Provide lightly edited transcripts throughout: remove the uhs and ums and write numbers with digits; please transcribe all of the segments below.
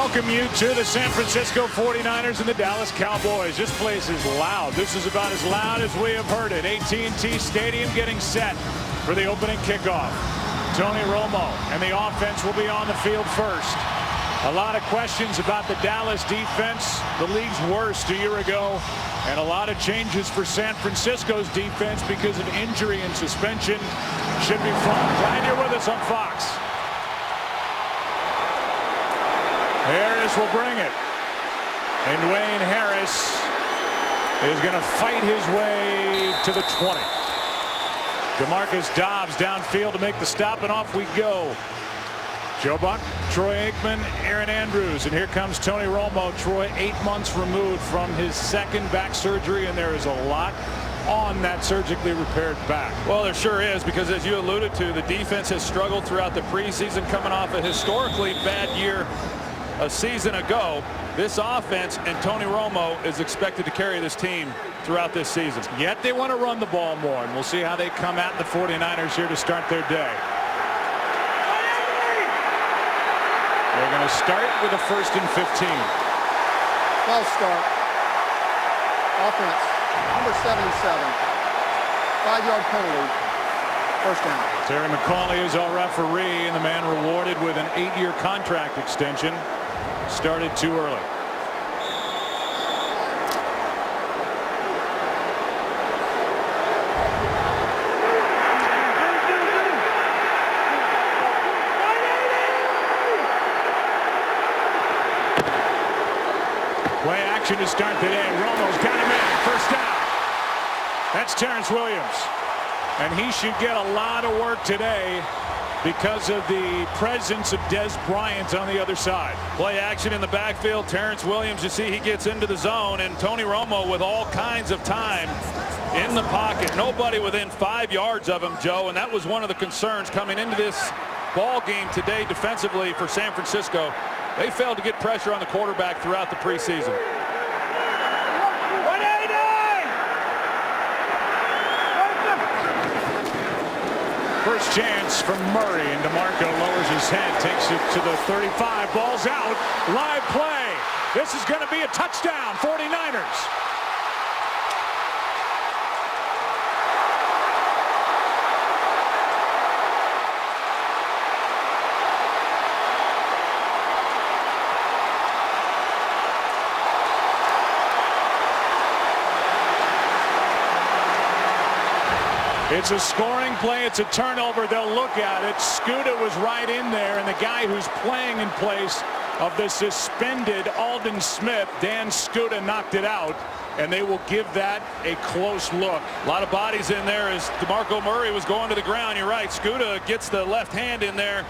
welcome you to the San Francisco 49ers and the Dallas Cowboys. This place is loud. This is about as loud as we have heard it. AT&T Stadium getting set for the opening kickoff. Tony Romo and the offense will be on the field first. A lot of questions about the Dallas defense, the league's worst a year ago, and a lot of changes for San Francisco's defense because of injury and suspension. Should be fun. Glad you're with us on Fox. Harris will bring it. And Dwayne Harris is going to fight his way to the 20. DeMarcus Dobbs downfield to make the stop, and off we go. Joe Buck, Troy Aikman, Aaron Andrews, and here comes Tony Romo. Troy 8 months removed from his second back surgery, and there is a lot on that surgically repaired back. Well, there sure is, because as you alluded to, the defense has struggled throughout the preseason, coming off a historically bad year a season ago. This offense and Tony Romo is expected to carry this team throughout this season. Yet they want to run the ball more, and we'll see how they come at the 49ers here to start their day. They're going to start with a 1st and 15. False start. Offense, number 77. 5-yard penalty. 1st down. Terry McCauley is our referee, and the man rewarded with an 8-year contract extension. Started too early. Play action to start the day. Romo's got him in. 1st down. That's Terrence Williams. And he should get a lot of work today because of the presence of Des Bryant on the other side. Play action in the backfield. Terrence Williams, you see, he gets into the zone, and Tony Romo with all kinds of time in the pocket. Nobody within 5 yards of him, Joe, and that was one of the concerns coming into this ball game today defensively for San Francisco. They failed to get pressure on the quarterback throughout the preseason. First chance from Murray, and DeMarco lowers his head, takes it to the 35. Ball's out. Live play. This is going to be a touchdown, 49ers. It's a scoring play. It's a turnover. They'll look at it. Scuda was right in there, and the guy who's playing in place of the suspended Aldon Smith, Dan Scuda, knocked it out, and they will give that a close look. A lot of bodies in there as DeMarco Murray was going to the ground. You're right. Scuda gets the left hand in there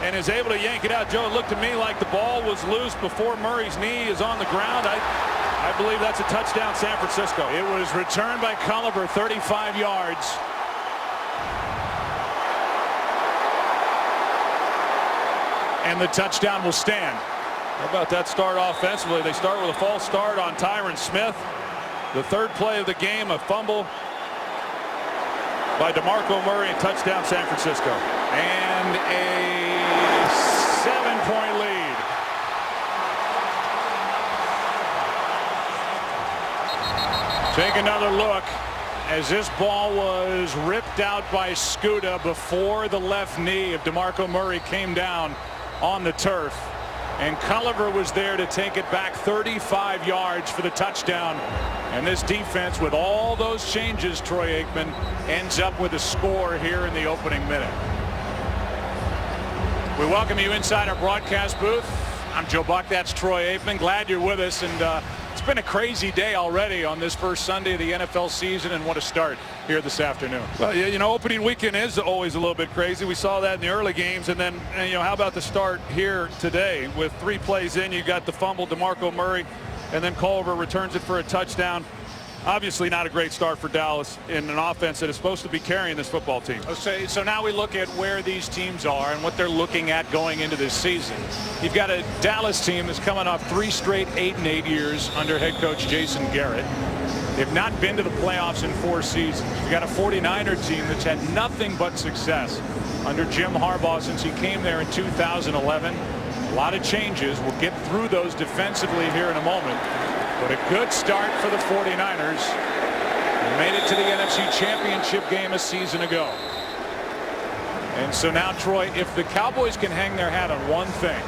and is able to yank it out. Joe, it looked to me like the ball was loose before Murray's knee is on the ground. I believe that's a touchdown, San Francisco. It was returned by Culliver, 35 yards. And the touchdown will stand. How about that start offensively? They start with a false start on Tyron Smith. The 3rd play of the game, a fumble by DeMarco Murray, and touchdown San Francisco. And a 7-point lead. Take another look as this ball was ripped out by Scuda before the left knee of DeMarco Murray came down on the turf, and Culliver was there to take it back 35 yards for the touchdown. And this defense, with all those changes, Troy Aikman, ends up with a score here in the opening minute. We welcome you inside our broadcast booth. I'm Joe Buck. That's Troy Aikman. Glad you're with us, and it's been a crazy day already on this first Sunday of the NFL season, and what a start here this afternoon. Well, you know, opening weekend is always a little bit crazy. We saw that in the early games, and then, you know, how about the start here today with 3 plays in? You got the fumble, DeMarco Murray, and then Culliver returns it for a touchdown. Obviously not a great start for Dallas in an offense that is supposed to be carrying this football team. So now we look at where these teams are and what they're looking at going into this season. You've got a Dallas team that's coming off 3 straight 8-8 years under head coach Jason Garrett. They've not been to the playoffs in 4 seasons. You've got a 49er team that's had nothing but success under Jim Harbaugh since he came there in 2011. A lot of changes. We'll get through those defensively here in a moment. But a good start for the 49ers. They made it to the NFC Championship game a season ago. And so now, Troy, if the Cowboys can hang their hat on one thing,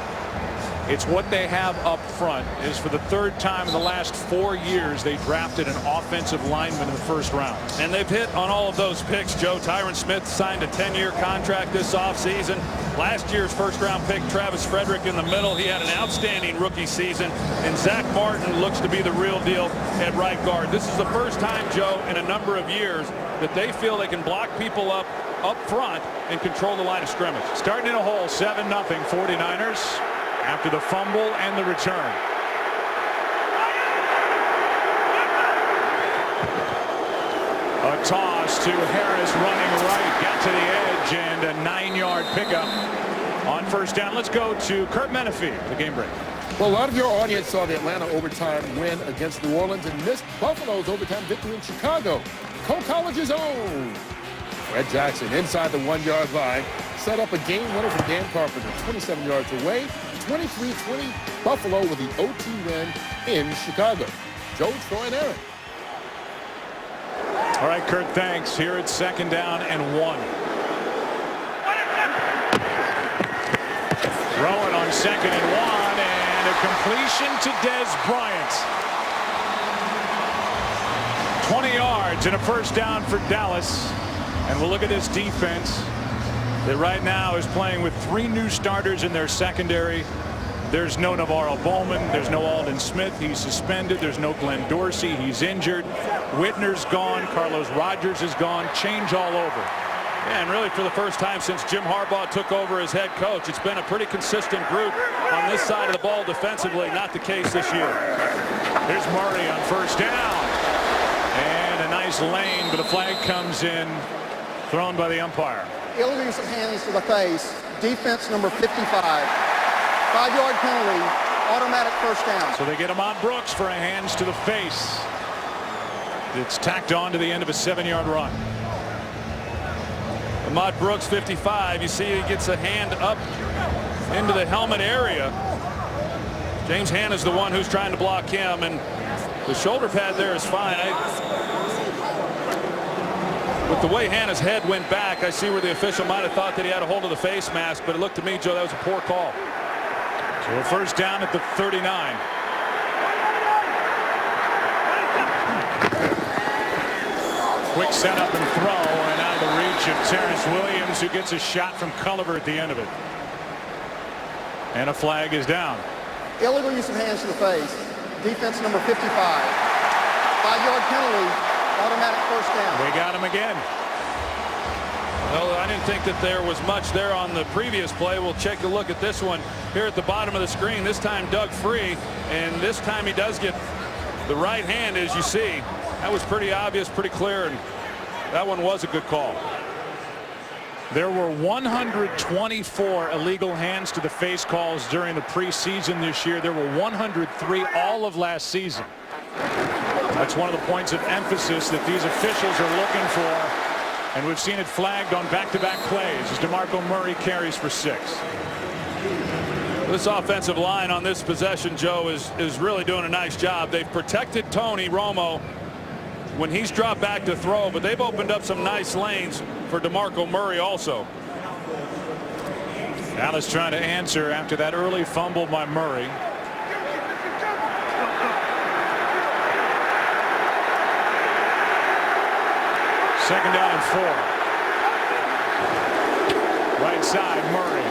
it's what they have up front. Is for the third time in the last 4 years they drafted an offensive lineman in the first round. And they've hit on all of those picks, Joe. Tyron Smith signed a 10-year contract this offseason. Last year's first-round pick, Travis Frederick, in the middle. He had an outstanding rookie season. And Zach Martin looks to be the real deal at right guard. This is the first time, Joe, in a number of years that they feel they can block people up front and control the line of scrimmage. Starting in a hole, 7-0 49ers. After the fumble and the return. A toss to Harris running right. Got to the edge and a 9-yard pickup on first down. Let's go to Kurt Menefee, the game break. Well, a lot of your audience saw the Atlanta overtime win against New Orleans and missed Buffalo's overtime victory in Chicago. Cole College's own Fred Jackson inside the 1-yard line set up a game winner from Dan Carpenter 27 yards away. 23-20 Buffalo with the OT win in Chicago. Joe, Troy, and Aaron. All right, Kurt, thanks. Here it's 2nd down and 1. Throwing on 2nd and 1 and a completion to Dez Bryant. 20 yards and a first down for Dallas. And we'll look at this defense that right now is playing with 3 new starters in their secondary. There's no Navarro Bowman. There's no Aldon Smith. He's suspended. There's no Glenn Dorsey. He's injured. Whitner's gone. Carlos Rogers is gone. Change all over. Yeah, and really for the first time since Jim Harbaugh took over as head coach, it's been a pretty consistent group on this side of the ball defensively. Not the case this year. Here's Murray on first down. And a nice lane, but a flag comes in, thrown by the umpire. Illegal use of hands to the face. Defense number 55. 5-yard penalty. Automatic first down. So they get Ahmad Brooks for a hands to the face. It's tacked on to the end of a 7-yard run. Ahmad Brooks, 55. You see he gets a hand up into the helmet area. James Hanna's the one who's trying to block him, and the shoulder pad there is fine. With the way Hanna's head went back, I see where the official might have thought that he had a hold of the face mask, but it looked to me, Joe, that was a poor call. So a first down at the 39. Quick setup and throw, and out of the reach of Terrence Williams, who gets a shot from Culliver at the end of it. And a flag is down. Illegal use of hands to the face. Defense number 55. 5-yard penalty. Automatic first down. They got him again. Well, I didn't think that there was much there on the previous play. We'll take a look at this one here at the bottom of the screen. This time Doug Free, and this time he does get the right hand, as you see. That was pretty obvious, pretty clear, and that one was a good call. There were 124 illegal hands to the face calls during the preseason this year. There were 103 all of last season. That's one of the points of emphasis that these officials are looking for, and we've seen it flagged on back-to-back plays as DeMarco Murray carries for 6. This offensive line on this possession, Joe, is really doing a nice job. They've protected Tony Romo when he's dropped back to throw, but they've opened up some nice lanes for DeMarco Murray also. Dallas trying to answer after that early fumble by Murray. Second down and 4. Right side, Murray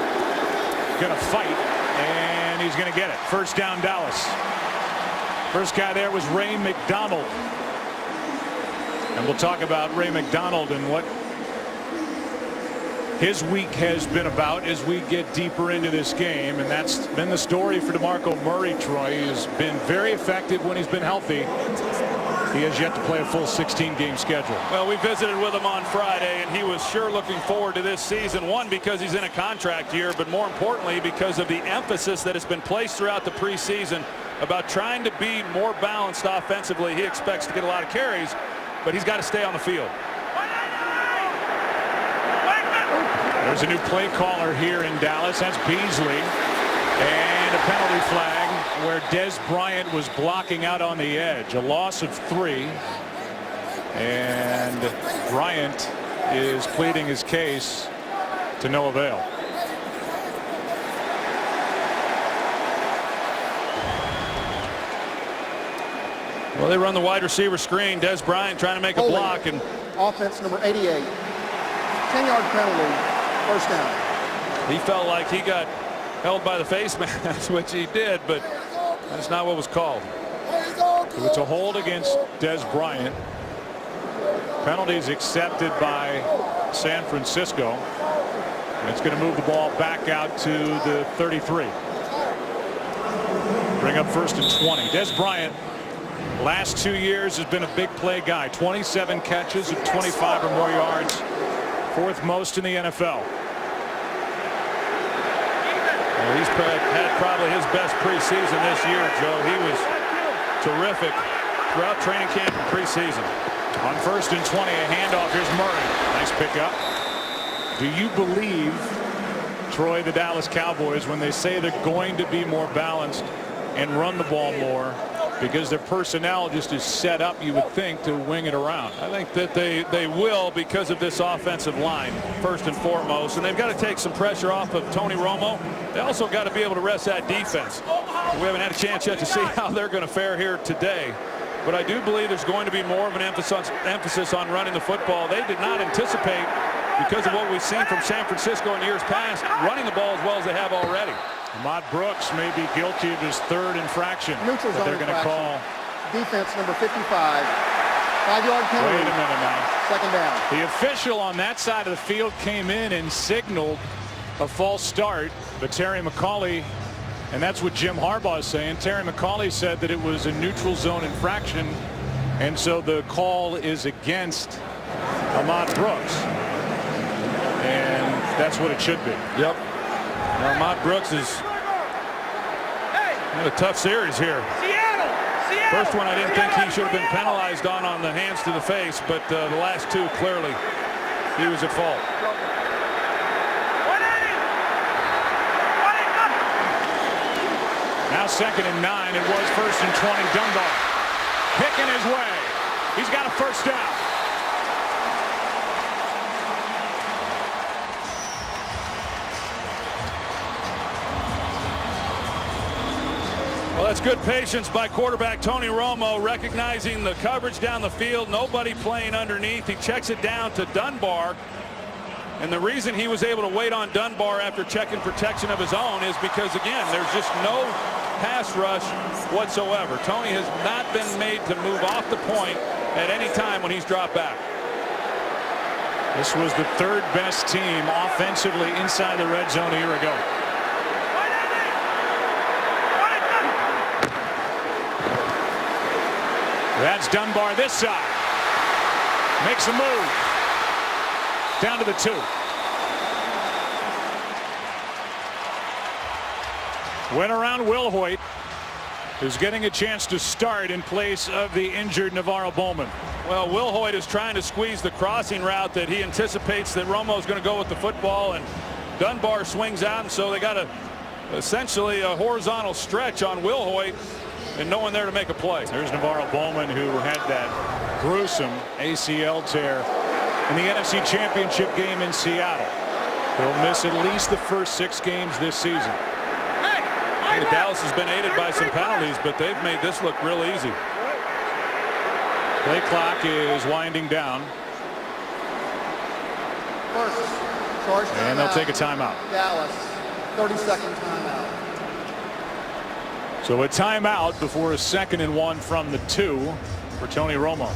gonna fight, and he's gonna get it. First down, Dallas. First guy there was Ray McDonald, and we'll talk about Ray McDonald and what his week has been about as we get deeper into this game, and that's been the story for DeMarco Murray. Troy, he has been very effective when he's been healthy. He has yet to play a full 16-game schedule. Well, we visited with him on Friday, and he was sure looking forward to this season. One, because he's in a contract year, but more importantly, because of the emphasis that has been placed throughout the preseason about trying to be more balanced offensively. He expects to get a lot of carries, but he's got to stay on the field. There's a new play caller here in Dallas. That's Beasley. And a penalty flag where Des Bryant was blocking out on the edge. A loss of 3. And Bryant is pleading his case to no avail. Well, they run the wide receiver screen. Des Bryant trying to make a block. And offense number 88. 10-yard penalty. First down. He felt like he got held by the face mask, which he did, but that's not what was called. So it's a hold against Des Bryant. Penalties accepted by San Francisco. And it's going to move the ball back out to the 33. Bring up 1st and 20. Des Bryant, last 2 years, has been a big play guy. 27 catches of 25 or more yards. 4th most in the NFL. Well, he's had probably his best preseason this year, Joe. He was terrific throughout training camp and preseason. On 1st and 20, a handoff. Here's Murray. Nice pickup. Do you believe, Troy, the Dallas Cowboys, when they say they're going to be more balanced and run the ball more because their personnel just is set up, you would think, to wing it around? I think that they will because of this offensive line, first and foremost. And they've got to take some pressure off of Tony Romo. They also got to be able to rest that defense. We haven't had a chance yet to see how they're going to fare here today. But I do believe there's going to be more of an emphasis on running the football. They did not anticipate, because of what we've seen from San Francisco in years past, running the ball as well as they have already. Ahmad Brooks may be guilty of his 3rd infraction. Neutral zone they're going to call. Defense number 55. 5-yard penalty. Wait a minute now. 2nd down. The official on that side of the field came in and signaled a false start, but Terry McAulay, and that's what Jim Harbaugh is saying. Terry McAulay said that it was a neutral zone infraction, and so the call is against Ahmad Brooks. And that's what it should be. Yep. Now, Ahmad Brooks has had a tough series here. First one I didn't think he should have been penalized on the hands to the face, but the last 2 clearly he was at fault. Now 2nd and 9. It was 1st and 20. Dunbar picking his way. He's got a first down. Well, that's good patience by quarterback Tony Romo, recognizing the coverage down the field. Nobody playing underneath. He checks it down to Dunbar. And the reason he was able to wait on Dunbar after checking protection of his own is because, again, there's just no pass rush whatsoever. Tony has not been made to move off the point at any time when he's dropped back. This was the 3rd best team offensively inside the red zone a year ago. That's Dunbar this side. Makes a move. Down to the 2. Went around Will Hoyt, who's getting a chance to start in place of the injured Navarro Bowman. Well, Will Hoyt is trying to squeeze the crossing route that he anticipates that Romo's going to go with the football, and Dunbar swings out, and so they got essentially a horizontal stretch on Will Hoyt and no one there to make a play. There's Navarro Bowman, who had that gruesome ACL tear in the NFC Championship game in Seattle. He'll miss at least the first 6 games this season. Dallas has been aided by some penalties, but they've made this look real easy. Play clock is winding down. And they'll take a timeout. Dallas, 30-second timeout. So a timeout before a 2nd and 1 from the 2 for Tony Romo.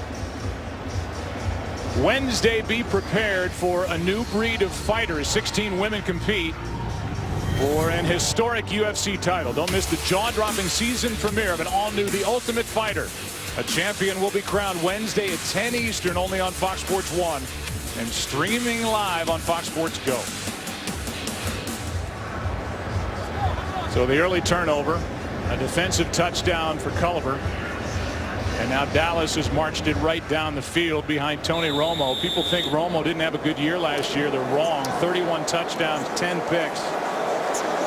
Wednesday, be prepared for a new breed of fighters. 16 women compete for an historic UFC title. Don't miss the jaw-dropping season premiere of an all-new The Ultimate Fighter. A champion will be crowned Wednesday at 10 Eastern, only on Fox Sports 1 and streaming live on Fox Sports Go. So the early turnover, a defensive touchdown for Culliver. And now Dallas has marched it right down the field behind Tony Romo. People think Romo didn't have a good year last year. They're wrong. 31 touchdowns, 10 picks.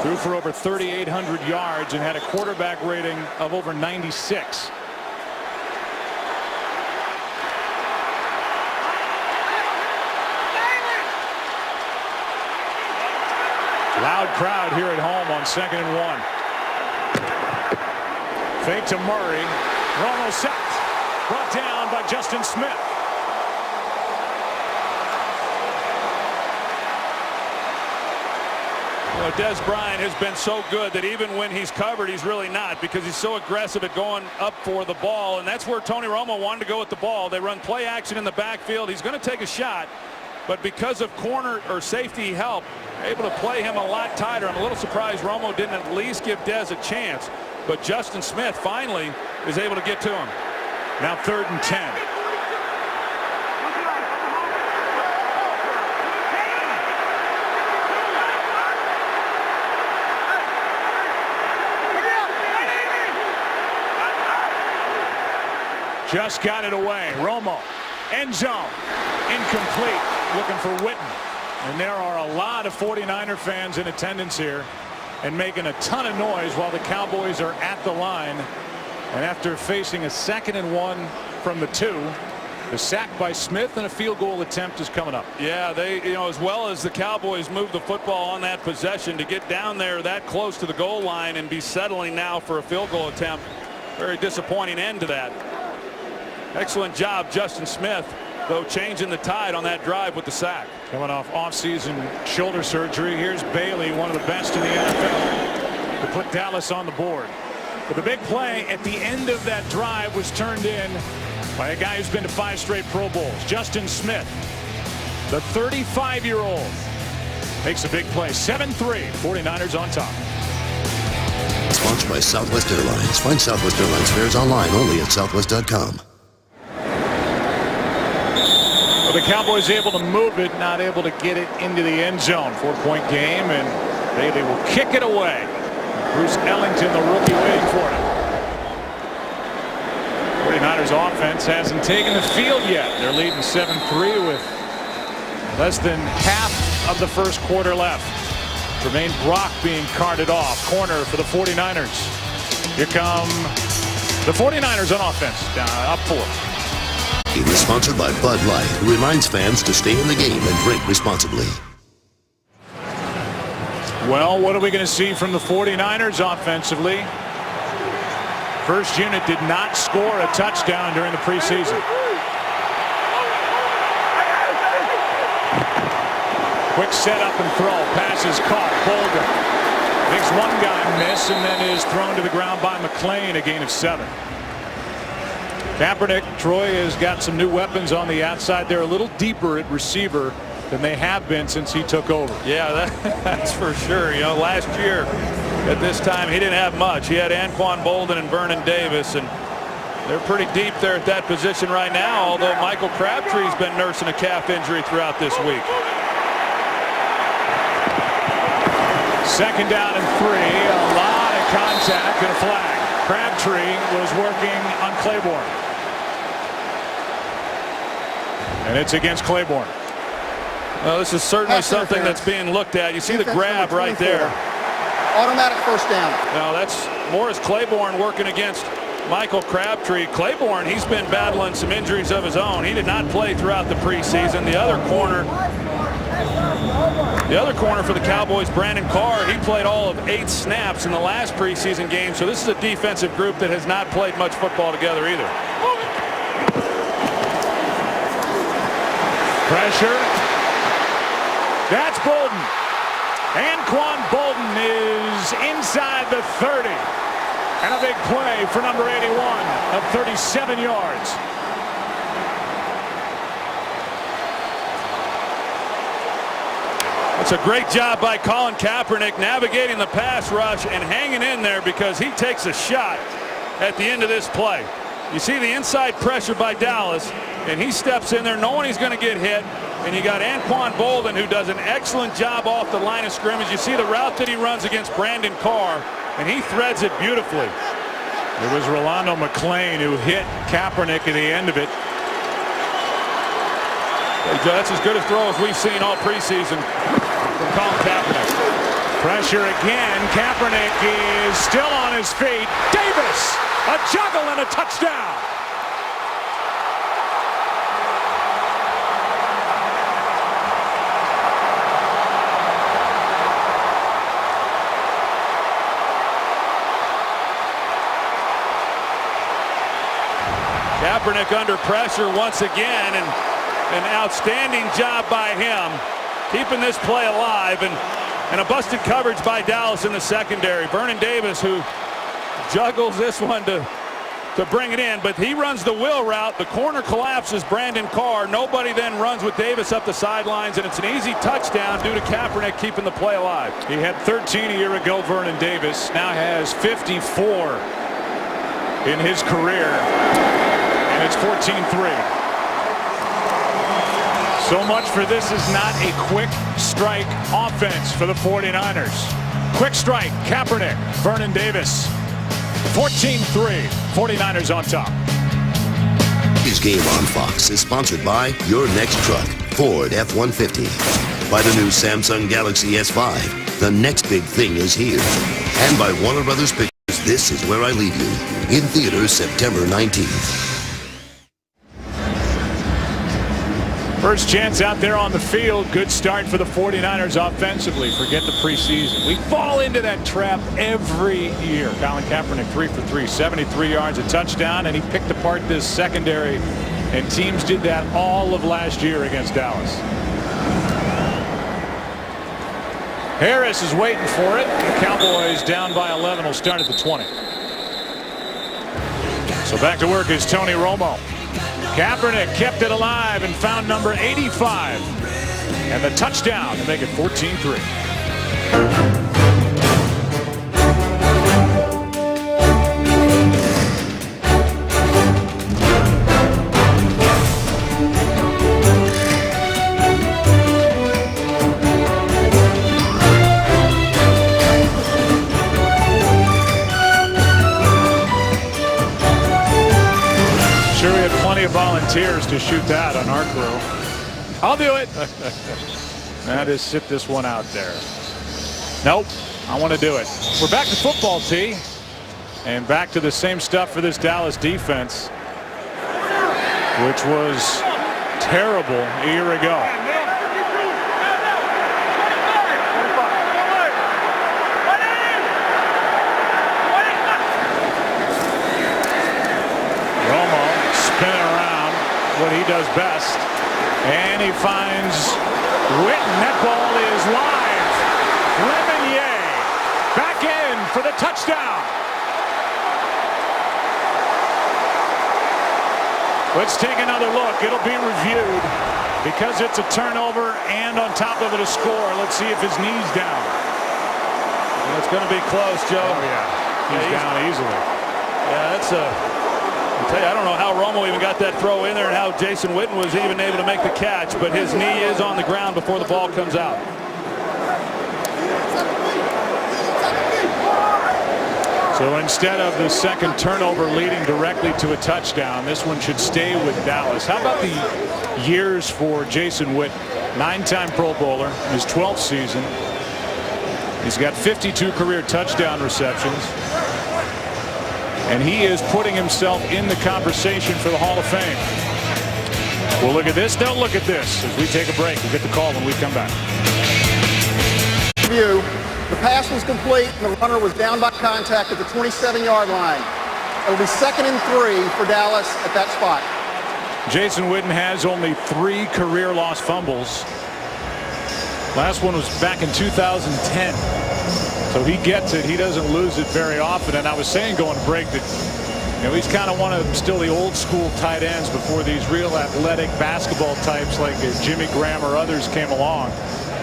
Threw for over 3,800 yards and had a quarterback rating of over 96. Loud crowd here at home on 2nd and 1. Fake to Murray. Romo sacked. Brought down by Justin Smith. Well, Des Bryant has been so good that even when he's covered, he's really not, because he's so aggressive at going up for the ball. And that's where Tony Romo wanted to go with the ball. They run play action in the backfield. He's going to take a shot, but because of corner or safety help, able to play him a lot tighter. I'm a little surprised Romo didn't at least give Des a chance, but Justin Smith finally is able to get to him. Now 3rd and 10. Just got it away. Romo. End zone. Incomplete. Looking for Witten. And there are a lot of 49er fans in attendance here and making a ton of noise while the Cowboys are at the line. And after facing a 2nd and 1 from the 2, the sack by Smith and a field goal attempt is coming up. Yeah, they, as well as the Cowboys move the football on that possession to get down there that close to the goal line and be settling now for a field goal attempt. Very disappointing end to that. Excellent job, Justin Smith, though, changing the tide on that drive with the sack. Coming off offseason shoulder surgery, here's Bailey, one of the best in the NFL, to put Dallas on the board. But the big play at the end of that drive was turned in by a guy who's been to 5 straight Pro Bowls. Justin Smith, the 35-year-old, makes a big play. 7-3, 49ers on top. Sponsored by Southwest Airlines. Find Southwest Airlines fares online only at southwest.com. Well, the Cowboys able to move it, not able to get it into the end zone. 4-point game, and Bailey will kick it away. Bruce Ellington, the rookie, waiting for it. 49ers offense hasn't taken the field yet. They're leading 7-3 with less than half of the first quarter left. Tremaine Brock being carted off. Corner for the 49ers. Here come the 49ers on offense. Up 4. Game is sponsored by Bud Light, who reminds fans to stay in the game and drink responsibly. Well, what are we going to see from the 49ers offensively? First unit did not score a touchdown during the preseason. Quick setup and throw. Pass is caught. Bolden makes one guy miss and then is thrown to the ground by McClain, a gain of 7. Kaepernick, Troy, has got some new weapons on the outside. They're a little deeper at receiver than they have been since he took over. Yeah, that's for sure. Last year at this time he didn't have much. He had Anquan Bolden and Vernon Davis, and they're pretty deep there at that position right now, although Michael Crabtree's been nursing a calf injury throughout this week. 2nd down and 3. A lot of contact and a flag. Crabtree was working on Claiborne. And it's against Claiborne. Well, this is certainly something that's being looked at. You see the grab right there. Automatic first down. Now that's Morris Claiborne working against Michael Crabtree. Claiborne, he's been battling some injuries of his own. He did not play throughout the preseason. The other corner for the Cowboys, Brandon Carr, he played all of 8 snaps in the last preseason game. So this is a defensive group that has not played much football together either. Pressure. That's Bolden. Anquan Bolden is inside the 30. And a big play for number 81 of 37 yards. It's a great job by Colin Kaepernick navigating the pass rush and hanging in there, because he takes a shot at the end of this play. You see the inside pressure by Dallas, and he steps in there knowing he's going to get hit. And you got Anquan Bolden, who does an excellent job off the line of scrimmage. You see the route that he runs against Brandon Carr, and he threads it beautifully. It was Rolando McClain who hit Kaepernick at the end of it. That's as good a throw as we've seen all preseason from Colin Kaepernick. Pressure again. Kaepernick is still on his feet. Davis, a juggle and a touchdown. Kaepernick under pressure once again, and an outstanding job by him keeping this play alive, and a busted coverage by Dallas in the secondary. Vernon Davis, who juggles this one to bring it in, but he runs the wheel route. The corner collapses Brandon Carr. Nobody then runs with Davis up the sidelines, and it's an easy touchdown due to Kaepernick keeping the play alive. He had 13 a year ago. Vernon Davis now has 54 in his career, and it's 14-3. So much for this is not a quick strike offense for the 49ers. Quick strike, Kaepernick, Vernon Davis. 14-3, 49ers on top. Today's game on Fox is sponsored by your next truck, Ford F-150. By the new Samsung Galaxy S5, the next big thing is here. And by Warner Brothers Pictures, This Is Where I Leave You, in theaters September 19th. First chance out there on the field. Good start for the 49ers offensively. Forget the preseason. We fall into that trap every year. Colin Kaepernick 3 for 3, 73 yards, a touchdown, and he picked apart this secondary, and teams did that all of last year against Dallas. Harris is waiting for it. The Cowboys down by 11 will start at the 20. So back to work is Tony Romo. Kaepernick kept it alive and found number 85. And the touchdown to make it 14-3. Sure, we had plenty of volunteers to shoot that on our crew. I'll do it. Now just sit this one out there. Nope, I want to do it. We're back to football, T. And back to the same stuff for this Dallas defense, which was terrible a year ago. Spinning around, what he does best, and he finds Witten. That ball is live. Lemonier back in for the touchdown. Let's take another look. It'll be reviewed because it's a turnover and on top of it a score. Let's see if his knee's down. Well, it's going to be close, Joe. Oh yeah, he's down easily. Yeah, that's I'll tell you, I don't know how Romo even got that throw in there and how Jason Witten was even able to make the catch, but his knee is on the ground before the ball comes out. So instead of the second turnover leading directly to a touchdown, this one should stay with Dallas. How about the years for Jason Witten? 9-time Pro Bowler in his 12th season. He's got 52 career touchdown receptions. And he is putting himself in the conversation for the Hall of Fame. We'll look at this. Don't look at this as we take a break. We'll get the call when we come back. The pass was complete, and the runner was down by contact at the 27-yard line. It'll be 2nd and 3 for Dallas at that spot. Jason Witten has only 3 career lost fumbles. Last one was back in 2010. So he gets it. He doesn't lose it very often. And I was saying going to break that, you know, he's kind of one of still the old school tight ends before these real athletic basketball types like Jimmy Graham or others came along.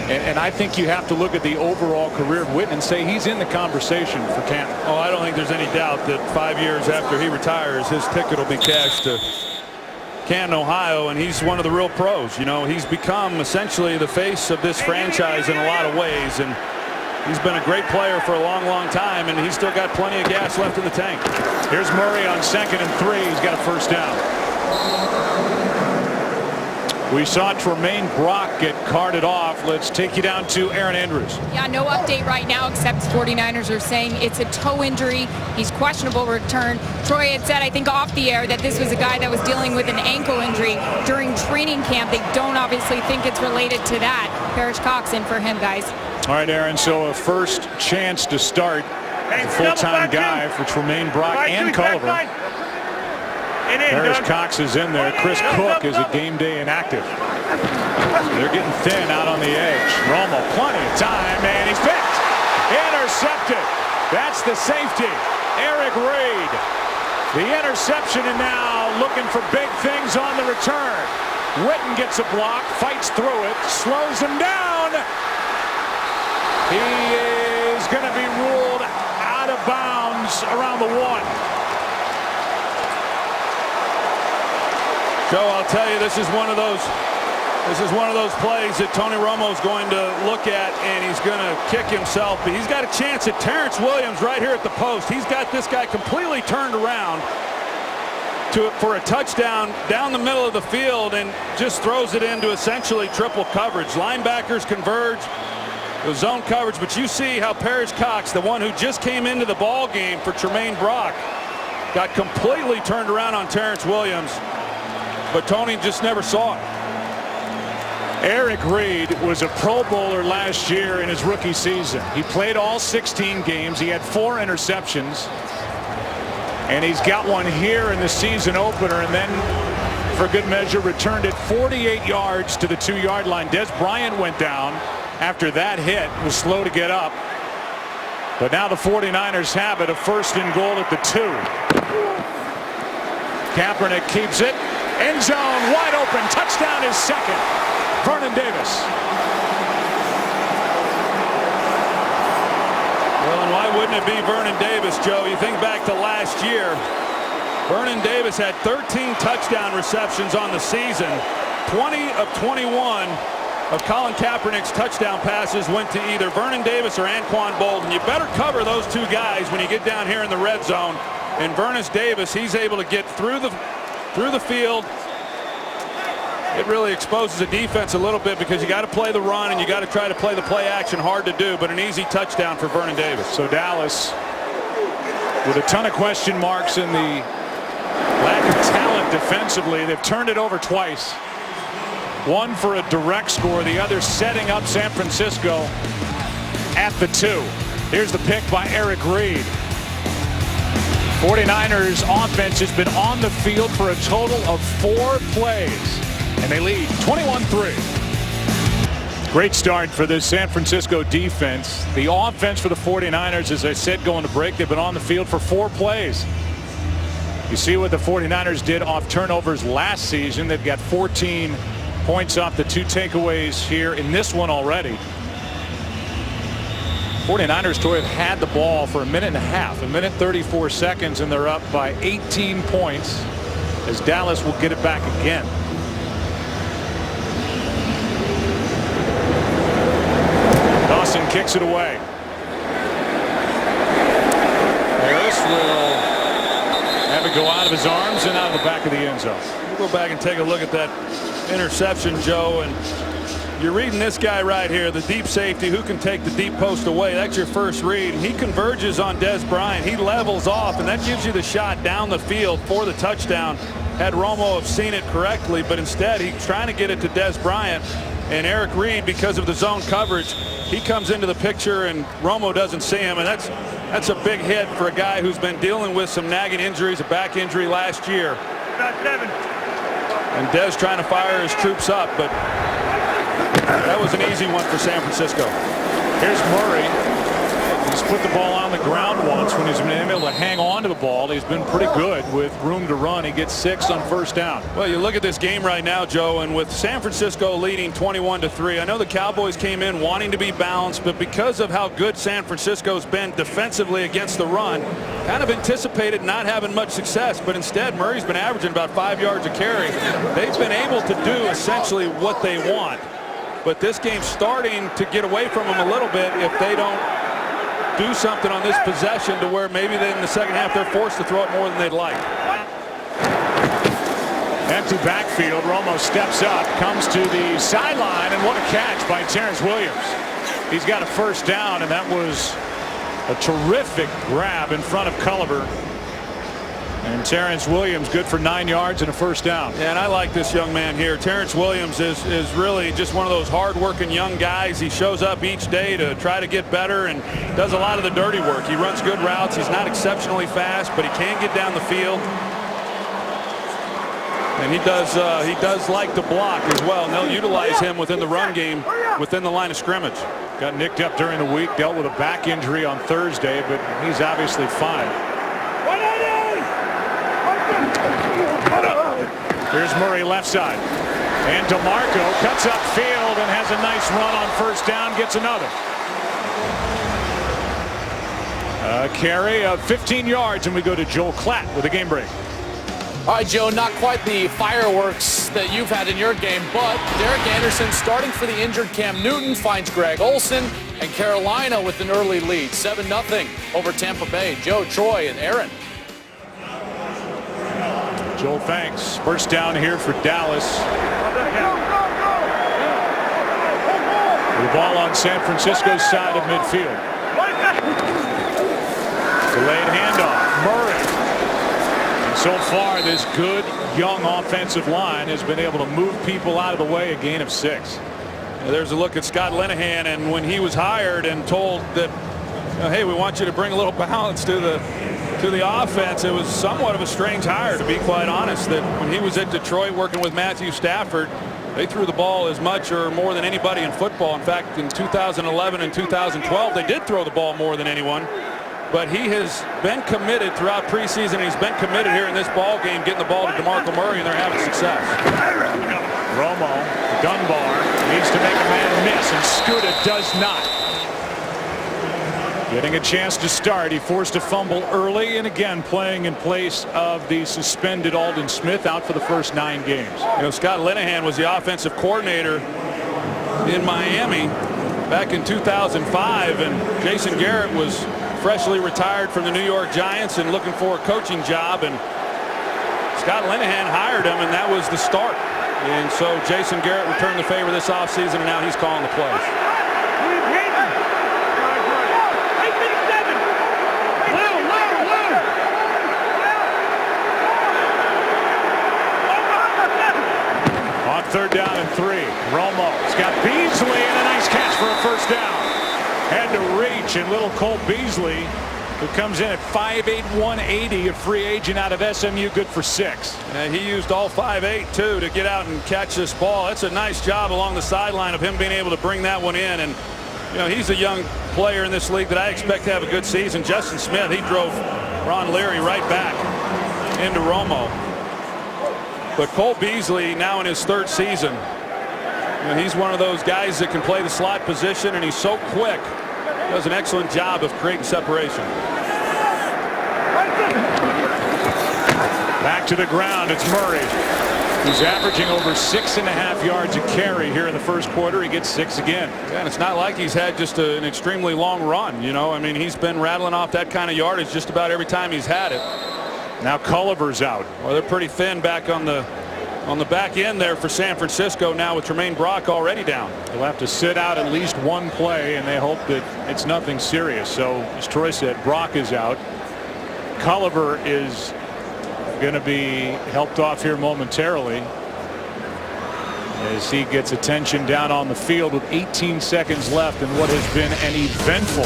And I think you have to look at the overall career of Witten and say he's in the conversation for Canton. Oh, I don't think there's any doubt that 5 years after he retires, his ticket will be cashed to Canton, Ohio, and he's one of the real pros. You know, he's become essentially the face of this franchise in a lot of ways, and He's been a great player for a long, long time, and he's still got plenty of gas left in the tank. Here's Murray on 2nd and 3. He's got a first down. We saw Tremaine Brock get carted off. Let's take you down to Aaron Andrews. Yeah, no update right now, except 49ers are saying it's a toe injury. He's questionable return. Troy had said, I think off the air, that this was a guy that was dealing with an ankle injury during training camp. They don't obviously think it's related to that. Parrish Cox in for him, guys. All right, Aaron, so a first chance to start. A full-time guy for Tremaine Brock and Culliver. Parrish Cox is in there. Chris Cook is a game day inactive. They're getting thin out on the edge. Romo, plenty of time, and he's picked. Intercepted. That's the safety. Eric Reed. The interception, and now looking for big things on the return. Witten gets a block, fights through it, slows him down. He is going to be ruled out of bounds around the 1. Joe, I'll tell you, this is one of those plays that Tony Romo's going to look at, and he's going to kick himself. But he's got a chance at Terrence Williams right here at the post. He's got this guy completely turned around for a touchdown down the middle of the field, and just throws it into essentially triple coverage. Linebackers converge, the zone coverage, but you see how Parrish Cox, the one who just came into the ball game for Tremaine Brock, got completely turned around on Terrence Williams. But Tony just never saw it. Eric Reed was a Pro Bowler last year in his rookie season. He played all 16 games. He had 4 interceptions. And he's got one here in the season opener, and then for good measure returned it 48 yards to the 2-yard line. Des Bryant went down after that hit, was slow to get up. But now the 49ers have it, a 1st and goal at the 2. Kaepernick keeps it. End zone wide open. Touchdown is 2nd. Vernon Davis. Well, and why wouldn't it be Vernon Davis, Joe? You think back to last year. Vernon Davis had 13 touchdown receptions on the season. 20 of 21 of Colin Kaepernick's touchdown passes went to either Vernon Davis or Anquan Bolden. You better cover those 2 guys when you get down here in the red zone. And Vernon Davis, he's able to get through the field. It really exposes the defense a little bit, because you got to play the run and you got to try to play the play action. Hard to do, but an easy touchdown for Vernon Davis. So Dallas, with a ton of question marks and the lack of talent defensively, they've turned it over twice. One for a direct score, the other setting up San Francisco at the 2. Here's the pick by Eric Reed. 49ers offense has been on the field for a total of 4 plays, and they lead 21-3. Great start for the San Francisco defense. The offense for the 49ers, as I said, going to break, they've been on the field for 4 plays. You see what the 49ers did off turnovers last season. They've got 14 points off the 2 takeaways here in this one already. 49ers, Troy, have had the ball for a minute and a half, a minute 34 seconds, and they're up by 18 points as Dallas will get it back again. Dawson kicks it away. Harris will have it go out of his arms and out of the back of the end zone. We'll go back and take a look at that interception, Joe, and you're reading this guy right here, the deep safety who can take the deep post away. That's your first read. He converges on Des Bryant. He levels off, and that gives you the shot down the field for the touchdown. Had Romo have seen it correctly, but instead he's trying to get it to Des Bryant. And Eric Reed, because of the zone coverage, he comes into the picture and Romo doesn't see him, and that's a big hit for a guy who's been dealing with some nagging injuries, a back injury last year. And Des trying to fire his troops up, but that was an easy one for San Francisco. Here's Murray. He's put the ball on the ground once when he's been able to hang on to the ball. He's been pretty good with room to run. He gets 6 on 1st down. Well, you look at this game right now, Joe, and with San Francisco leading 21-3, I know the Cowboys came in wanting to be balanced, but because of how good San Francisco's been defensively against the run, kind of anticipated not having much success, but instead Murray's been averaging about 5 yards a carry. They've been able to do essentially what they want. But this game's starting to get away from them a little bit if they don't do something on this possession to where maybe then in the second half they're forced to throw it more than they'd like. Empty backfield. Romo steps up, comes to the sideline, and what a catch by Terrence Williams. He's got a first down, and that was a terrific grab in front of Culliver. And Terrence Williams good for 9 yards and a first down. Yeah, and I like this young man here. Terrence Williams is really just one of those hard-working young guys. He shows up each day to try to get better and does a lot of the dirty work. He runs good routes. He's not exceptionally fast, but he can get down the field. And he does like to block as well. And they'll utilize him within the run game, within the line of scrimmage. Got nicked up during the week, dealt with a back injury on Thursday, but he's obviously fine. Here's Murray left side. And DeMarco cuts upfield and has a nice run on first down, gets another. Carry of 15 yards, and we go to Joel Klatt with a game break. All right, Joe, not quite the fireworks that you've had in your game, but Derek Anderson starting for the injured Cam Newton finds Greg Olsen, and Carolina with an early lead, 7-0 over Tampa Bay. Joe, Troy, and Aaron. Joel, thanks. First down here for Dallas. The ball on San Francisco's side of midfield. Delayed handoff. Murray. And so far, this good young offensive line has been able to move people out of the way, a gain of 6. There's a look at Scott Linehan, and when he was hired and told that, hey, we want you to bring a little balance to the offense, it was somewhat of a strange hire, to be quite honest. That when he was at Detroit working with Matthew Stafford, they threw the ball as much or more than anybody in football. In fact, in 2011 and 2012, they did throw the ball more than anyone. But he has been committed throughout preseason. He's been committed here in this ball game, getting the ball to DeMarco Murray, and they're having success. Romo, Dunbar needs to make a man miss, and Scuda does not. Getting a chance to start. He forced a fumble early, and again playing in place of the suspended Aldon Smith, out for the first 9 games. You know, Scott Linehan was the offensive coordinator in Miami back in 2005, and Jason Garrett was freshly retired from the New York Giants and looking for a coaching job, and Scott Linehan hired him, and that was the start. And so Jason Garrett returned the favor this offseason, and now he's calling the plays. On third down and 3, Romo's got Beasley, and a nice catch for a first down. Had to reach, and little Cole Beasley, who comes in at 5'8", 180, a free agent out of SMU, good for 6. And he used all 5'8", too, to get out and catch this ball. That's a nice job along the sideline of him being able to bring that one in. And, you know, he's a young player in this league that I expect to have a good season. Justin Smith, he drove Ron Leary right back into Romo. But Cole Beasley, now in his 3rd season, you know, he's one of those guys that can play the slot position, and he's so quick. Does an excellent job of creating separation. Back to the ground, it's Murray, who's averaging over 6.5 yards a carry here in the first quarter. He gets 6 again. Yeah, and it's not like he's had just an extremely long run. You know, I mean, he's been rattling off that kind of yardage just about every time he's had it. Now Culliver's out. Well, they're pretty thin back on the back end there for San Francisco now, with Tremaine Brock already down. They'll have to sit out at least one play, and they hope that it's nothing serious. So, as Troy said, Brock is out. Culliver is going to be helped off here momentarily as he gets attention down on the field with 18 seconds left in what has been an eventful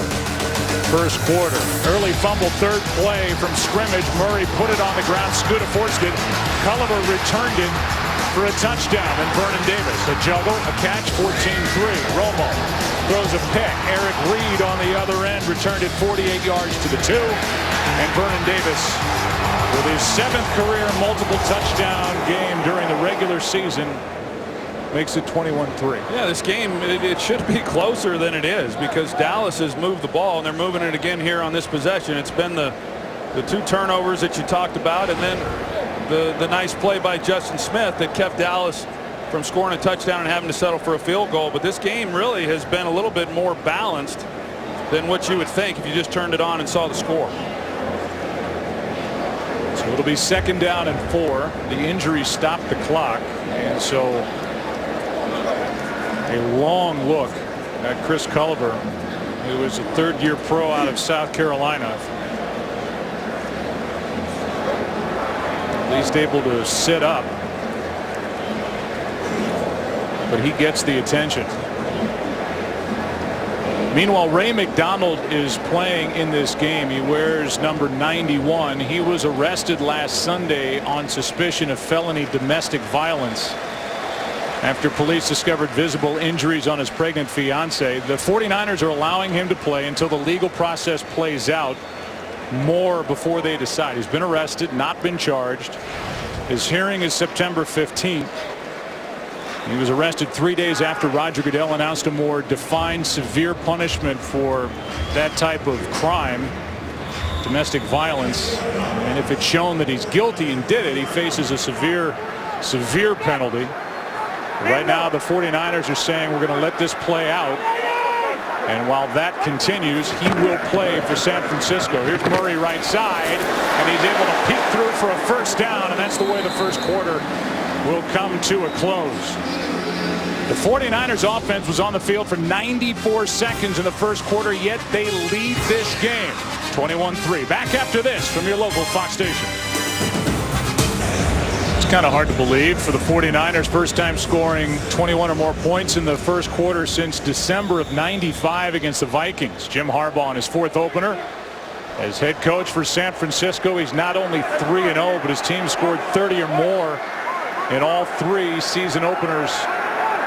first quarter. Early fumble, third play from scrimmage. Murray put it on the ground. Scuda forced it. Culliver returned it for a touchdown. And Vernon Davis, a juggle, a catch, 14-3. Romo throws a pick. Eric Reed on the other end returned it 48 yards to the 2. And Vernon Davis, with his 7th career multiple touchdown game during the regular season, makes it 21-3. Yeah, this game, it should be closer than it is, because Dallas has moved the ball, and they're moving it again here on this possession. It's been the 2 turnovers that you talked about, and then the nice play by Justin Smith that kept Dallas from scoring a touchdown and having to settle for a field goal. But this game really has been a little bit more balanced than what you would think if you just turned it on and saw the score. So it'll be 2nd down and 4. The injury stopped the clock, and so a long look at Chris Culliver, who is a 3rd-year pro out of South Carolina. At least able to sit up, but he gets the attention. Meanwhile, Ray McDonald is playing in this game. He wears number 91. He was arrested last Sunday on suspicion of felony domestic violence after police discovered visible injuries on his pregnant fiance. The 49ers are allowing him to play until the legal process plays out more before they decide. He's been arrested, not been charged. His hearing is September 15th. He was arrested 3 days after Roger Goodell announced a more defined severe punishment for that type of crime, domestic violence. And if it's shown that he's guilty and did it, he faces a severe penalty. Right now the 49ers are saying we're going to let this play out. And while that continues, he will play for San Francisco. Here's Murray right side, and he's able to peek through for a 1st down, and that's the way the 1st quarter will come to a close. The 49ers offense was on the field for 94 seconds in the 1st quarter, yet they lead this game 21-3. Back after this from your local Fox station. It's kind of hard to believe for the 49ers, first time scoring 21 or more points in the 1st quarter since December of '95 against the Vikings. Jim Harbaugh in his 4th opener as head coach for San Francisco. He's not only 3-0, but his team scored 30 or more in all 3 season openers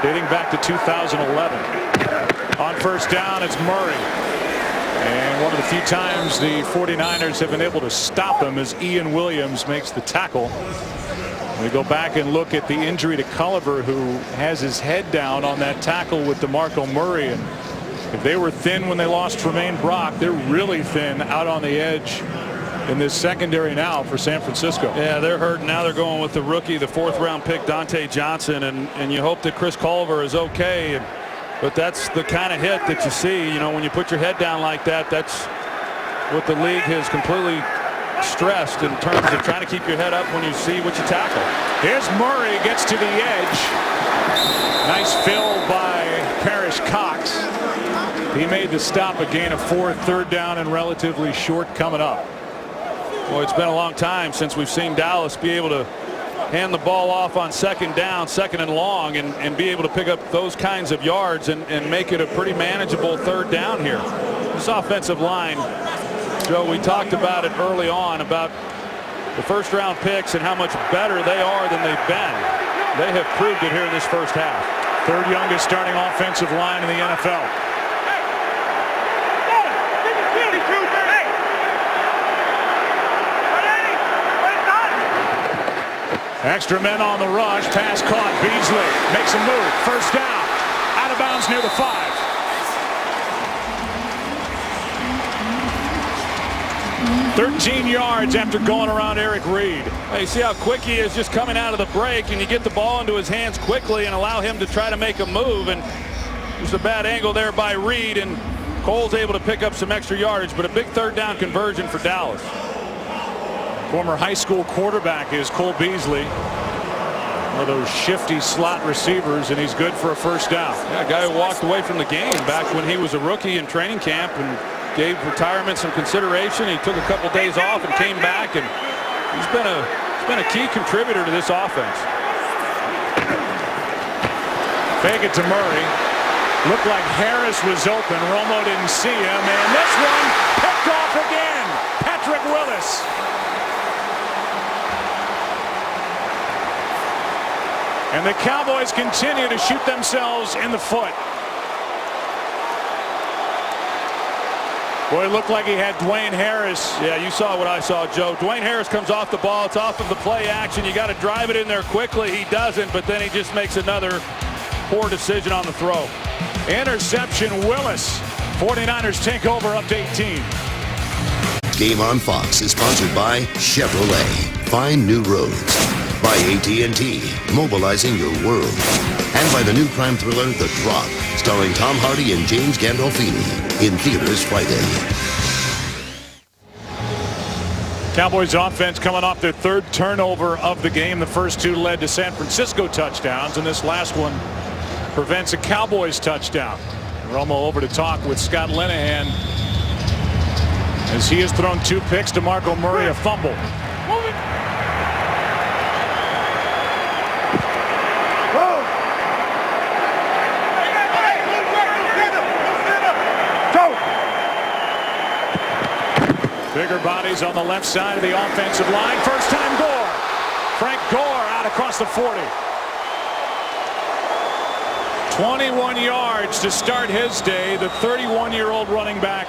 dating back to 2011. On 1st down, it's Murray. And one of the few times the 49ers have been able to stop him as Ian Williams makes the tackle. We go back and look at the injury to Culliver, who has his head down on that tackle with DeMarco Murray. And if they were thin when they lost Tremaine Brock, they're really thin out on the edge in this secondary now for San Francisco. Yeah, they're hurting. Now they're going with the rookie, the 4th-round pick, Dante Johnson, and you hope that Chris Culliver is okay. But that's the kind of hit that you see, you know, when you put your head down like that. That's what the league has completely stressed in terms of trying to keep your head up when you see what you tackle. Here's Murray, gets to the edge. Nice fill by Parrish Cox. He made the stop, a gain of 4, 3rd down and relatively short coming up. Well, it's been a long time since we've seen Dallas be able to hand the ball off on 2nd down, 2nd and long, and be able to pick up those kinds of yards and make it a pretty manageable 3rd down here. This offensive line, Joe, we talked about it early on about the 1st-round picks and how much better they are than they've been. They have proved it here in this 1st half. 3rd youngest starting offensive line in the NFL. Extra men on the rush. Pass caught. Beasley makes a move. 1st down. Out of bounds near the 5. "13 yards after going around Eric Reed." Hey, see how quick he is just coming out of the break, and you get the ball into his hands quickly and allow him to try to make a move. And there's a bad angle there by Reed, and Cole's able to pick up some extra yardage, but a big 3rd down conversion for Dallas. Former high school quarterback is Cole Beasley. One of those shifty slot receivers, and he's good for a 1st down. Yeah, a guy who walked away from the game back when he was a rookie in training camp and gave retirement some consideration. He took a couple days off and came back, and he's been a key contributor to this offense. Fake it to Murray. Looked like Harris was open. Romo didn't see him, and this one picked off again. Patrick Willis. And the Cowboys continue to shoot themselves in the foot. Boy, it looked like he had Dwayne Harris. Yeah, you saw what I saw, Joe. Dwayne Harris comes off the ball. It's off of the play action. You got to drive it in there quickly. He doesn't, but then he just makes another poor decision on the throw. Interception, Willis. 49ers take over, up to 18. Game on Fox is sponsored by Chevrolet. Find new roads. By AT&T, mobilizing your world. And by the new crime thriller, The Drop. starring Tom Hardy and James Gandolfini, in theaters Friday. Cowboys offense coming off their third turnover of the game. The first two led to San Francisco touchdowns, and this last one prevents a Cowboys touchdown. Romo over to talk with Scott Linehan as he has thrown 2 picks to Marco Murray, a fumble. Bigger bodies on the left side of the offensive line. First time Gore. Frank Gore out across the 40. 21 yards to start his day. The 31-year-old running back,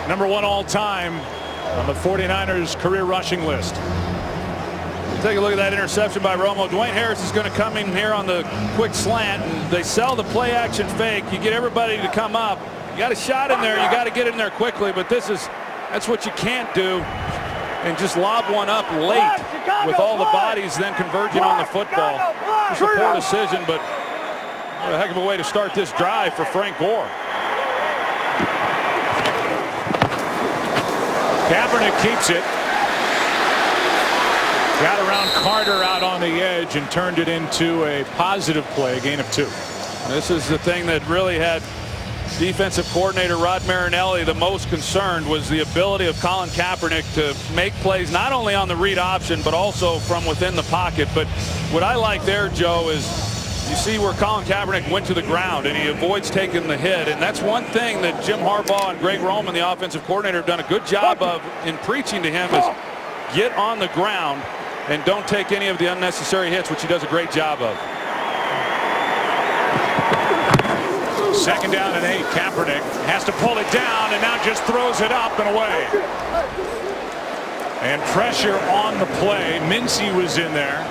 #1 all time on the 49ers career rushing list. Take a look at that interception by Romo. Dwayne Harris is going to come in here on the quick slant, and they sell the play action fake. You get everybody to come up. You got a shot in there. You got to get in there quickly, but that's what you can't do, and just lob one up late with all the bodies then converging on the football. It's a poor decision, but what a heck of a way to start this drive for Frank Gore. Kaepernick keeps it. Got around Carter out on the edge and turned it into a positive play, a gain of 2. This is the thing that really had defensive coordinator Rod Marinelli the most concerned, was the ability of Colin Kaepernick to make plays not only on the read option but also from within the pocket. But what I like there, Joe, is you see where Colin Kaepernick went to the ground and he avoids taking the hit, and that's one thing that Jim Harbaugh and Greg Roman, the offensive coordinator, have done a good job of in preaching to him, is get on the ground and don't take any of the unnecessary hits, which he does a great job of. Second down and 8. Kaepernick has to pull it down and now just throws it up and away. And pressure on the play. Mincy was in there,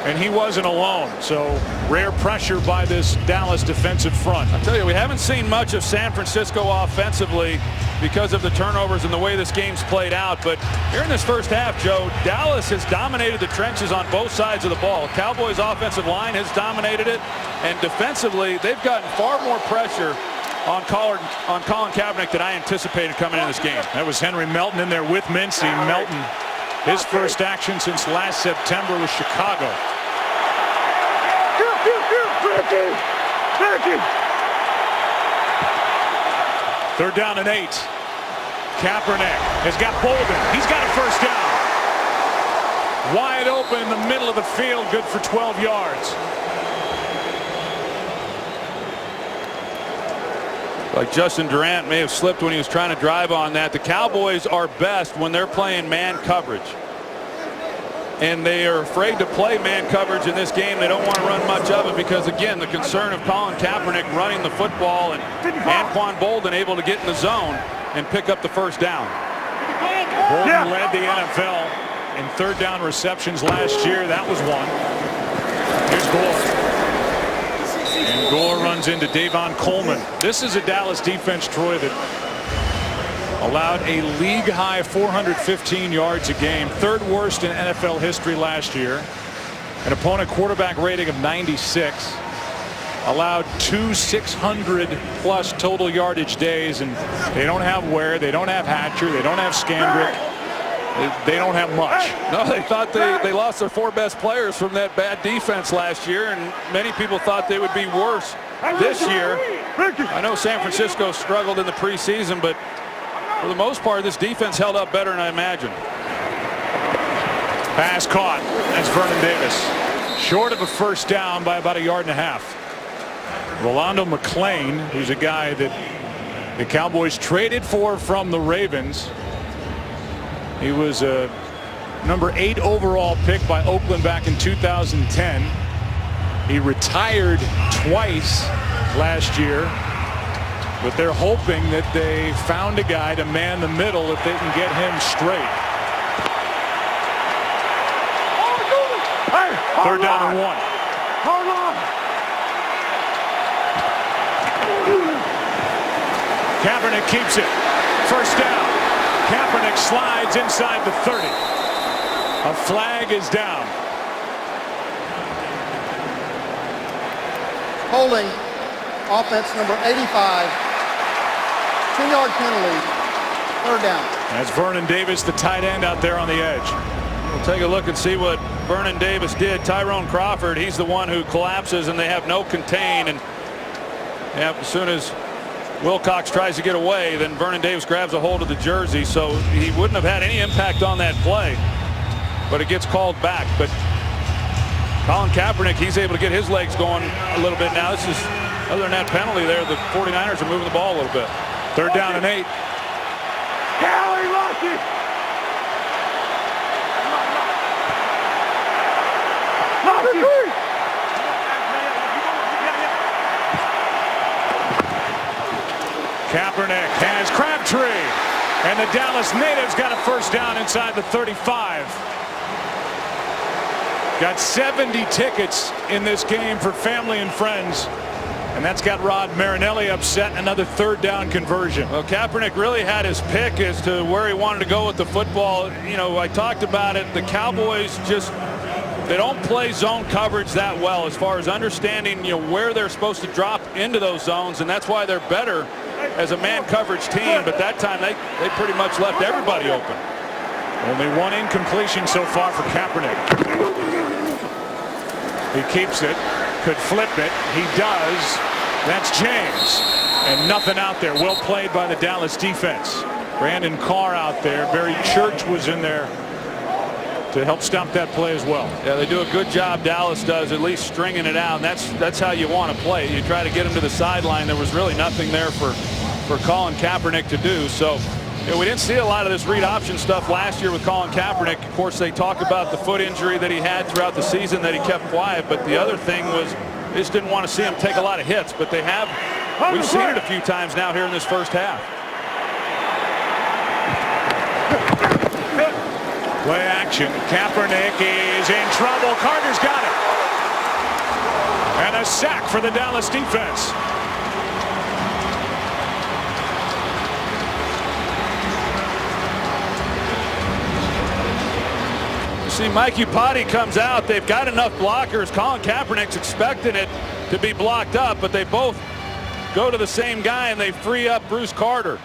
and he wasn't alone. So rare pressure by this Dallas defensive front. I tell you, we haven't seen much of San Francisco offensively because of the turnovers and the way this game's played out. But here in this first half, Joe, Dallas has dominated the trenches on both sides of the ball. Cowboys offensive line has dominated it, and defensively they've gotten far more pressure on Colin Kaepernick than I anticipated coming in this game. That was Henry Melton in there with Mincy. Melton, his first action since last September was Chicago. Third down and 8. Kaepernick has got Bolden. He's got a first down. Wide open in the middle of the field. Good for 12 yards. Like Justin Durant may have slipped when he was trying to drive on that. The Cowboys are best when they're playing man coverage. And they are afraid to play man coverage in this game. They don't want to run much of it because, again, the concern of Colin Kaepernick running the football and Anquan Bolden able to get in the zone and pick up the first down. Bolden led the NFL in third down receptions last year. That was one. Here's Gore. And Gore runs into Davon Coleman. This is a Dallas defense, Troy, that allowed a league-high 415 yards a game, third worst in NFL history last year. An opponent quarterback rating of 96. Allowed 2 600-plus total yardage days, and they don't have Ware, they don't have Hatcher, they don't have Scandrick. They don't have much. No, they thought they lost their 4 best players from that bad defense last year, and many people thought they would be worse this year. I know San Francisco struggled in the preseason, but for the most part, this defense held up better than I imagined. Pass caught. That's Vernon Davis. Short of a first down by about 1.5 yards. Rolando McClain, who's a guy that the Cowboys traded for from the Ravens. He was a number 8 overall pick by Oakland back in 2010. He retired twice last year, but they're hoping that they found a guy to man the middle if they can get him straight. Third down and 1. Hold on. Kaepernick keeps it. First down. Kaepernick slides inside the 30. A flag is down. Holding Offense number 85. 10-yard penalty. Third down. That's Vernon Davis, the tight end out there on the edge. We'll take a look and see what Vernon Davis did. Tyrone Crawford, he's the one who collapses, and they have no contain. And as soon as Wilcox tries to get away, then Vernon Davis grabs a hold of the jersey, so he wouldn't have had any impact on that play, but it gets called back. But Colin Kaepernick, he's able to get his legs going a little bit now. This is, other than that penalty there, the 49ers are moving the ball a little bit. Third down and 8. Kaepernick has Crabtree, and the Dallas natives got a first down inside the 35. Got 70 tickets in this game for family and friends, and that's got Rod Marinelli upset. Another third down conversion. Well, Kaepernick really had his pick as to where he wanted to go with the football. You know, I talked about it. The Cowboys just, they don't play zone coverage that well as far as understanding, you know, where they're supposed to drop into those zones, and that's why they're better as a man coverage team. But that time they pretty much left everybody open. Only one incompletion so far for Kaepernick. He keeps it, could flip it. He does. That's James. And nothing out there. Well played by the Dallas defense. Brandon Carr out there. Barry Church was in there to help stop that play as well. Yeah, they do a good job, Dallas does, at least stringing it out. And that's how you want to play. You try to get him to the sideline. There was really nothing there for Colin Kaepernick to do. So, you know, we didn't see a lot of this read option stuff last year with Colin Kaepernick. Of course, they talk about the foot injury that he had throughout the season that he kept quiet. But the other thing was they just didn't want to see him take a lot of hits. But they have. We've seen it a few times now here in this first half. Play action. Kaepernick is in trouble. Carter's got it. And a sack for the Dallas defense. See, Mike Iupati comes out. They've got enough blockers. Colin Kaepernick's expecting it to be blocked up, but they both go to the same guy, and they free up Bruce Carter.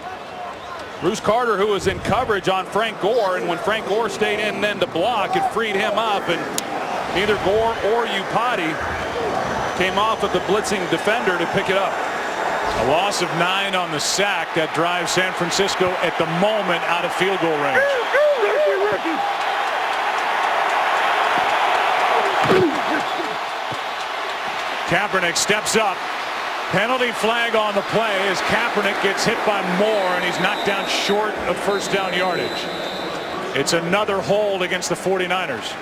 Bruce Carter, who was in coverage on Frank Gore, and when Frank Gore stayed in then to block, it freed him up, and either Gore or Iupati came off of the blitzing defender to pick it up. A loss of 9 on the sack that drives San Francisco at the moment out of field goal range. Kaepernick steps up. Penalty flag on the play as Kaepernick gets hit by Moore, and he's knocked down short of first down yardage. It's another hold against the 49ers.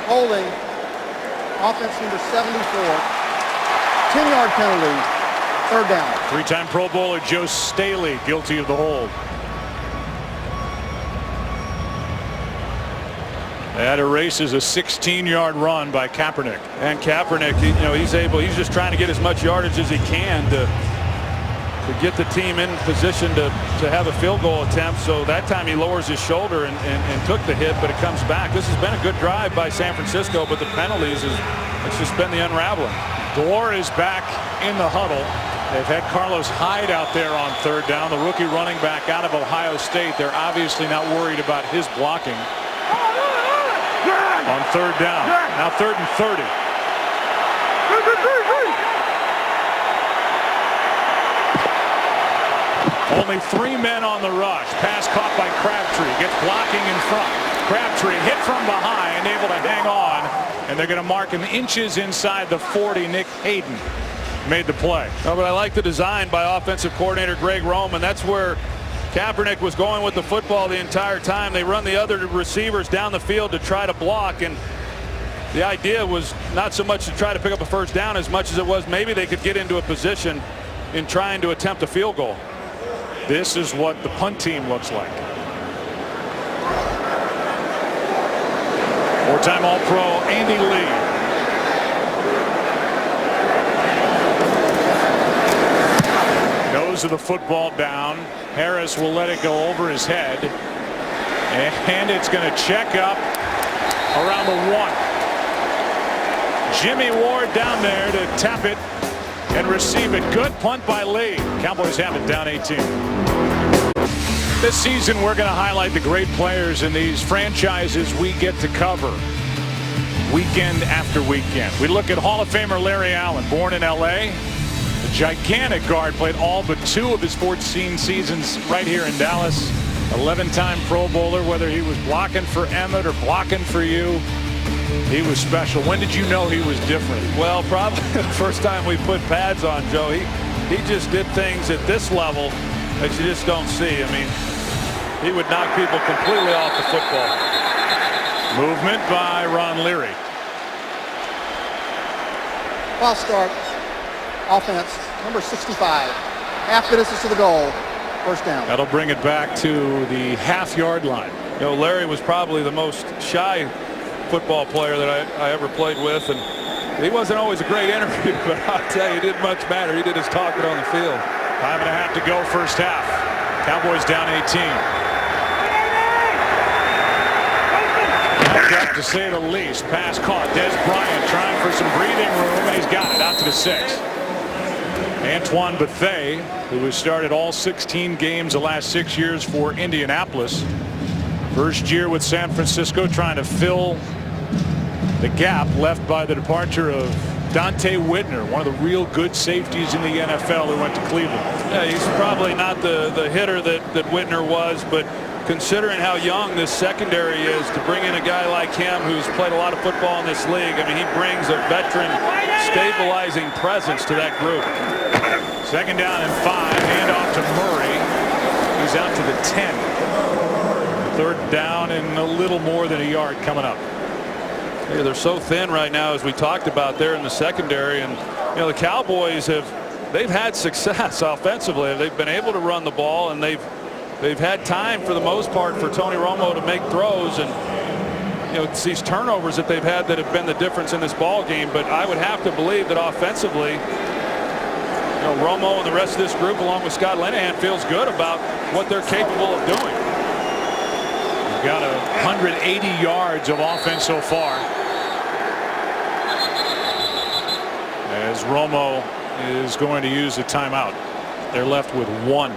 Holding. Offense number 74. 10-yard penalty. Third down. 3-time Pro Bowler Joe Staley guilty of the hold. That erases a 16-yard run by Kaepernick. And Kaepernick, you know, he's just trying to get as much yardage as he can to get the team in position to have a field goal attempt. So that time he lowers his shoulder and took the hit, but it comes back. This has been a good drive by San Francisco, but the penalties, it's just been the unraveling. Gore is back in the huddle. They've had Carlos Hyde out there on third down, the rookie running back out of Ohio State. They're obviously not worried about his blocking. On third down. Now 3rd and 30. Only 3 men on the rush. Pass caught by Crabtree. Gets blocking in front. Crabtree hit from behind, able to hang on. And they're going to mark him inches inside the 40. Nick Hayden made the play. Oh, but I like the design by offensive coordinator Greg Roman. That's where Kaepernick was going with the football the entire time. They run the other receivers down the field to try to block, and the idea was not so much to try to pick up a first down as much as it was maybe they could get into a position in trying to attempt a field goal. This is what the punt team looks like. 4-time All-Pro Andy Lee. Nose of the football down. Harris will let it go over his head. And it's going to check up around the 1. Jimmy Ward down there to tap it and receive it. Good punt by Lee. Cowboys have it down 18. This season, we're going to highlight the great players in these franchises we get to cover weekend after weekend. We look at Hall of Famer Larry Allen, born in L.A. The gigantic guard, played all but 2 of his 14 seasons right here in Dallas. 11-time Pro Bowler, whether he was blocking for Emmett or blocking for you. He was special. When did you know he was different? Well, probably the first time we put pads on, Joe. He just did things at this level that you just don't see. I mean, he would knock people completely off the football. Movement by Ron Leary. False start. Offense, number 65. Half the distance to the goal. First down. That'll bring it back to the half-yard line. You know, Larry was probably the most shy football player that I ever played with, and he wasn't always a great interview, but I'll tell you, it didn't much matter. He did his talking on the field. 5.5 to go first half. Cowboys down 18. Up to say the least. Pass caught. Des Bryant trying for some breathing room, and he's got it out to the 6. Antoine Bethea, who has started all 16 games the last 6 years for Indianapolis. First year with San Francisco, trying to fill the gap left by the departure of Dante Whitner, one of the real good safeties in the NFL who went to Cleveland. Yeah, he's probably not the hitter that Whitner was, but considering how young this secondary is, to bring in a guy like him who's played a lot of football in this league, I mean, he brings a veteran stabilizing presence to that group. 2nd down and 5. Hand off to Murray. He's out to the 10. 3rd down and a little more than a yard coming up. Yeah, they're so thin right now, as we talked about there in the secondary, and you know the Cowboys they've had success offensively. They've been able to run the ball, and they've had time for the most part for Tony Romo to make throws, and you know it's these turnovers that they've had that have been the difference in this ball game. But I would have to believe that offensively, you know, Romo and the rest of this group, along with Scott Linehan, feels good about what they're capable of doing. We've got 180 yards of offense so far, as Romo is going to use a timeout. They're left with 1.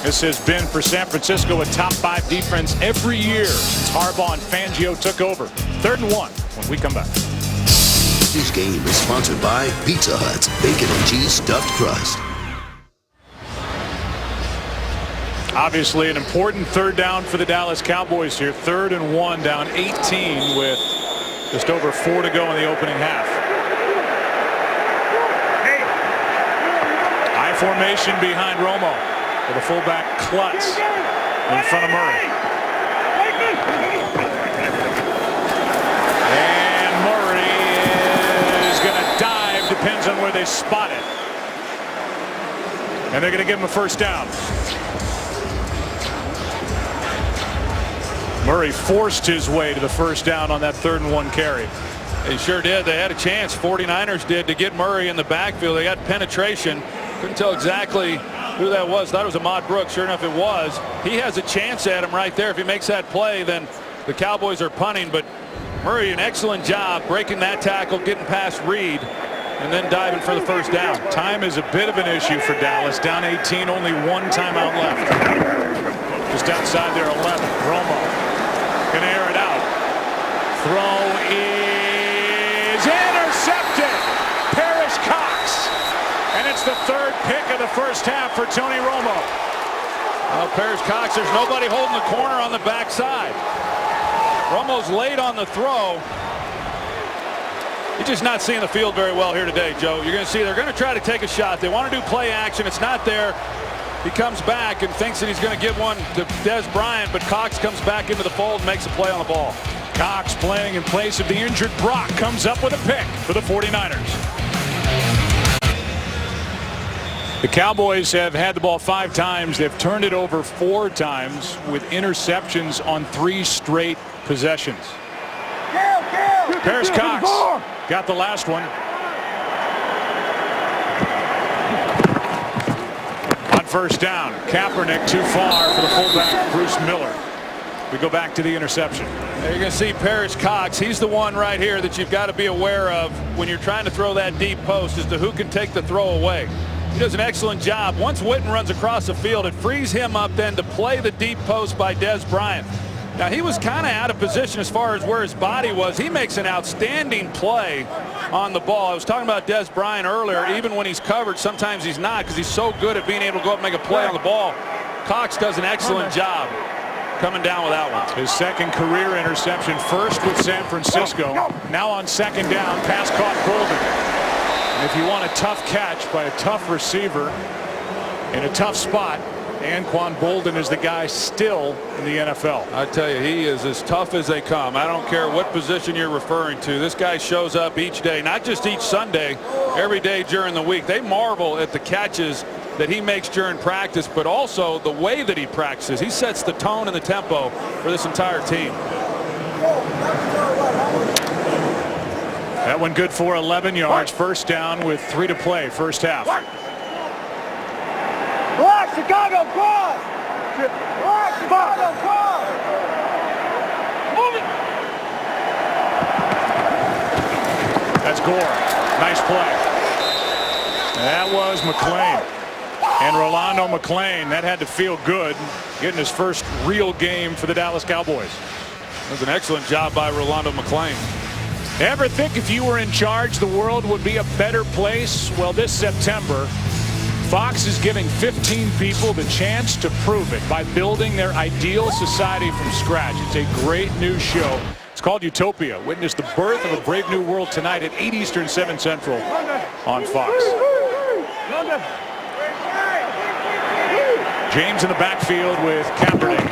This has been, for San Francisco, a top 5 defense every year since Harbaugh and Fangio took over. 3rd and 1 when we come back. This game is sponsored by Pizza Hut's Bacon and Cheese Stuffed Crust. Obviously an important 3rd down for the Dallas Cowboys here. 3rd and 1, down 18 with just over 4 to go in the opening half. High formation behind Romo, with a fullback Klutz in front of Murray. And Murray is going to dive, depends on where they spot it. And they're going to give him a first down. Murray forced his way to the first down on that 3rd and 1 carry. They sure did. They had a chance, 49ers did, to get Murray in the backfield. They got penetration. Couldn't tell exactly who that was. Thought it was Ahmad Brooks. Sure enough, it was. He has a chance at him right there. If he makes that play, then the Cowboys are punting. But Murray, an excellent job breaking that tackle, getting past Reed, and then diving for the first down. Time is a bit of an issue for Dallas. Down 18, only 1 timeout left. Just outside their 11. Romo can air it out. Throw is intercepted. Parrish Cox. And it's the 3rd pick of the first half for Tony Romo. Well, Parrish Cox, there's nobody holding the corner on the backside. Romo's late on the throw. He's just not seeing the field very well here today, Joe. You're going to see they're going to try to take a shot. They want to do play action. It's not there. He comes back and thinks that he's going to give one to Des Bryant, but Cox comes back into the fold and makes a play on the ball. Cox, playing in place of the injured Brock, comes up with a pick for the 49ers. The Cowboys have had the ball 5 times. They've turned it over 4 times with interceptions on 3 straight possessions. Parrish Cox got the last one. On first down, Kaepernick too far for the fullback Bruce Miller. We go back to the interception. You're going to see Parrish Cox. He's the one right here that you've got to be aware of when you're trying to throw that deep post as to who can take the throw away. He does an excellent job. Once Witten runs across the field, it frees him up then to play the deep post by Des Bryant. Now, he was kind of out of position as far as where his body was. He makes an outstanding play on the ball. I was talking about Des Bryant earlier. Even when he's covered, sometimes he's not because he's so good at being able to go up and make a play on the ball. Cox does an excellent job coming down with that one. His second career interception, first with San Francisco. Now on second down, pass caught Bolden. And if you want a tough catch by a tough receiver in a tough spot, Anquan Bolden is the guy still in the NFL. I tell you, he is as tough as they come. I don't care what position you're referring to. This guy shows up each day, not just each Sunday, every day during the week. They marvel at the catches that he makes during practice, but also the way that he practices. He sets the tone and the tempo for this entire team. That one good for 11 yards. First down with 3 to play, first half. Relax, Chicago, cross! Relax, Chicago, cross! Move it! That's Gore. Nice play. That was McClain. And Rolando McClain, that had to feel good, getting his first real game for the Dallas Cowboys. That was an excellent job by Rolando McClain. Ever think if you were in charge, the world would be a better place? Well, this September, Fox is giving 15 people the chance to prove it by building their ideal society from scratch. It's a great new show. It's called Utopia. Witness the birth of a brave new world tonight at 8 Eastern, 7 Central on Fox. James in the backfield with Kaepernick.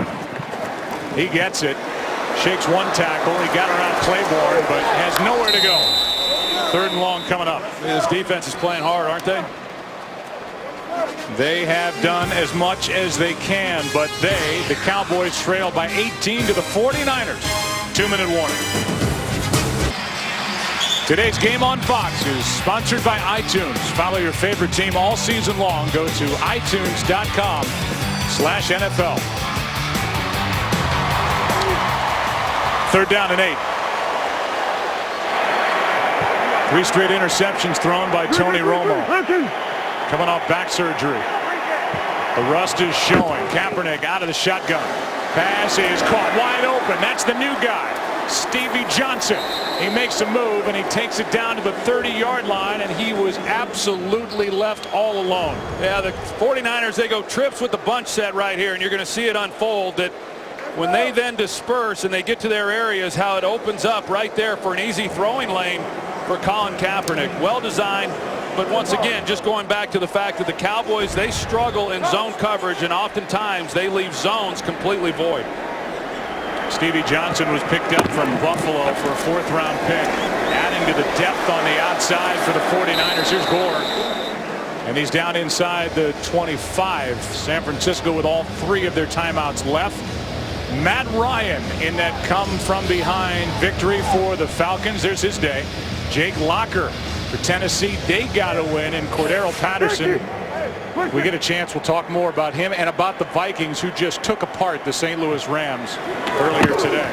He gets it. Shakes one tackle. He got around Claiborne, but has nowhere to go. Third and long coming up. This defense is playing hard, aren't they? They have done as much as they can, but the Cowboys, trail by 18 to the 49ers. 2-minute warning. Today's game on Fox is sponsored by iTunes. Follow your favorite team all season long. Go to itunes.com/NFL. Third down and 8. 3 straight interceptions thrown by Tony Romo. Coming off back surgery. The rust is showing. Kaepernick out of the shotgun. Pass is caught wide open. That's the new guy, Stevie Johnson. He makes a move and he takes it down to the 30-yard line, and he was absolutely left all alone. Yeah, the 49ers, they go trips with the bunch set right here, and you're going to see it unfold that when they then disperse and they get to their areas, how it opens up right there for an easy throwing lane for Colin Kaepernick. Well designed. But once again, just going back to the fact that the Cowboys, they struggle in zone coverage, and oftentimes they leave zones completely void. Stevie Johnson was picked up from Buffalo for a 4th-round pick, adding to the depth on the outside for the 49ers. Here's Gore. And he's down inside the 25. San Francisco with all 3 of their timeouts left. Matt Ryan in that come-from-behind victory for the Falcons. There's his day. Jake Locker for Tennessee, they got to win, and Cordero Patterson, we get a chance, we'll talk more about him and about the Vikings, who just took apart the St. Louis Rams earlier today.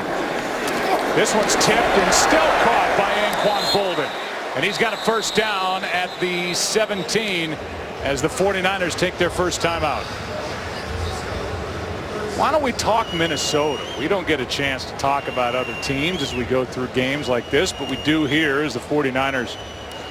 This one's tipped and still caught by Anquan Bolden, and he's got a first down at the 17 as the 49ers take their first timeout. Why don't we talk Minnesota? We don't get a chance to talk about other teams as we go through games like this, but we do here as the 49ers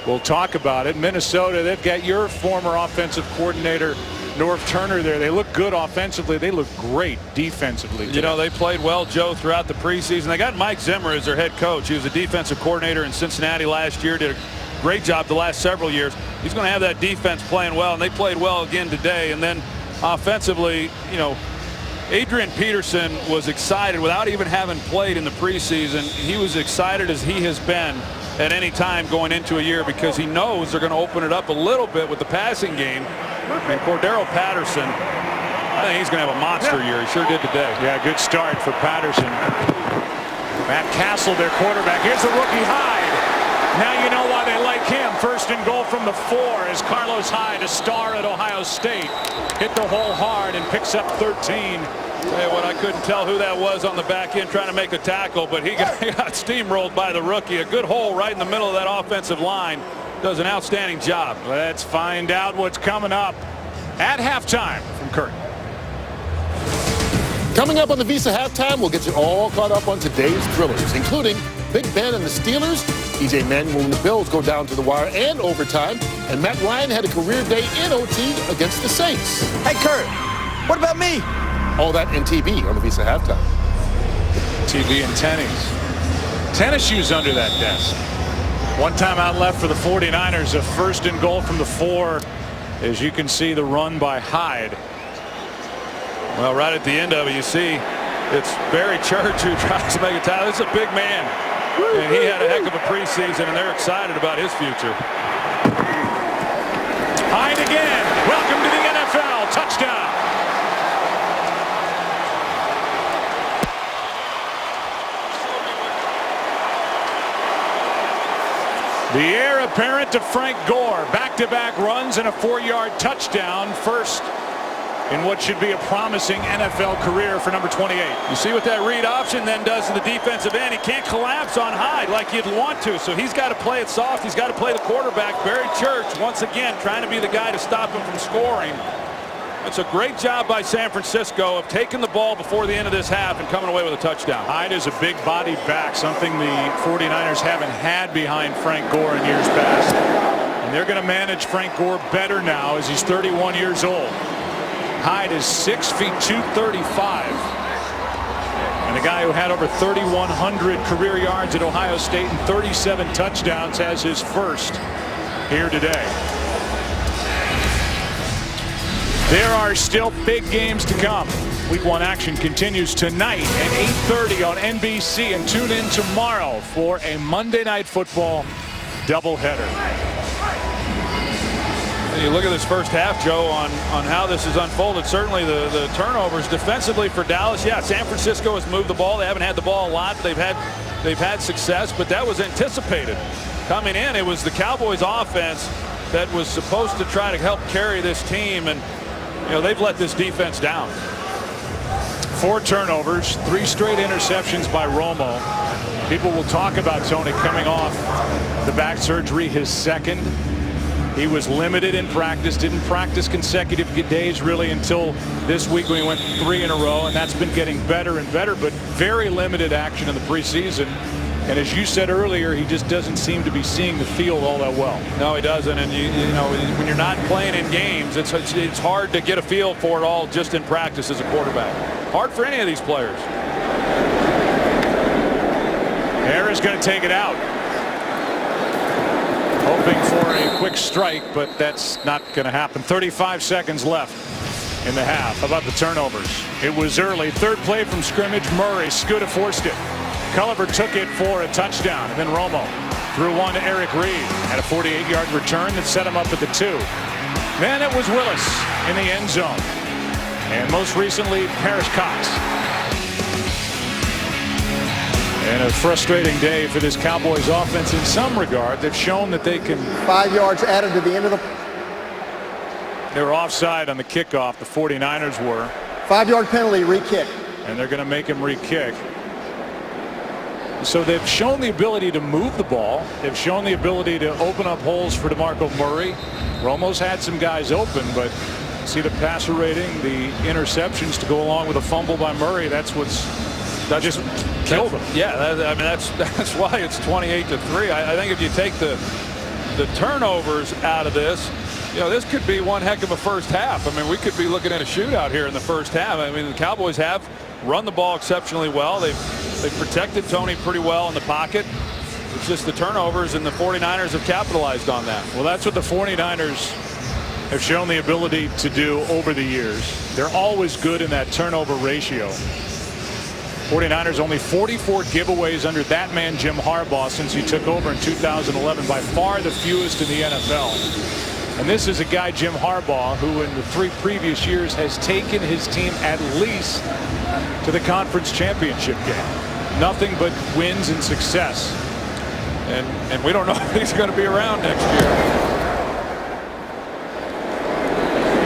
will talk about it. Minnesota, they've got your former offensive coordinator, Norv Turner, there. They look good offensively. They look great defensively today. You know, they played well, Joe, throughout the preseason. They got Mike Zimmer as their head coach. He was a defensive coordinator in Cincinnati last year, did a great job the last several years. He's going to have that defense playing well, and they played well again today. And then offensively, you know, Adrian Peterson was excited without even having played in the preseason. He was excited as he has been at any time going into a year, because he knows they're going to open it up a little bit with the passing game. And Cordero Patterson, I think he's going to have a monster year. He sure did today. Yeah, good start for Patterson. Matt Castle, their quarterback. Here's the rookie Hyde. Now you know why they like him. First and goal from the 4 as Carlos Hyde, a star at Ohio State, hit the hole hard and picks up 13. Tell you what, I couldn't tell who that was on the back end trying to make a tackle, but he got steamrolled by the rookie. A good hole right in the middle of that offensive line. Does an outstanding job. Let's find out what's coming up at halftime from Kurt. Coming up on the Visa Halftime, we'll get you all caught up on today's thrillers, including Big Ben and the Steelers, EJ Manuel and the Bills go down to the wire and overtime, and Matt Ryan had a career day in OT against the Saints. Hey, Kurt, what about me? All that in TV on the Visa Halftime. TV and tennis shoes under that desk. One timeout left for the 49ers. A first and goal from the 4. As you can see, the run by Hyde. Well, right at the end of it, you see it's Barry Church who tries to make a tackle. This is a big man, and he had a heck of a preseason, and they're excited about his future. Hyde again. Welcome to the NFL. Touchdown. The heir apparent to Frank Gore. Back-to-back runs and a 4-yard touchdown. First in what should be a promising NFL career for number 28. You see what that read option then does to the defensive end. He can't collapse on Hyde like you'd want to, so he's got to play it soft. He's got to play the quarterback. Barry Church, once again, trying to be the guy to stop him from scoring. It's a great job by San Francisco of taking the ball before the end of this half and coming away with a touchdown. Hyde is a big body back, something the 49ers haven't had behind Frank Gore in years past. And they're going to manage Frank Gore better now as he's 31 years old. Hyde is 6 feet 235. And a guy who had over 3,100 career yards at Ohio State and 37 touchdowns has his first here today. There are still big games to come. Week 1 action continues tonight at 8:30 on NBC, and tune in tomorrow for a Monday Night Football doubleheader. You look at this first half, Joe, on how this has unfolded. Certainly the turnovers defensively for Dallas. Yeah, San Francisco has moved the ball. They haven't had the ball a lot. They've had success, but that was anticipated. Coming in, it was the Cowboys offense that was supposed to try to help carry this team, and you know, they've let this defense down. 4 turnovers, 3 straight interceptions by Romo. People will talk about Tony coming off the back surgery, his second. He was limited in practice, didn't practice consecutive days really until this week when he went 3 in a row, and that's been getting better and better, but very limited action in the preseason. And as you said earlier, he just doesn't seem to be seeing the field all that well. No, he doesn't. And you know, when you're not playing in games, it's hard to get a feel for it all just in practice as a quarterback. Hard for any of these players. Harris going to take it out. Hoping for a quick strike, but that's not going to happen. 35 seconds left in the half. How about the turnovers? It was early. Third play from scrimmage. Murray. Scuda forced it. Culliver took it for a touchdown. And then Romo threw one to Eric Reed. Had a 48-yard return that set him up at the 2. Then it was Willis in the end zone. And most recently, Paris Cox. And a frustrating day for this Cowboys offense in some regard. They've shown that they can. 5 yards added to the end of the. They were offside on the kickoff. The 49ers were. 5-yard penalty, re-kick. And they're going to make him re-kick. So they've shown the ability to move the ball. They've shown the ability to open up holes for DeMarco Murray. Romo's had some guys open, but see the passer rating, the interceptions to go along with a fumble by Murray. That just killed them. Yeah, I mean that's why it's 28-3. I think if you take the turnovers out of this, you know, this could be one heck of a first half. I mean, we could be looking at a shootout here in the first half. I mean, the Cowboys have run the ball exceptionally well. They've protected Tony pretty well in the pocket. It's just the turnovers, and the 49ers have capitalized on that. Well, that's what the 49ers have shown the ability to do over the years. They're always good in that turnover ratio. 49ers only 44 giveaways under that man Jim Harbaugh since he took over in 2011, by far the fewest in the NFL. And this is a guy, Jim Harbaugh, who in the 3 previous years has taken his team at least to the conference championship game. Nothing but wins and success. And we don't know if he's going to be around next year.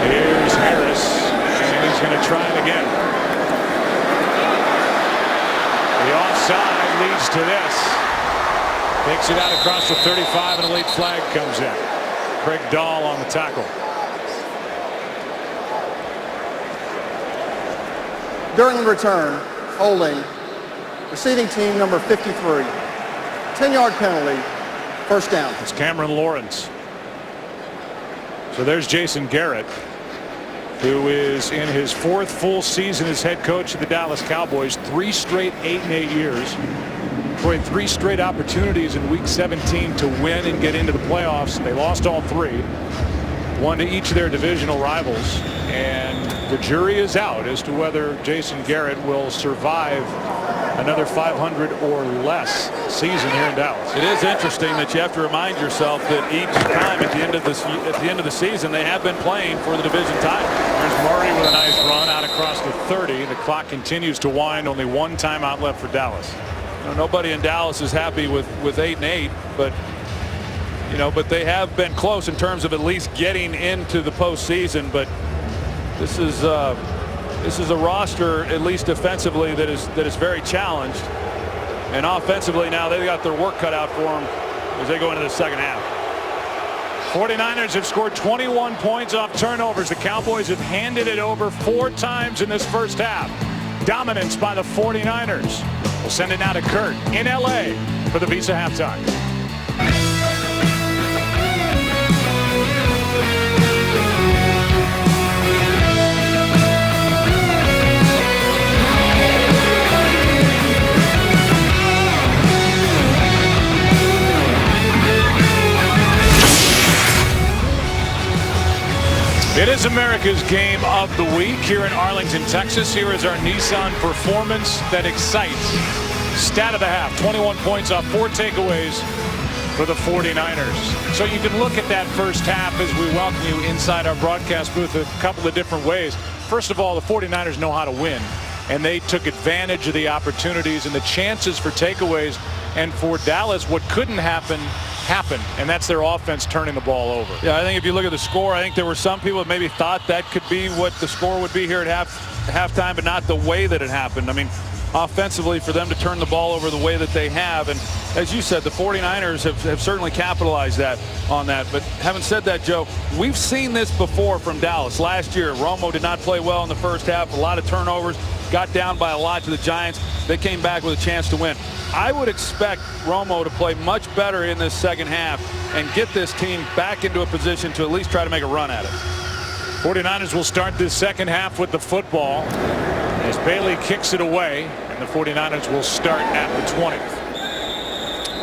Here's Harris, and he's going to try it again. The offside leads to this. Takes it out across the 35, and a late flag comes in. Craig Dahl on the tackle. During the return, holding, receiving team number 53. 10-yard penalty, first down. It's Cameron Lawrence. So there's Jason Garrett, who is in his 4th full season as head coach of the Dallas Cowboys. 3 straight 8-8 years. Enjoyed 3 straight opportunities in week 17 to win and get into the playoffs. They lost all 3. One to each of their divisional rivals. And the jury is out as to whether Jason Garrett will survive another 500 or less season here in Dallas. It is interesting that you have to remind yourself that each time at the end of the season they have been playing for the division title. There's Murray with a nice run out across the 30. The clock continues to wind. Only 1 timeout left for Dallas. Nobody in Dallas is happy with 8-8, but but they have been close in terms of at least getting into the postseason. But this is a roster, at least defensively, that is very challenged, and offensively now they've got their work cut out for them as they go into the second half. 49ers have scored 21 points off turnovers. The Cowboys have handed it over 4 times in this first half. Dominance by the 49ers. We'll send it now to Kurt in LA for the Visa halftime. It is America's game of the week here in Arlington, Texas. Here is our Nissan performance that excites. Stat of the half, 21 points off 4 takeaways for the 49ers. So you can look at that first half as we welcome you inside our broadcast booth a couple of different ways. First of all, the 49ers know how to win, and they took advantage of the opportunities and the chances for takeaways. And for Dallas, what couldn't happen happened, and that's their offense turning the ball over. Yeah, I think if you look at the score, I think there were some people that maybe thought that could be what the score would be here at halftime, but not the way that it happened. I mean, offensively, for them to turn the ball over the way that they have, and as you said, the 49ers have certainly capitalized on that. But having said that, Joe, we've seen this before from Dallas. Last year, Romo did not play well in the first half, a lot of turnovers, got down by a lot to the Giants. They came back with a chance to win. I would expect Romo to play much better in this second half and get this team back into a position to at least try to make a run at it. 49ers will start this second half with the football as Bailey kicks it away, and the 49ers will start at the 20.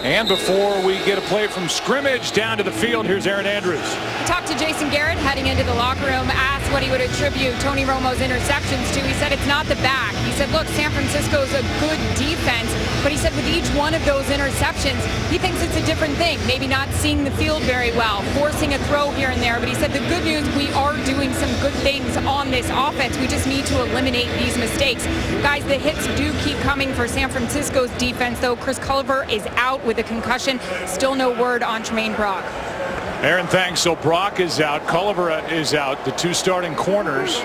And before we get a play from scrimmage down to the field, here's Aaron Andrews. Talked to Jason Garrett heading into the locker room, asked what he would attribute Tony Romo's interceptions to. He said it's not the back. He said, look, San Francisco's a good defense, but he said with each one of those interceptions, he thinks it's a different thing. Maybe not seeing the field very well, forcing a throw here and there, but he said the good news, we are doing some good things on this offense. We just need to eliminate these mistakes. Guys, the hits do keep coming for San Francisco's defense, though. Chris Culliver is out with a concussion. Still no word on Tremaine Brock. Aaron, thanks. So Brock is out. Culliver is out. The 2 starting corners.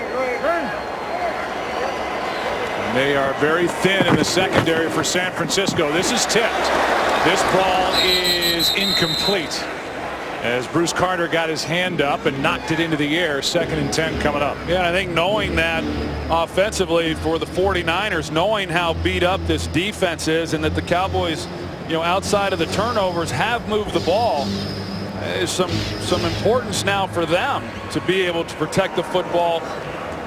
And they are very thin in the secondary for San Francisco. This is tipped. This ball is incomplete as Bruce Carter got his hand up and knocked it into the air. 2nd and 10 coming up. Yeah, and I think knowing that offensively for the 49ers, knowing how beat up this defense is and that the Cowboys, outside of the turnovers, have moved the ball, is some importance now for them to be able to protect the football,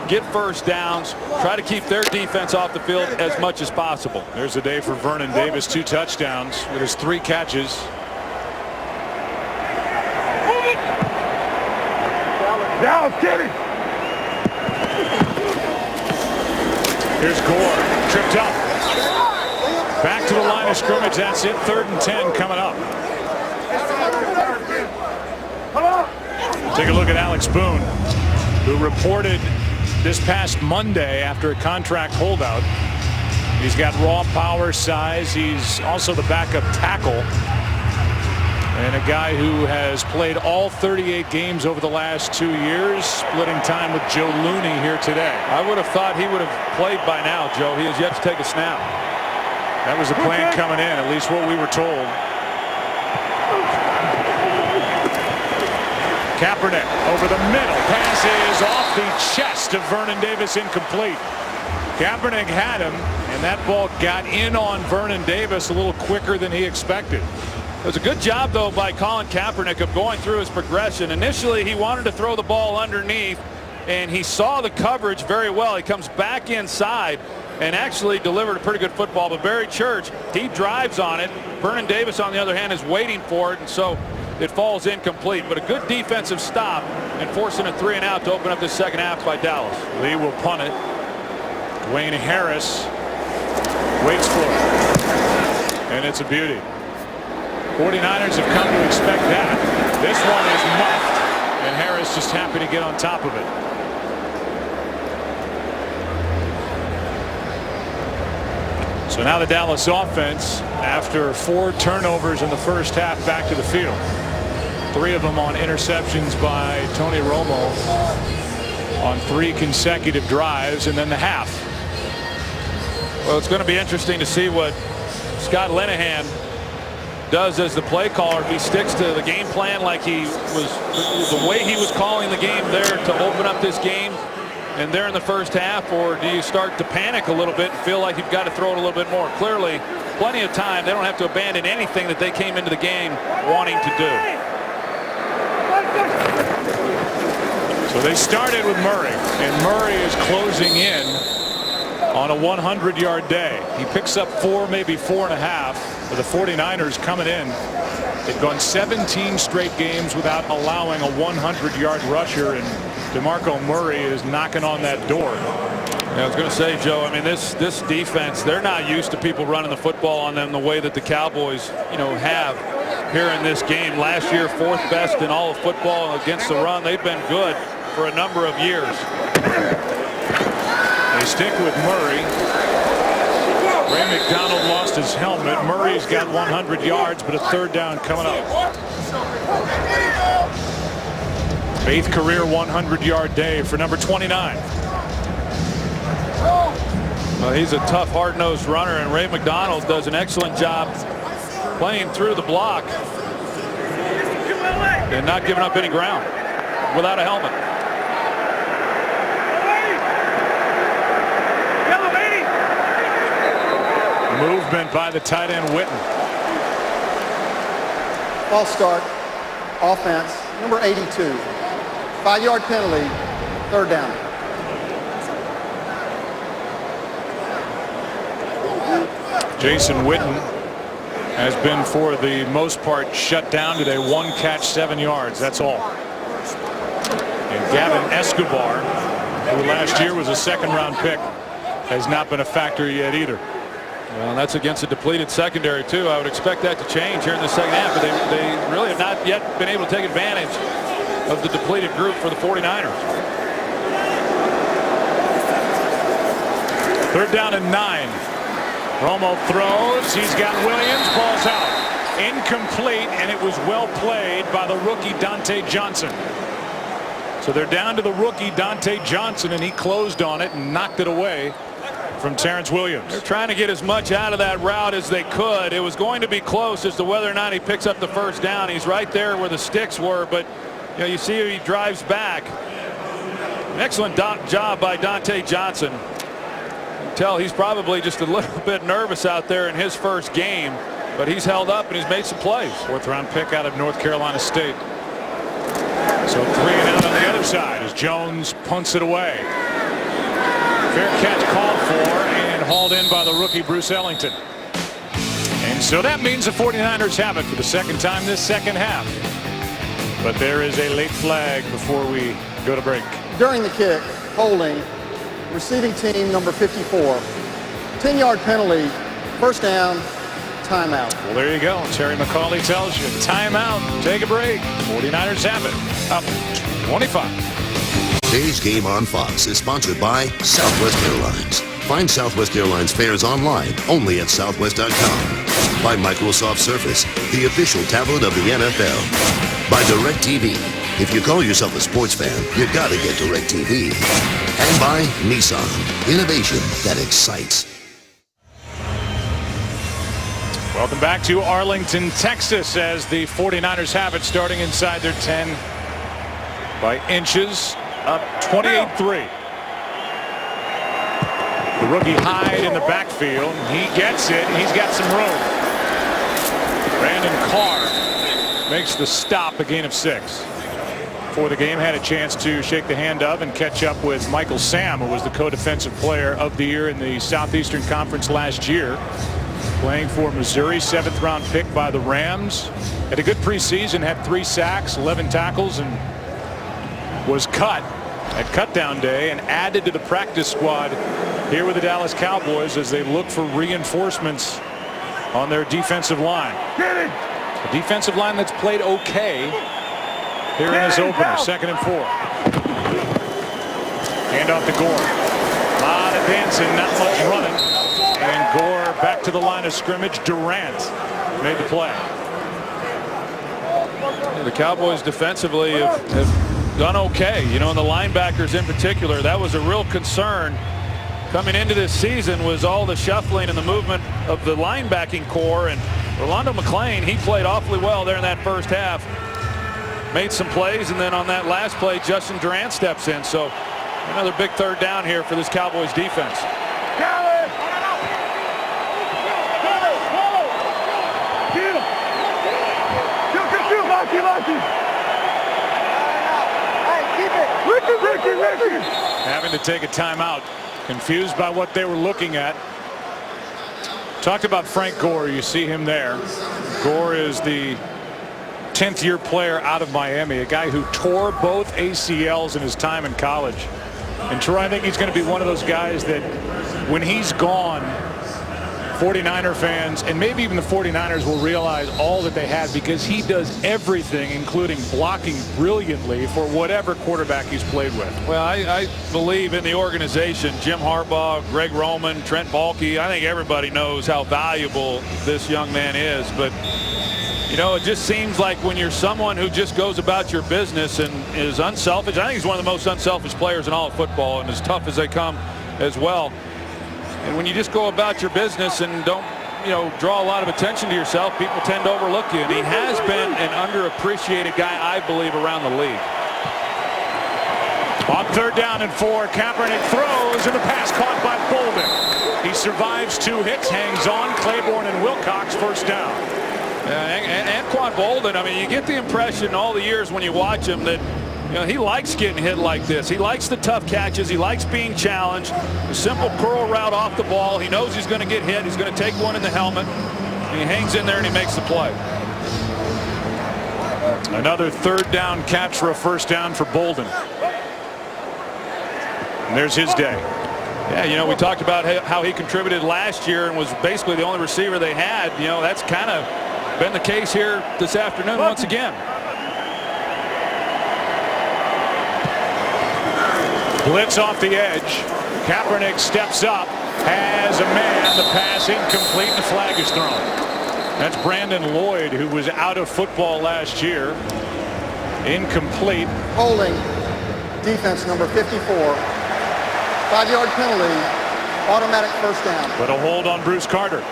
get first downs, try to keep their defense off the field as much as possible. There's a day for Vernon Davis, 2 touchdowns with his 3 catches. Now, get it. Here's Gore, tripped up. Back to the line of scrimmage. That's it. 3rd and 10 coming up. Take a look at Alex Boone, who reported this past Monday after a contract holdout. He's got raw power, size. He's also the backup tackle. And a guy who has played all 38 games over the last 2 years, splitting time with Joe Looney here today. I would have thought he would have played by now, Joe. He has yet to take a snap. That was the plan coming in, at least what we were told. Kaepernick over the middle. Pass is off the chest of Vernon Davis, incomplete. Kaepernick had him, and that ball got in on Vernon Davis a little quicker than he expected. It was a good job, though, by Colin Kaepernick of going through his progression. Initially, he wanted to throw the ball underneath, and he saw the coverage very well. He comes back inside and actually delivered a pretty good football. But Barry Church, he drives on it. Vernon Davis, on the other hand, is waiting for it, and so it falls incomplete. But a good defensive stop and forcing a 3-and-out to open up the second half by Dallas. Lee will punt it. Dwayne Harris waits for it, and it's a beauty. 49ers have come to expect that. This one is muffed, and Harris just happy to get on top of it. So now the Dallas offense, after 4 turnovers in the first half, back to the field. 3 of them on interceptions by Tony Romo on 3 consecutive drives, and then the half. Well, it's going to be interesting to see what Scott Linehan does as the play caller. If he sticks to the game plan like he was, the way he was calling the game there to open up this game and there in the first half, or do you start to panic a little bit and feel like you've got to throw it a little bit more? Clearly, plenty of time. They don't have to abandon anything that they came into the game wanting to do. So they started with Murray, and Murray is closing in on a 100-yard day. He picks up 4, maybe 4.5 for the 49ers coming in. They've gone 17 straight games without allowing a 100-yard rusher, and DeMarco Murray is knocking on that door. Yeah, I was going to say, Joe, I mean, this defense, they're not used to people running the football on them the way that the Cowboys, have here in this game. Last year, 4th best in all of football against the run. They've been good for a number of years. They stick with Murray. Ray McDonald lost his helmet. Murray's got 100 yards, but a 3rd down coming up. 8th career 100-yard day for number 29. Well, he's a tough, hard-nosed runner, and Ray McDonald does an excellent job playing through the block and not giving up any ground without a helmet. Movement by the tight end Witten. False start. Offense. Number 82. 5-yard penalty. 3rd down. Jason Witten has been, for the most part, shut down today. 1 catch, 7 yards. That's all. And Gavin Escobar, who last year was a 2nd-round pick, has not been a factor yet either. Well, that's against a depleted secondary, too. I would expect that to change here in the second half, but they really have not yet been able to take advantage of the depleted group for the 49ers. 3rd down and 9. Romo throws. He's got Williams. Ball's out. Incomplete, and it was well played by the rookie Dante Johnson. So they're down to the rookie Dante Johnson, and he closed on it and knocked it away from Terrence Williams. They're trying to get as much out of that route as they could. It was going to be close as to whether or not he picks up the 1st down. He's right there where the sticks were, but you see he drives back. An excellent job by Dante Johnson. You can tell he's probably just a little bit nervous out there in his first game, but he's held up and he's made some plays. 4th-round pick out of North Carolina State. So 3-and-out on the other side as Jones punts it away. Fair catch called for and hauled in by the rookie Bruce Ellington. And so that means the 49ers have it for the 2nd time this second half. But there is a late flag before we go to break. During the kick, holding, receiving team number 54. 10-yard penalty, 1st down, timeout. Well, there you go. Terry McCauley tells you, timeout, take a break. 49ers have it, up 25. Today's game on Fox is sponsored by Southwest Airlines. Find Southwest Airlines fares online only at southwest.com. By Microsoft Surface, the official tablet of the NFL. By DirecTV. If you call yourself a sports fan, you gotta get DirecTV. And by Nissan. Innovation that excites. Welcome back to Arlington, Texas, as the 49ers have it, starting inside their 10 by inches, up 28-3. The rookie Hyde in the backfield. He gets it. He's got some room. Brandon Carr makes the stop, a gain of 6. Before the game, had a chance to shake the hand of and catch up with Michael Sam, who was the co-defensive player of the year in the Southeastern Conference last year. Playing for Missouri, 7th round pick by the Rams. Had a good preseason, had 3 sacks, 11 tackles, and was cut at cutdown day and added to the practice squad here with the Dallas Cowboys as they look for reinforcements on their defensive line. A defensive line that's played okay here in this opener. 2nd and 4. Hand off to Gore. A lot of dancing, not much running. And Gore back to the line of scrimmage. Durant made the play. The Cowboys defensively have done okay. You know, and the linebackers in particular, that was a real concern coming into this season, was all the shuffling and the movement of the linebacking core. And Rolando McClain, he played awfully well there in that first half. Made some plays, and then on that last play, Justin Durant steps in. So another big 3rd down here for this Cowboys defense. Having to take a timeout, confused by what they were looking at. Talked about Frank Gore. You see him there. Gore is the 10th year player out of Miami, a guy who tore both ACLs in his time in college. And Troy, I think he's going to be one of those guys that when he's gone, 49er fans and maybe even the 49ers will realize all that they had, because he does everything, including blocking brilliantly for whatever quarterback he's played with. Well, I believe in the organization. Jim Harbaugh, Greg Roman, Trent Baalke. I think everybody knows how valuable this young man is. But, you know, it just seems like when you're someone who just goes about your business and is unselfish, I think he's one of the most unselfish players in all of football, and as tough as they come as well. And when you just go about your business and don't, you know, draw a lot of attention to yourself, people tend to overlook you. And he has been an underappreciated guy, I believe, around the league. On 3rd down and 4, Kaepernick throws, and the pass caught by Bolden. He survives 2 hits, hangs on. Claiborne and Wilcox, 1st down. And Anquan Bolden, I mean, you get the impression all the years when you watch him that, you know, he likes getting hit like this. He likes the tough catches. He likes being challenged. A simple curl route off the ball. He knows he's going to get hit. He's going to take one in the helmet. And he hangs in there and he makes the play. Another 3rd down catch for a 1st down for Bolden. And there's his day. Yeah, you know, we talked about how he contributed last year and was basically the only receiver they had. You know, that's kind of been the case here this afternoon once again. Blitz off the edge. Kaepernick steps up, has a man. The pass incomplete, and the flag is thrown. That's Brandon Lloyd, who was out of football last year. Incomplete. Holding defense number 54. 5-yard penalty. Automatic 1st down. But a hold on Bruce Carter.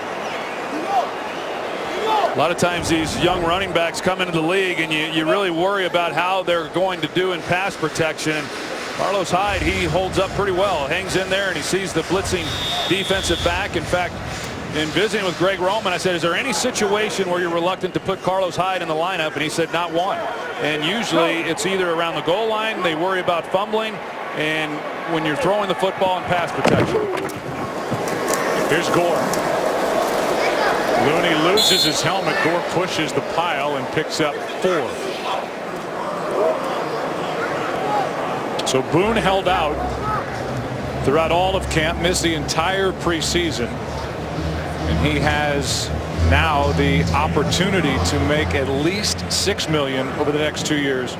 A lot of times these young running backs come into the league and you really worry about how they're going to do in pass protection. Carlos Hyde, he holds up pretty well, hangs in there, and he sees the blitzing defensive back. In fact, in visiting with Greg Roman, I said, is there any situation where you're reluctant to put Carlos Hyde in the lineup? And he said, not one. And usually it's either around the goal line, they worry about fumbling, and when you're throwing the football in pass protection. Here's Gore. Looney loses his helmet. Gore pushes the pile and picks up 4. So Boone held out throughout all of camp, missed the entire preseason, and he has now the opportunity to make at least $6 million over the next 2 years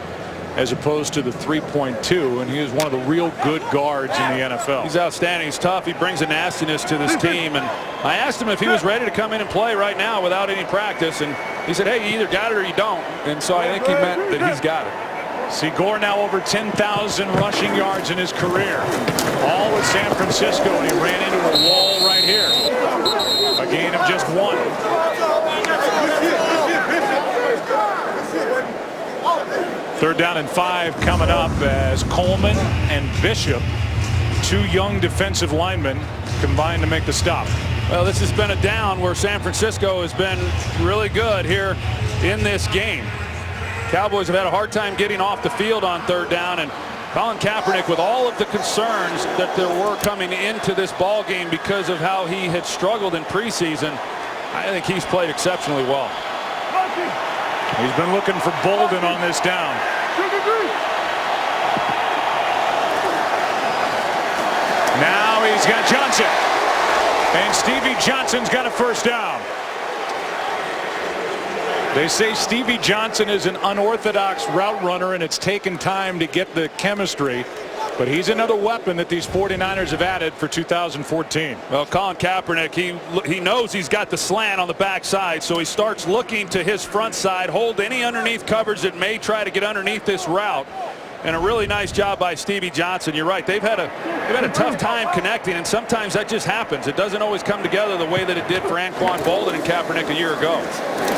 as opposed to the 3.2, and he is one of the real good guards in the NFL. He's outstanding. He's tough. He brings a nastiness to this team. And I asked him if he was ready to come in and play right now without any practice, and he said, hey, you either got it or you don't. And so I think he meant that he's got it. See, Gore now over 10,000 rushing yards in his career, all with San Francisco, and he ran into a wall right here. A gain of just 1. Third down and 5 coming up as Coleman and Bishop, 2 young defensive linemen, combined to make the stop. Well, this has been a down where San Francisco has been really good here in this game. Cowboys have had a hard time getting off the field on third down, and Colin Kaepernick, with all of the concerns that there were coming into this ball game because of how he had struggled in preseason, I think he's played exceptionally well. He's been looking for Bolden on this down. Now he's got Johnson. And Stevie Johnson's got a first down. They say Stevie Johnson is an unorthodox route runner, and it's taken time to get the chemistry. But he's another weapon that these 49ers have added for 2014. Well, Colin Kaepernick, he knows he's got the slant on the backside, so he starts looking to his front side, hold any underneath coverage that may try to get underneath this route. And a really nice job by Stevie Johnson. You're right, they've had a tough time connecting, and sometimes that just happens. It doesn't always come together the way that it did for Anquan Bolden and Kaepernick a year ago.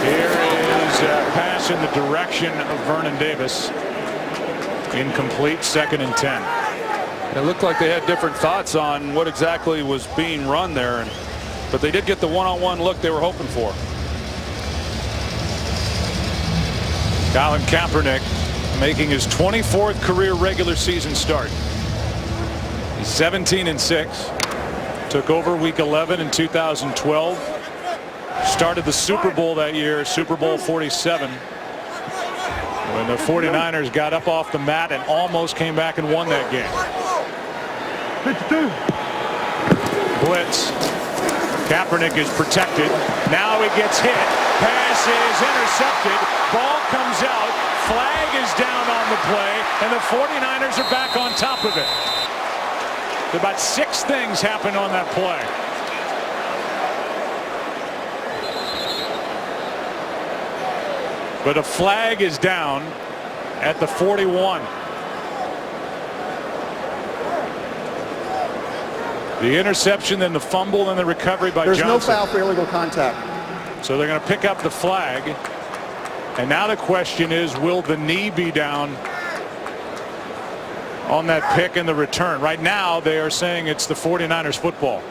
Here is a pass in the direction of Vernon Davis. Incomplete, 2nd and 10. It looked like they had different thoughts on what exactly was being run there, but they did get the one-on-one look they were hoping for. Colin Kaepernick making his 24th career regular season start. He's 17 and 6. Took over week 11 in 2012. Started the Super Bowl that year, Super Bowl 47. When the 49ers got up off the mat and almost came back and won that game. Blitz. Kaepernick is protected. Now he gets hit. Pass is intercepted. Ball comes out. Flag is down on the play, and the 49ers are back on top of it. About 6 things happened on that play. But a flag is down at the 41. The interception, then the fumble, and the recovery by Johnson. There's no foul for illegal contact. So they're going to pick up the flag. And now the question is, will the knee be down on that pick and the return? Right now, they are saying it's the 49ers football.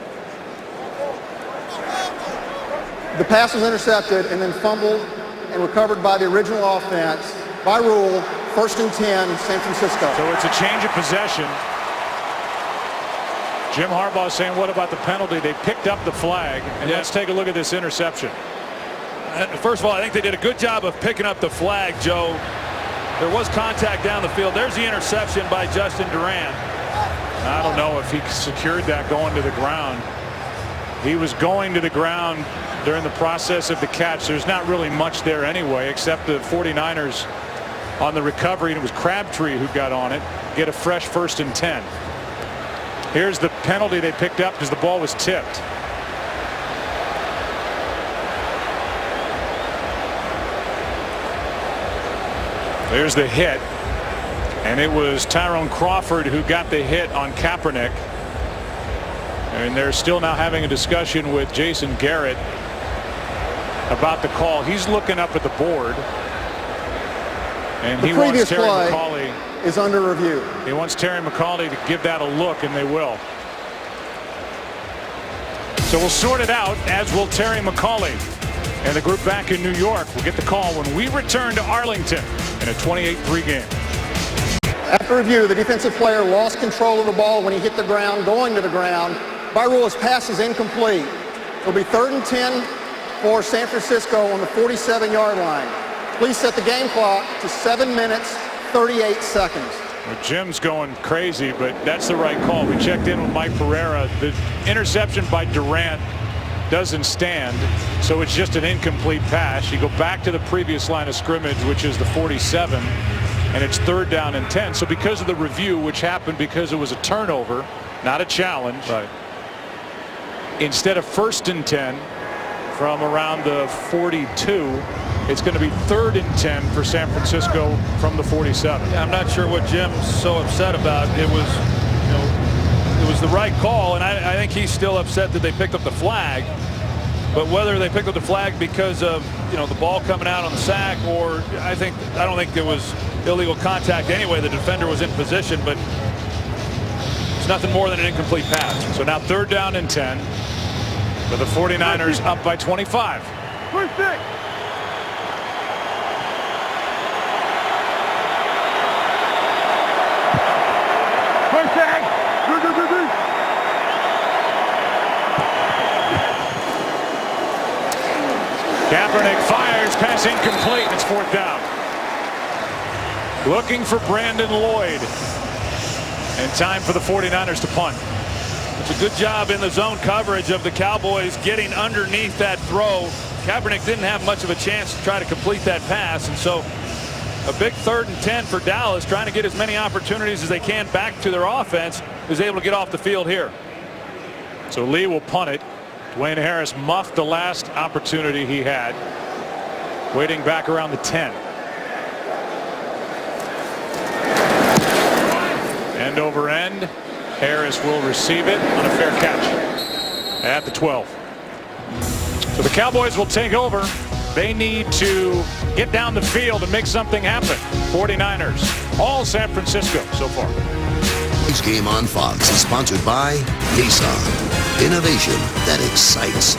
The pass was intercepted and then fumbled and recovered by the original offense. By rule, 1st and 10, San Francisco. So it's a change of possession. Jim Harbaugh saying, what about the penalty? They picked up the flag, and let's take a look at this interception. First of all, I think they did a good job of picking up the flag, Joe. There was contact down the field. There's the interception by Justin Durant. I don't know if he secured that going to the ground. He was going to the ground during the process of the catch. There's not really much there anyway, except the 49ers on the recovery, and it was Crabtree who got on it, get a fresh 1st and 10. Here's the penalty they picked up because the ball was tipped. There's the hit, and it was Tyrone Crawford who got the hit on Kaepernick. And they're still now having a discussion with Jason Garrett about the call. He's looking up at the board, and he wants Terry McCauley is under review. He wants Terry McCauley to give that a look, and they will. So we'll sort it out, as will Terry McCauley. And the group back in New York will get the call when we return to Arlington in a 28-3 game. After review, the defensive player lost control of the ball when he hit the ground, going to the ground. By rule, his pass is incomplete. It'll be 3rd and 10 for San Francisco on the 47-yard line. Please set the game clock to 7 minutes, 38 seconds. Well, Jim's going crazy, but that's the right call. We checked in with Mike Pereira. The interception by Durant doesn't stand, so it's just an incomplete pass. You go back to the previous line of scrimmage, which is the 47, and it's 3rd down and 10. So because of the review, which happened because it was a turnover, not a challenge, Right. instead of 1st and 10 from around the 42, it's going to be 3rd and 10 for San Francisco from the 47. Yeah, I'm not sure what Jim's so upset about. It was, it was the right call, and I think he's still upset that they picked up the flag. But whether they picked up the flag because of the ball coming out on the sack, or I don't think there was illegal contact anyway. The defender was in position, but it's nothing more than an incomplete pass. So now 3rd down and 10. With the 49ers up by 25. Kaepernick fires, pass incomplete. It's 4th down. Looking for Brandon Lloyd. And time for the 49ers to punt. It's a good job in the zone coverage of the Cowboys getting underneath that throw. Kaepernick didn't have much of a chance to try to complete that pass, and so a big 3rd and 10 for Dallas, trying to get as many opportunities as they can back to their offense, is able to get off the field here. So Lee will punt it. Dwayne Harris muffed the last opportunity he had, waiting back around the 10. End over end. Harris will receive it on a fair catch at the 12. So the Cowboys will take over. They need to get down the field and make something happen. 49ers, all San Francisco so far. This game on Fox is sponsored by Nissan. Innovation that excites.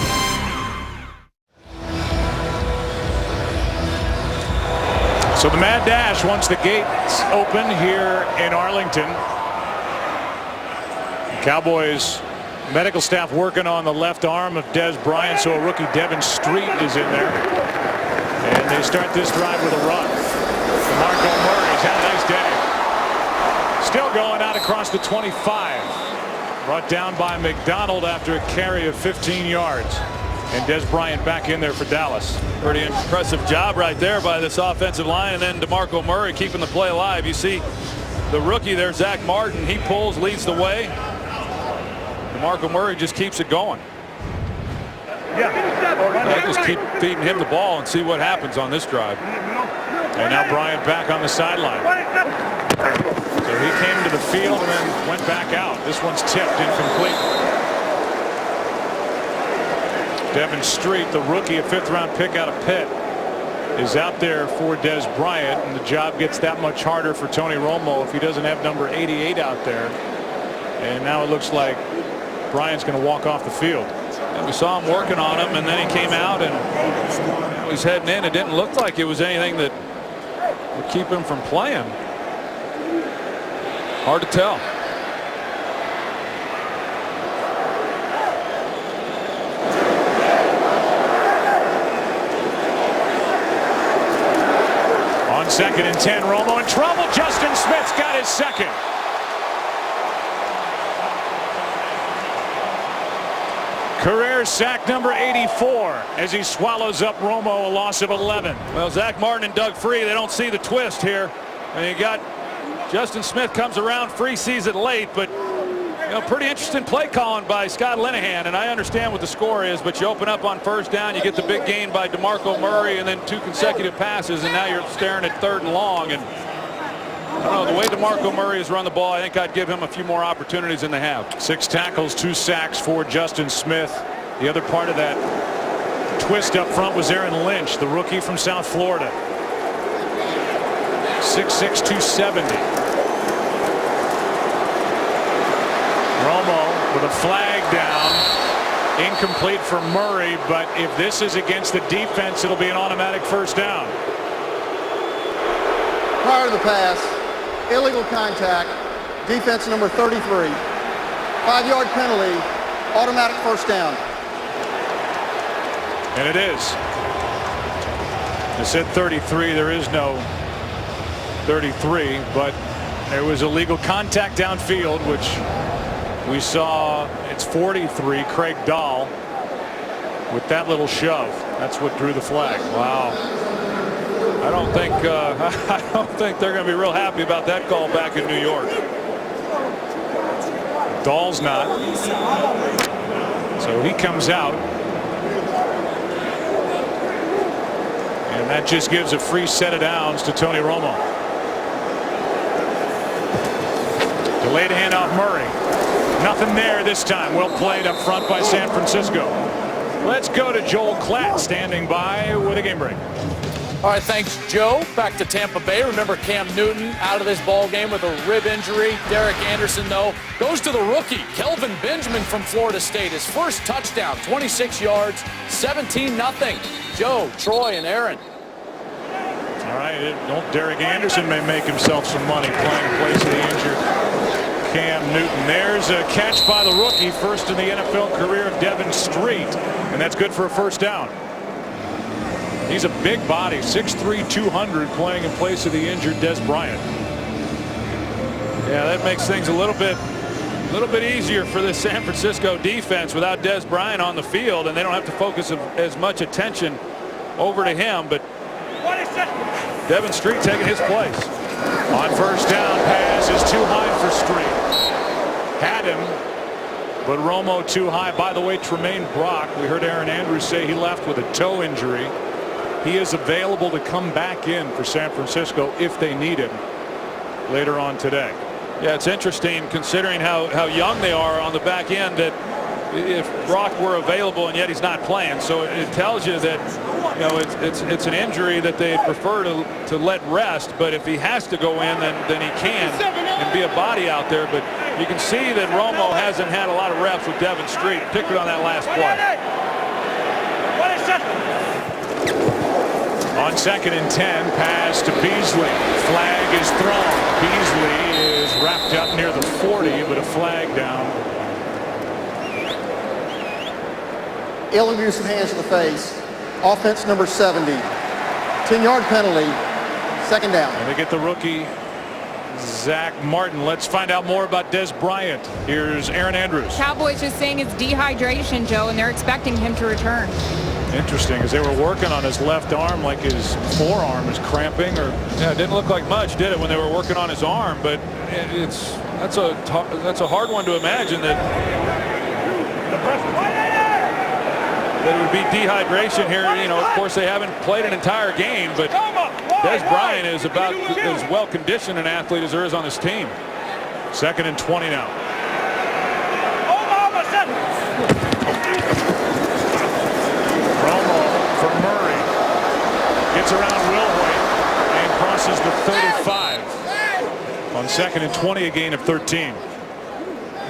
So the mad dash once the gates open here in Arlington. Cowboys medical staff working on the left arm of Dez Bryant, so a rookie Devin Street is in there. And they start this drive with a run. DeMarco Murray's had a nice day. Still going out across the 25. Brought down by McDonald after a carry of 15 yards. And Dez Bryant back in there for Dallas. Pretty impressive job right there by this offensive line, and then DeMarco Murray keeping the play alive. You see the rookie there, Zach Martin, he pulls, leads the way. DeMarco Murray just keeps it going. I just keep feeding him the ball and see what happens on this drive. And now Bryant back on the sideline. So he came to the field and then went back out. This one's tipped, incomplete. Devin Street, the rookie, a 5th-round pick out of Pitt, is out there for Dez Bryant, and the job gets that much harder for Tony Romo if he doesn't have number 88 out there. And now it looks like Bryant's going to walk off the field. And we saw him working on him, and then he came out and he's heading in. It didn't look like it was anything that would keep him from playing. Hard to tell. On 2nd and 10, Romo in trouble. Justin Smith's got his 2nd. Career sack number 84 as he swallows up Romo, a loss of 11. Well, Zach Martin and Doug Free, they don't see the twist here. And you got Justin Smith comes around, Free sees it late, but pretty interesting play calling by Scott Linehan, and I understand what the score is, but you open up on 1st down, you get the big gain by DeMarco Murray, and then 2 consecutive passes, and now you're staring at 3rd and long. And I don't know, the way DeMarco Murray has run the ball, I think I'd give him a few more opportunities than they have. 6 tackles, 2 sacks for Justin Smith. The other part of that twist up front was Aaron Lynch, the rookie from South Florida. 6'6", 270. Romo with a flag down, incomplete for Murray, but if this is against the defense, it'll be an automatic 1st down. Prior to the pass, illegal contact, defense number 33, 5-yard penalty, automatic 1st down. And it is. I said 33, there is no 33, but there was illegal contact downfield, which we saw. It's 43, Craig Dahl, with that little shove. That's what drew the flag. Wow. I don't think they're going to be real happy about that call back in New York. Dahl's not. So he comes out. And that just gives a free set of downs to Tony Romo. Delayed handoff Murray. Nothing there this time. Well played up front by San Francisco. Let's go to Joel Klatt standing by with a game break. All right, thanks, Joe. Back to Tampa Bay. Remember Cam Newton out of this ball game with a rib injury. Derek Anderson, though, goes to the rookie, Kelvin Benjamin from Florida State. His first touchdown, 26 yards, 17-0. Joe, Troy, and Aaron. All right, Derek Anderson may make himself some money playing in place of the injured Cam Newton. There's a catch by the rookie, first in the NFL career of Devin Street, and that's good for a first down. He's a big body, 6'3", 200, playing in place of the injured Des Bryant. Yeah, that makes things a little bit easier for the San Francisco defense without Des Bryant on the field, and they don't have to focus as much attention over to him. But Devin Street taking his place. On first down, pass is too high for Street. Had him, but Romo too high. By the way, Tremaine Brock, we heard Aaron Andrews say he left with a toe injury. He is available to come back in for San Francisco if they need him later on today. Yeah, it's interesting considering how young they are on the back end, that if Brock were available and yet he's not playing. So it tells you that, you know, it's an injury that they prefer to let rest. But if he has to go in, then he can and be a body out there. But you can see that Romo hasn't had a lot of reps with Devin Street, particularly on that last play. On 2nd and 10, pass to Beasley. Flag is thrown. Beasley is wrapped up near the 40, but a flag down. Illegal use of hands to the face. Offense number 70. 10-yard penalty. 2nd down. And they get the rookie, Zach Martin. Let's find out more about Des Bryant. Here's Aaron Andrews. Cowboys just saying it's dehydration, Joe, and they're expecting him to return. Interesting, as they were working on his left arm, like his forearm is cramping, or yeah, it didn't look like much, did it, when they were working on his arm? But that's a hard one to imagine that it would be dehydration here. You know, of course, they haven't played an entire game, but Des Bryant is about as well conditioned an athlete as there is on this team. 2nd and 20 now. For Murray, gets around Wilhoit and crosses the 35. On 2nd and 20, a gain of 13.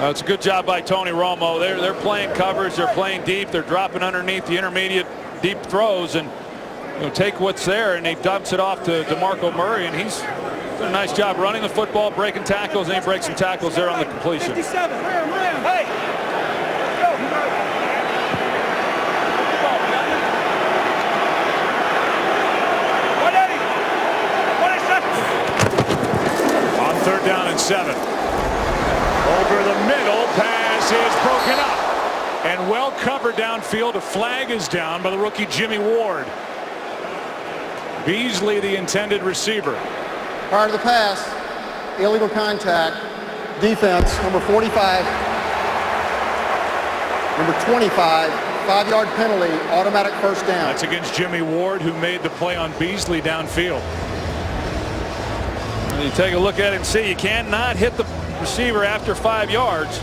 It's a good job by Tony Romo. They're playing coverage, they're playing deep, they're dropping underneath the intermediate deep throws, and take what's there, and he dumps it off to DeMarco Murray, and he's done a nice job running the football, breaking tackles, and he breaks some tackles there on the completion. On 3rd down and 7. Over the middle, pass is broken up. And well covered downfield. A flag is down by the rookie Jimmy Ward. Beasley, the intended receiver. Prior to the pass, illegal contact, defense, number 45, number 25, 5-yard penalty, automatic first down. That's against Jimmy Ward, who made the play on Beasley downfield. And you take a look at it and see you cannot hit the receiver after 5 yards.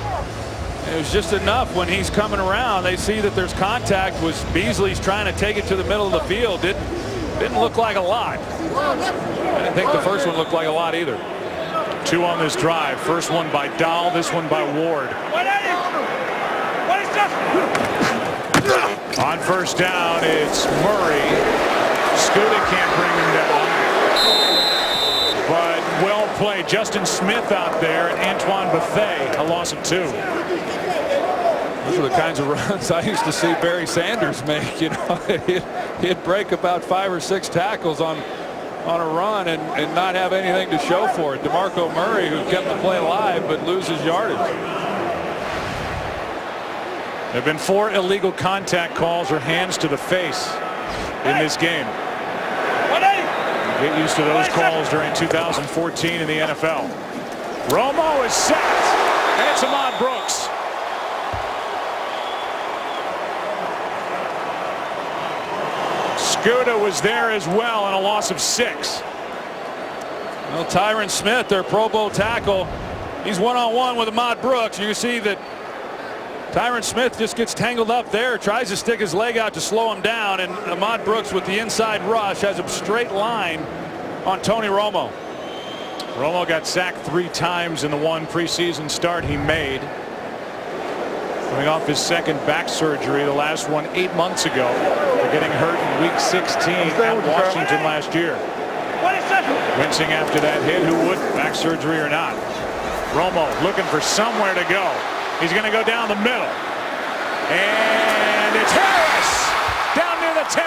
It was just enough when he's coming around. They see that there's contact. Was Beasley's trying to take it to the middle of the field. Didn't look like a lot. I didn't think the first one looked like a lot either. 2 on this drive. First one by Dahl, this one by Ward. On first down, it's Murray. Scuda can't bring him down. But well played. Justin Smith out there, and Antoine Bethea, a loss of 2. Those are the kinds of runs I used to see Barry Sanders make. You know, he'd break about 5 or 6 tackles on a run and not have anything to show for it. DeMarco Murray, who kept the play alive but loses yardage. There have been 4 illegal contact calls or hands to the face in this game. Get used to those calls during 2014 in the NFL. Romo is sacked, and it's Ahmad Brooks. Scooter was there as well, and a loss of 6. Well, Tyron Smith, their Pro Bowl tackle, he's one-on-one with Ahmad Brooks. You can see that Tyron Smith just gets tangled up there, tries to stick his leg out to slow him down, and Ahmad Brooks with the inside rush has a straight line on Tony Romo. Romo got sacked 3 times in the one preseason start he made. Coming off his second back surgery, the last one 8 months ago, for getting hurt in week 16 at Washington last year. Wincing after that hit, who wouldn't, back surgery or not. Romo looking for somewhere to go. He's going to go down the middle. And it's Harris down near the 10.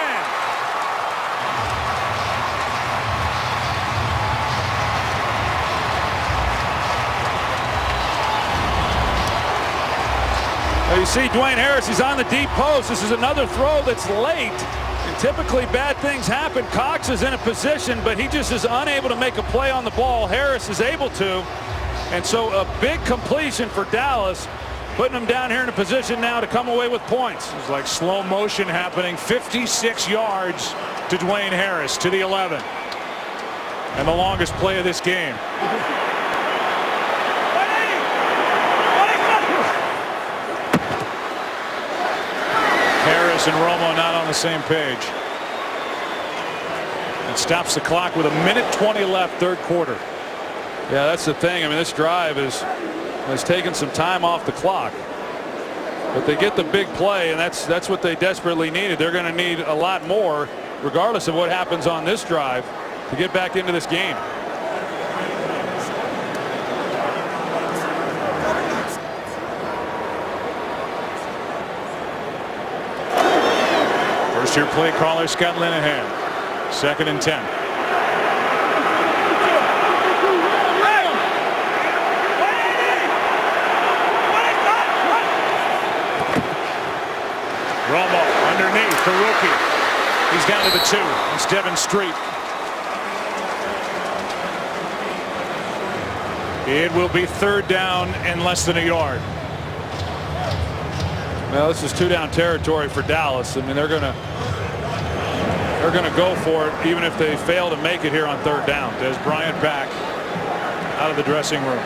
Well, you see Dwayne Harris, he's on the deep post. This is another throw that's late. And typically bad things happen. Cox is in a position, but he just is unable to make a play on the ball. Harris is able to. And so a big completion for Dallas, putting them down here in a position now to come away with points. It's like slow motion happening. 56 yards to Dwayne Harris to the 11. And the longest play of this game. Harris and Romo not on the same page. It stops the clock with 1:20 left, third quarter. Yeah, that's the thing. I mean, this drive has taken some time off the clock. But they get the big play, and that's what they desperately needed. They're going to need a lot more, regardless of what happens on this drive, to get back into this game. First-year play caller Scott Linehan. 2nd and 10. Romo underneath, the rookie. He's down to the 2. It's Devin Street. It will be 3rd down and less than a yard. Well, this is 2-down territory for Dallas. I mean, they're gonna go for it even if they fail to make it here on 3rd down. Des Bryant back out of the dressing room.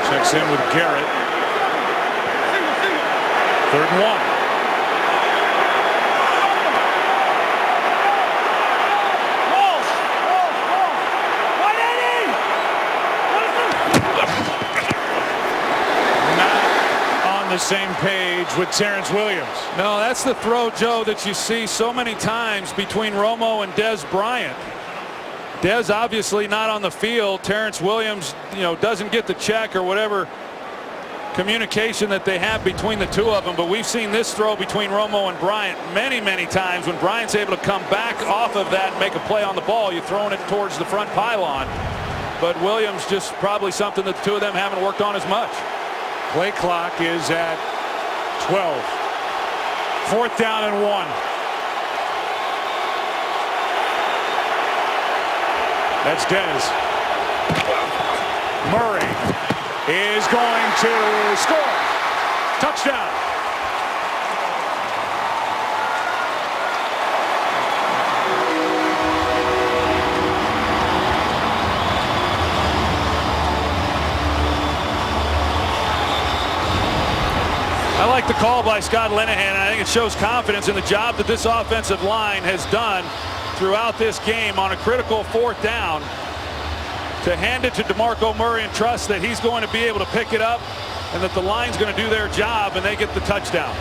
Checks in with Garrett. 3rd and 1. The same page with Terrence Williams. No, that's the throw, Joe, that you see so many times between Romo and Des Bryant. Des obviously not on the field. Terrence Williams, doesn't get the check or whatever communication that they have between the two of them. But we've seen this throw between Romo and Bryant many times. When Bryant's able to come back off of that and make a play on the ball, you're throwing it towards the front pylon. But Williams, just probably something that the two of them haven't worked on as much. Play clock is at 12. 4th down and 1. That's Dez. Murray is going to score. Touchdown. I like the call by Scott Linehan. I think it shows confidence in the job that this offensive line has done throughout this game on a critical 4th down to hand it to DeMarco Murray and trust that he's going to be able to pick it up and that the line's going to do their job and they get the touchdown.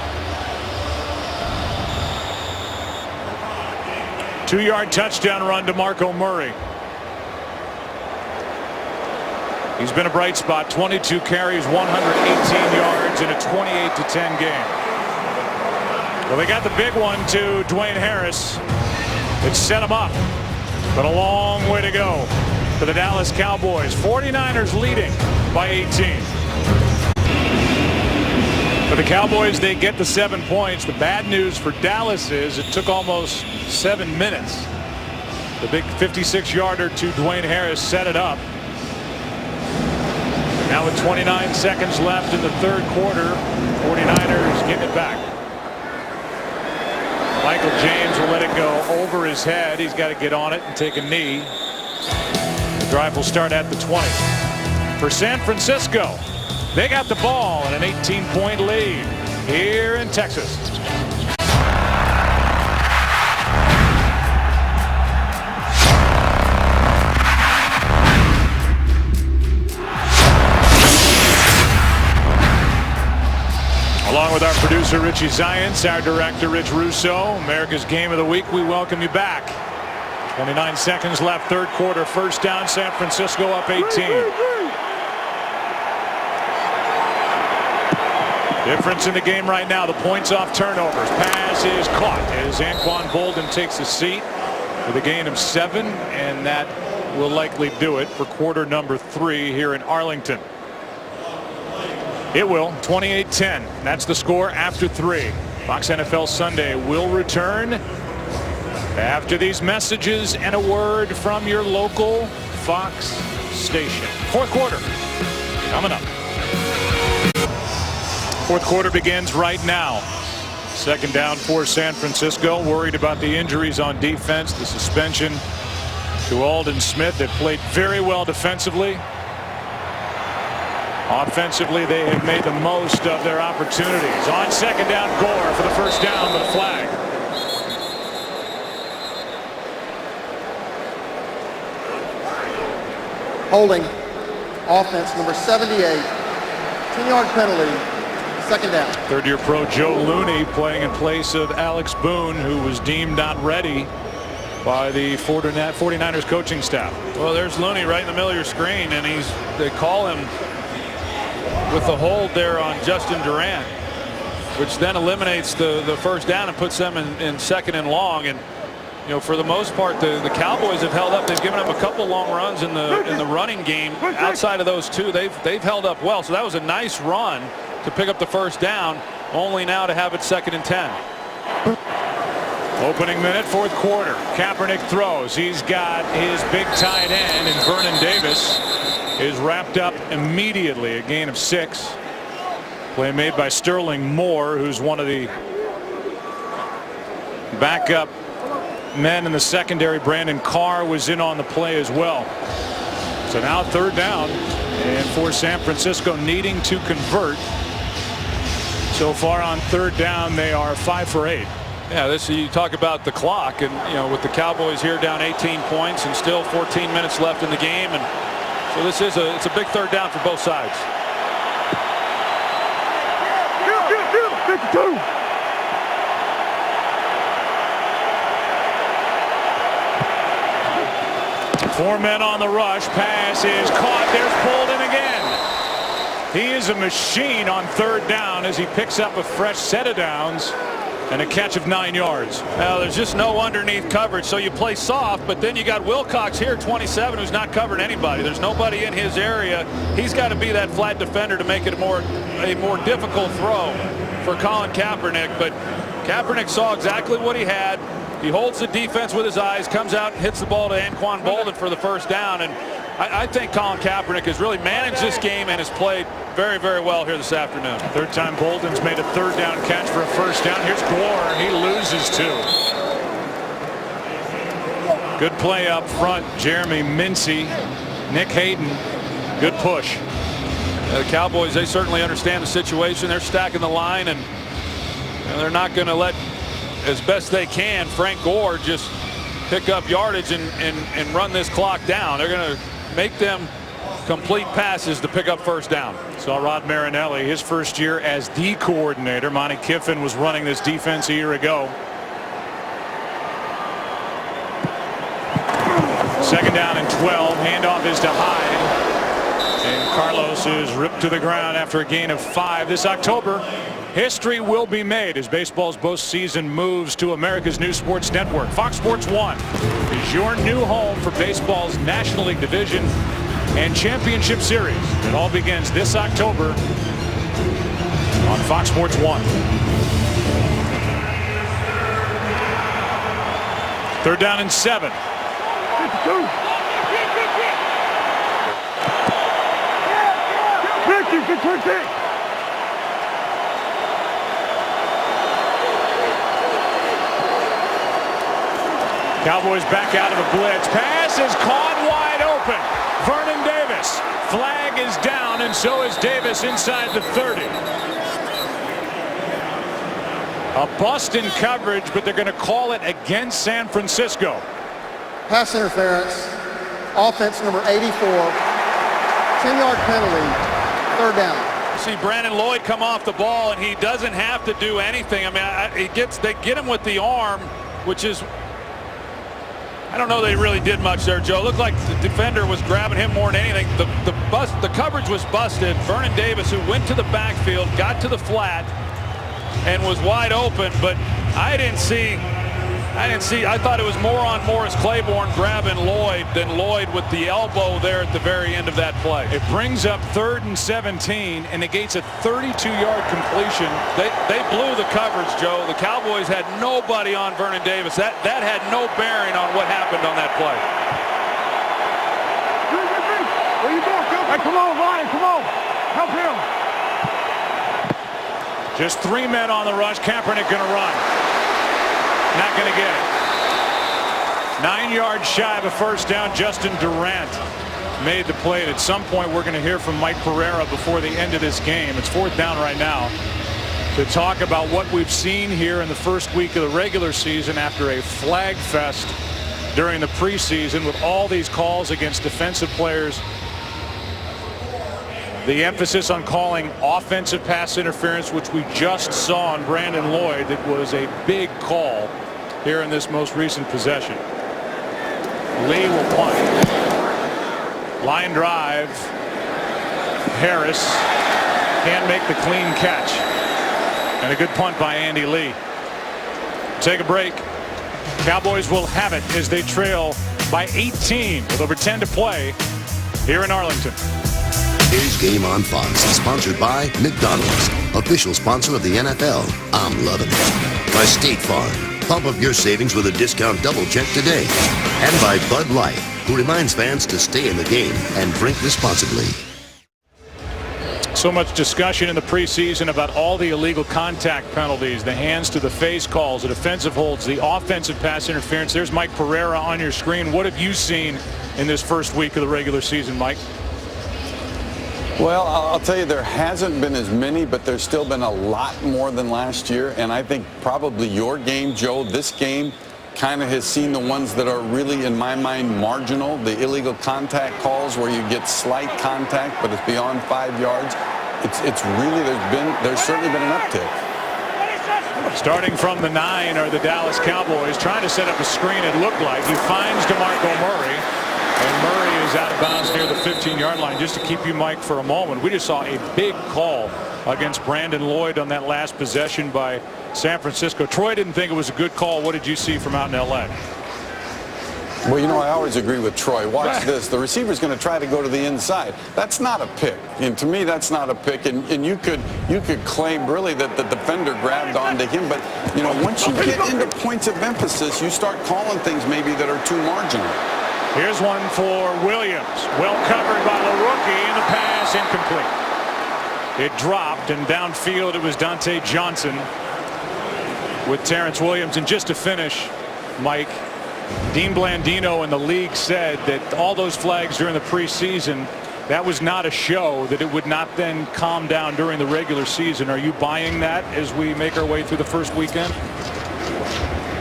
2-yard touchdown run to DeMarco Murray. He's been a bright spot. 22 carries, 118 yards in a 28-10 game. Well, they got the big one to Dwayne Harris. It set him up, but a long way to go for the Dallas Cowboys. 49ers leading by 18. For the Cowboys, they get the 7 points. The bad news for Dallas is it took almost 7 minutes The big 56-yarder to Dwayne Harris set it up. Now with 29 seconds left in the third quarter, 49ers getting it back. Michael James will let it go over his head. He's got to get on it and take a knee. The drive will start at the 20. For San Francisco, they got the ball and an 18-point lead here in Texas. Along with our producer Richie Zients, our director Rich Russo, America's Game of the Week, we welcome you back. 29 seconds left, third quarter, first down, San Francisco up 18. Difference in the game right now, the points off turnovers. Pass is caught as Anquan Bolden takes a seat with a gain of 7, and that will likely do it for quarter number 3 here in Arlington. It will. 28-10. That's the score after 3. Fox NFL Sunday will return after these messages and a word from your local Fox station. Fourth quarter coming up. Fourth quarter begins right now. Second down for San Francisco. Worried about the injuries on defense. The suspension to Aldon Smith. They played very well defensively. Offensively, they have made the most of their opportunities. On second down, Gore for the first down, but a flag. Holding. Offense number 78. 10-yard penalty. Second down. Third-year pro Joe Looney playing in place of Alex Boone, who was deemed not ready by the 49ers coaching staff. Well, there's Looney right in the middle of your screen, and they call him with the hold there on Justin Durant, which then eliminates the first down and puts them in second and long. And you know, for the most part, the Cowboys have held up. They've given up a couple long runs in the running game. Outside of those two, they've held up well. So that was a nice run to pick up the first down, only now to have it second and 10. Opening minute, fourth quarter. Kaepernick throws. He's got his big tight end, and Vernon Davis is wrapped up immediately. A gain of 6. Play made by Sterling Moore, who's one of the backup men in the secondary. Brandon Carr was in on the play as well. So now third down, and for San Francisco needing to convert. So far on third down, they are 5 for 8. Yeah, you talk about the clock, and you know, with the Cowboys here down 18 points and still 14 minutes left in the game, and so it's a big third down for both sides. Four men on the rush. Pass is caught. There's Bolden again. He is a machine on third down as he picks up a fresh set of downs and a catch of 9 yards. Now, there's just no underneath coverage, so you play soft, but then you got Wilcox here, 27, who's not covering anybody. There's nobody in his area. He's got to be that flat defender to make it a more difficult throw for Colin Kaepernick. But Kaepernick saw exactly what he had. He holds the defense with his eyes, comes out and hits the ball to Anquan Bolden for the first down. And I think Colin Kaepernick has really managed this game and has played very, very well here this afternoon. Third time Bolden's made a third down catch for a first down. Here's Gore, and he loses 2. Good play up front. Jeremy Mincy, Nick Hayden, good push. The Cowboys, they certainly understand the situation. They're stacking the line, and they're not going to let, as best they can, Frank Gore just pick up yardage and run this clock down. They're going to make them complete passes to pick up first down. Saw Rod Marinelli, his first year as D coordinator. Monty Kiffin was running this defense a year ago. Second down and 12. Handoff is to Hyde. And Carlos is ripped to the ground after a gain of 5. This October, history will be made as baseball's postseason moves to America's new sports network. Fox Sports 1 is your new home for baseball's National League Division and Championship Series. It all begins this October on Fox Sports 1. Third down and 7. Cowboys back out of a blitz. Pass is caught wide open. Vernon Davis. Flag is down, and so is Davis inside the 30. A bust in coverage, but they're going to call it against San Francisco. Pass interference. Offense number 84. 10-yard penalty. Third down. See Brandon Lloyd come off the ball, and he doesn't have to do anything. I mean, they get him with the arm, which is, I don't know they really did much there, Joe. It looked like the defender was grabbing him more than anything. The coverage was busted. Vernon Davis, who went to the backfield, got to the flat and was wide open, but I didn't see. I thought it was more on Morris Claiborne grabbing Lloyd than Lloyd with the elbow there at the very end of that play. It brings up 3rd and 17 and negates a 32-yard completion. They blew the coverage, Joe. The Cowboys had nobody on Vernon Davis. That had no bearing on what happened on that play. Where you going? Hey, come on, Ryan, come on. Help him. Just 3 men on the rush. Kaepernick going to run. Not going to get it. 9 yards shy of a first down. Justin Durant made the play. And at some point, we're going to hear from Mike Pereira before the end of this game. It's 4th down right now to talk about what we've seen here in the first week of the regular season after a flag fest during the preseason with all these calls against defensive players. The emphasis on calling offensive pass interference, which we just saw on Brandon Lloyd. That was a big call here in this most recent possession. Lee will punt. Line drive. Harris can't make the clean catch. And a good punt by Andy Lee. Take a break. Cowboys will have it as they trail by 18 with over 10 to play here in Arlington. Today's Game on Fox is sponsored by McDonald's, official sponsor of the NFL. I'm loving it. By State Farm, pump up your savings with a discount double check today. And by Bud Light, who reminds fans to stay in the game and drink responsibly. So much discussion in the preseason about all the illegal contact penalties, the hands to the face calls, the defensive holds, the offensive pass interference. There's Mike Pereira on your screen. What have you seen in this first week of the regular season, Mike? Well, I'll tell you, there hasn't been as many, but there's still been a lot more than last year. And I think probably your game, Joe, this game kind of has seen the ones that are really, in my mind, marginal. The illegal contact calls where you get slight contact, but it's beyond 5 yards. It's really, there's certainly been an uptick. Starting from the 9 are the Dallas Cowboys trying to set up a screen. It looked like he finds DeMarco Murray. And Murray is out of bounds near the 15-yard line. Just to keep you, Mike, for a moment, we just saw a big call against Brandon Lloyd on that last possession by San Francisco. Troy didn't think it was a good call. What did you see from out in L.A.? Well, you know, I always agree with Troy. Watch this. The receiver's going to try to go to the inside. That's not a pick. And to me, that's not a pick. And you could claim really that the defender grabbed onto him. But, you know, once you get into points of emphasis, you start calling things maybe that are too marginal. Here's one for Williams. Well covered by the rookie, and the pass incomplete. It dropped, and downfield it was Dante Johnson with Terrence Williams. And just to finish, Mike, Dean Blandino and the league said that all those flags during the preseason, that was not a show, that it would not then calm down during the regular season. Are you buying that as we make our way through the first weekend?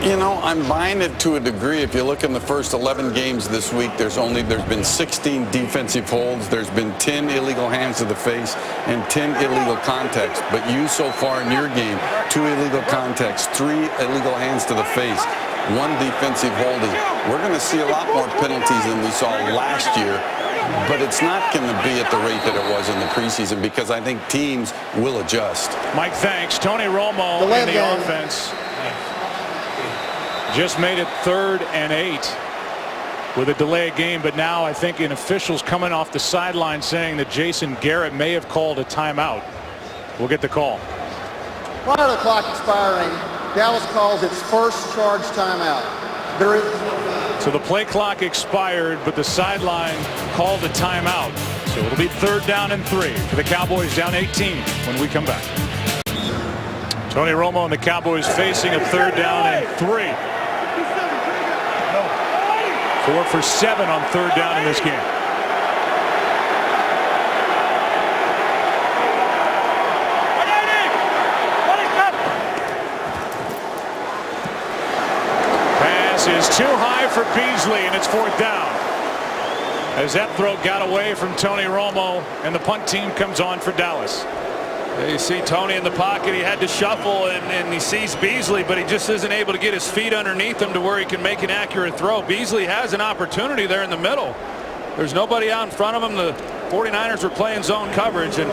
You know, I'm buying it to a degree. If you look in the first 11 games this week, there's been 16 defensive holds. There's been 10 illegal hands to the face and 10 illegal contacts. But you so far in your game, 2 illegal contacts, 3 illegal hands to the face, 1 defensive holding. We're going to see a lot more penalties than we saw last year. But it's not going to be at the rate that it was in the preseason because I think teams will adjust. Mike, thanks. Tony Romo in the offense. Just made it 3rd and 8 with a delay game, but now I think in officials coming off the sideline saying that Jason Garrett may have called a timeout. We'll get the call. Prior to the clock expiring, Dallas calls its first charge timeout. There is So the play clock expired, but the sideline called a timeout. So it'll be 3rd down and 3 for the Cowboys, down 18 when we come back. Tony Romo and the Cowboys facing a 3rd down and 3. 4 for 7 on 3rd down in this game. Pass is too high for Beasley, and it's 4th down. As that throw got away from Tony Romo, and the punt team comes on for Dallas. You see Tony in the pocket. He had to shuffle, and he sees Beasley, but he just isn't able to get his feet underneath him to where he can make an accurate throw. Beasley has an opportunity there in the middle. There's nobody out in front of him. The 49ers are playing zone coverage, and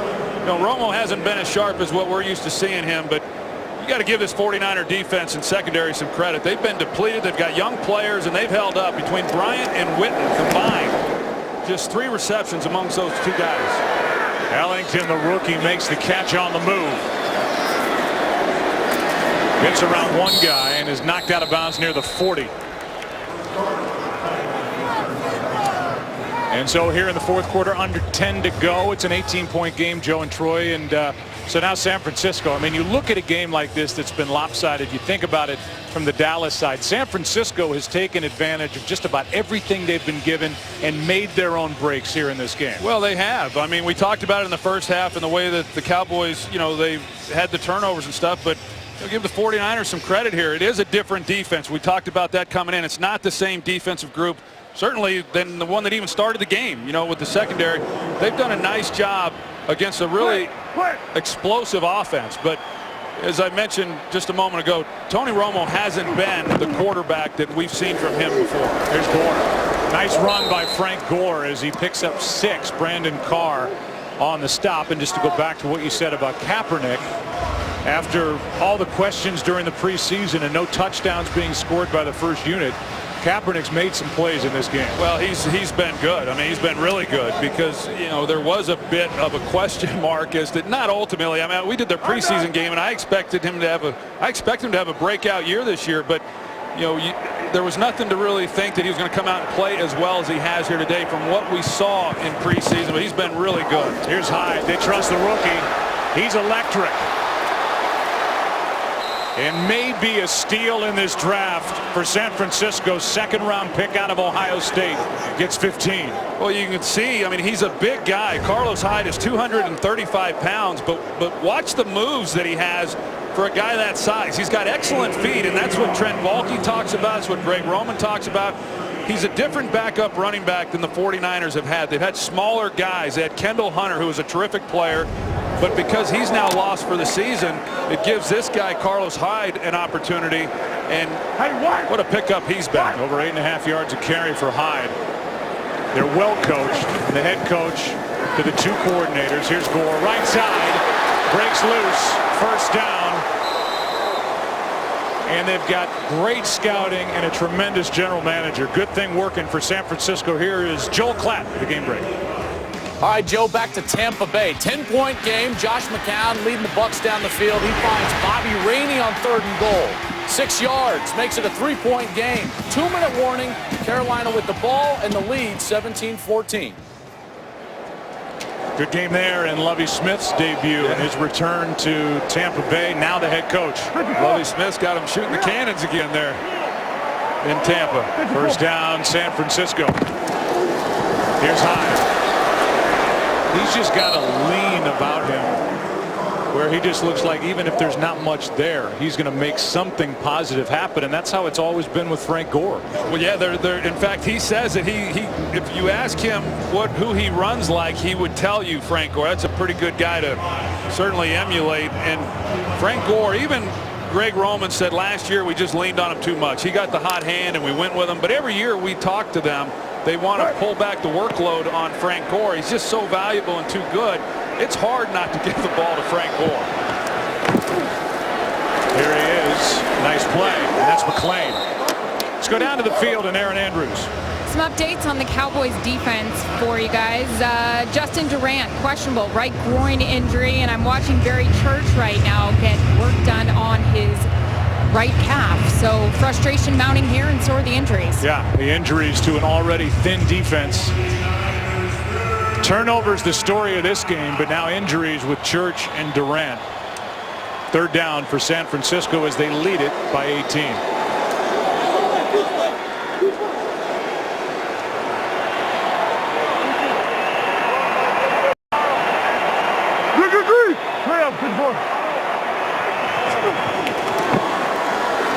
Romo hasn't been as sharp as what we're used to seeing him, but you got to give this 49er defense and secondary some credit. They've been depleted. They've got young players, and they've held up. Between Bryant and Witten combined, just 3 receptions amongst those 2 guys. Ellington, the rookie, makes the catch on the move. Gets around one guy and is knocked out of bounds near the 40. And so here in the 4th quarter, under 10 to go. It's an 18-point game, Joe and Troy. And so now San Francisco. I mean, you look at a game like this that's been lopsided. You think about it from the Dallas side. San Francisco has taken advantage of just about everything they've been given and made their own breaks here in this game. Well, they have. I mean, we talked about it in the first half and the way that the Cowboys, they had the turnovers and stuff, but give the 49ers some credit here. It is a different defense. We talked about that coming in. It's not the same defensive group, certainly, than the one that even started the game, with the secondary. They've done a nice job against a really explosive offense. But as I mentioned just a moment ago, Tony Romo hasn't been the quarterback that we've seen from him before. Here's Gore. Nice run by Frank Gore as he picks up 6. Brandon Carr on the stop. And just to go back to what you said about Kaepernick, after all the questions during the preseason and no touchdowns being scored by the first unit, Kaepernick's made some plays in this game. Well, he's been good. I mean, he's been really good because, there was a bit of a question mark as to, not ultimately. I mean, we did the preseason game, and I expected him to have a breakout year this year, but there was nothing to really think that he was going to come out and play as well as he has here today from what we saw in preseason, but he's been really good. Here's Hyde. They trust the rookie. He's electric. And maybe a steal in this draft for San Francisco's 2nd-round pick out of Ohio State. Gets 15. Well, you can see, I mean, he's a big guy. Carlos Hyde is 235 pounds, but watch the moves that he has for a guy that size. He's got excellent feet, and that's what Trent Baalke talks about. That's what Greg Roman talks about. He's a different backup running back than the 49ers have had. They've had smaller guys. They had Kendall Hunter, who was a terrific player. But because he's now lost for the season, it gives this guy, Carlos Hyde, an opportunity. And what a pickup he's been. Over 8.5 yards a carry for Hyde. They're well coached. And the head coach to the 2 coordinators. Here's Gore. Right side. Breaks loose. 1st down. And they've got great scouting and a tremendous general manager. Good thing working for San Francisco. Here is Joel Klatt with the game break. All right, Joe, back to Tampa Bay. 10-point game. Josh McCown leading the Bucs down the field. He finds Bobby Rainey on 3rd and goal. 6 yards, makes it a 3-point game. 2-minute warning. Carolina with the ball and the lead, 17-14. Good game there in Lovie Smith's debut and his return to Tampa Bay. Now the head coach. Lovie Smith's got him shooting the cannons again there in Tampa. 1st down, San Francisco. Here's Hyde. He's just got a lean about him where he just looks like even if there's not much there, he's going to make something positive happen, and that's how it's always been with Frank Gore. Well, yeah, in fact, he says that he if you ask him who he runs like, he would tell you Frank Gore. That's a pretty good guy to certainly emulate. And Frank Gore, even Greg Roman said last year we just leaned on him too much. He got the hot hand and we went with him, but every year we talk to them, they want to pull back the workload on Frank Gore. He's just so valuable and too good. It's hard not to give the ball to Frank Gore. Here he is. Nice play. And that's McClain. Let's go down to the field and Aaron Andrews. Some updates on the Cowboys defense for you guys. Justin Durant, questionable right groin injury, and I'm watching Barry Church right now get work done on his right calf. So frustration mounting here, and so are the injuries. Yeah, the injuries to an already thin defense. Turnovers the story of this game, but now injuries with Church and Durant. Third down for San Francisco as they lead it by 18.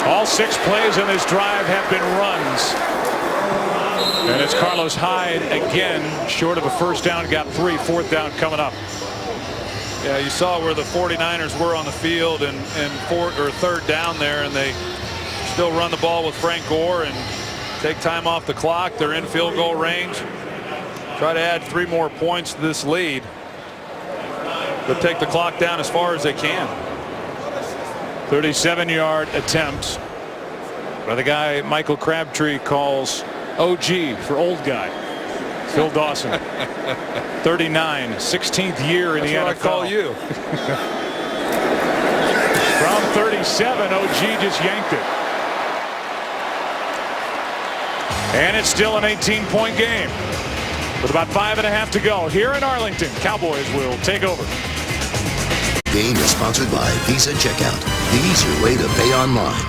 All 6 plays on this drive have been runs. And it's Carlos Hyde again, short of a first down, got 3. Fourth down coming up. Yeah, you saw where the 49ers were on the field and third down there, and they still run the ball with Frank Gore and take time off the clock. They're in field goal range. Try to add 3 more points to this lead, but take the clock down as far as they can. 37-yard attempt by the guy Michael Crabtree calls OG for old guy, Phil Dawson. 39, 16th year in the NFL. I call you. From 37, OG just yanked it. And it's still an 18-point game with about 5.5 to go here in Arlington. Cowboys will take over. Game is sponsored by Visa Checkout, the easier way to pay online.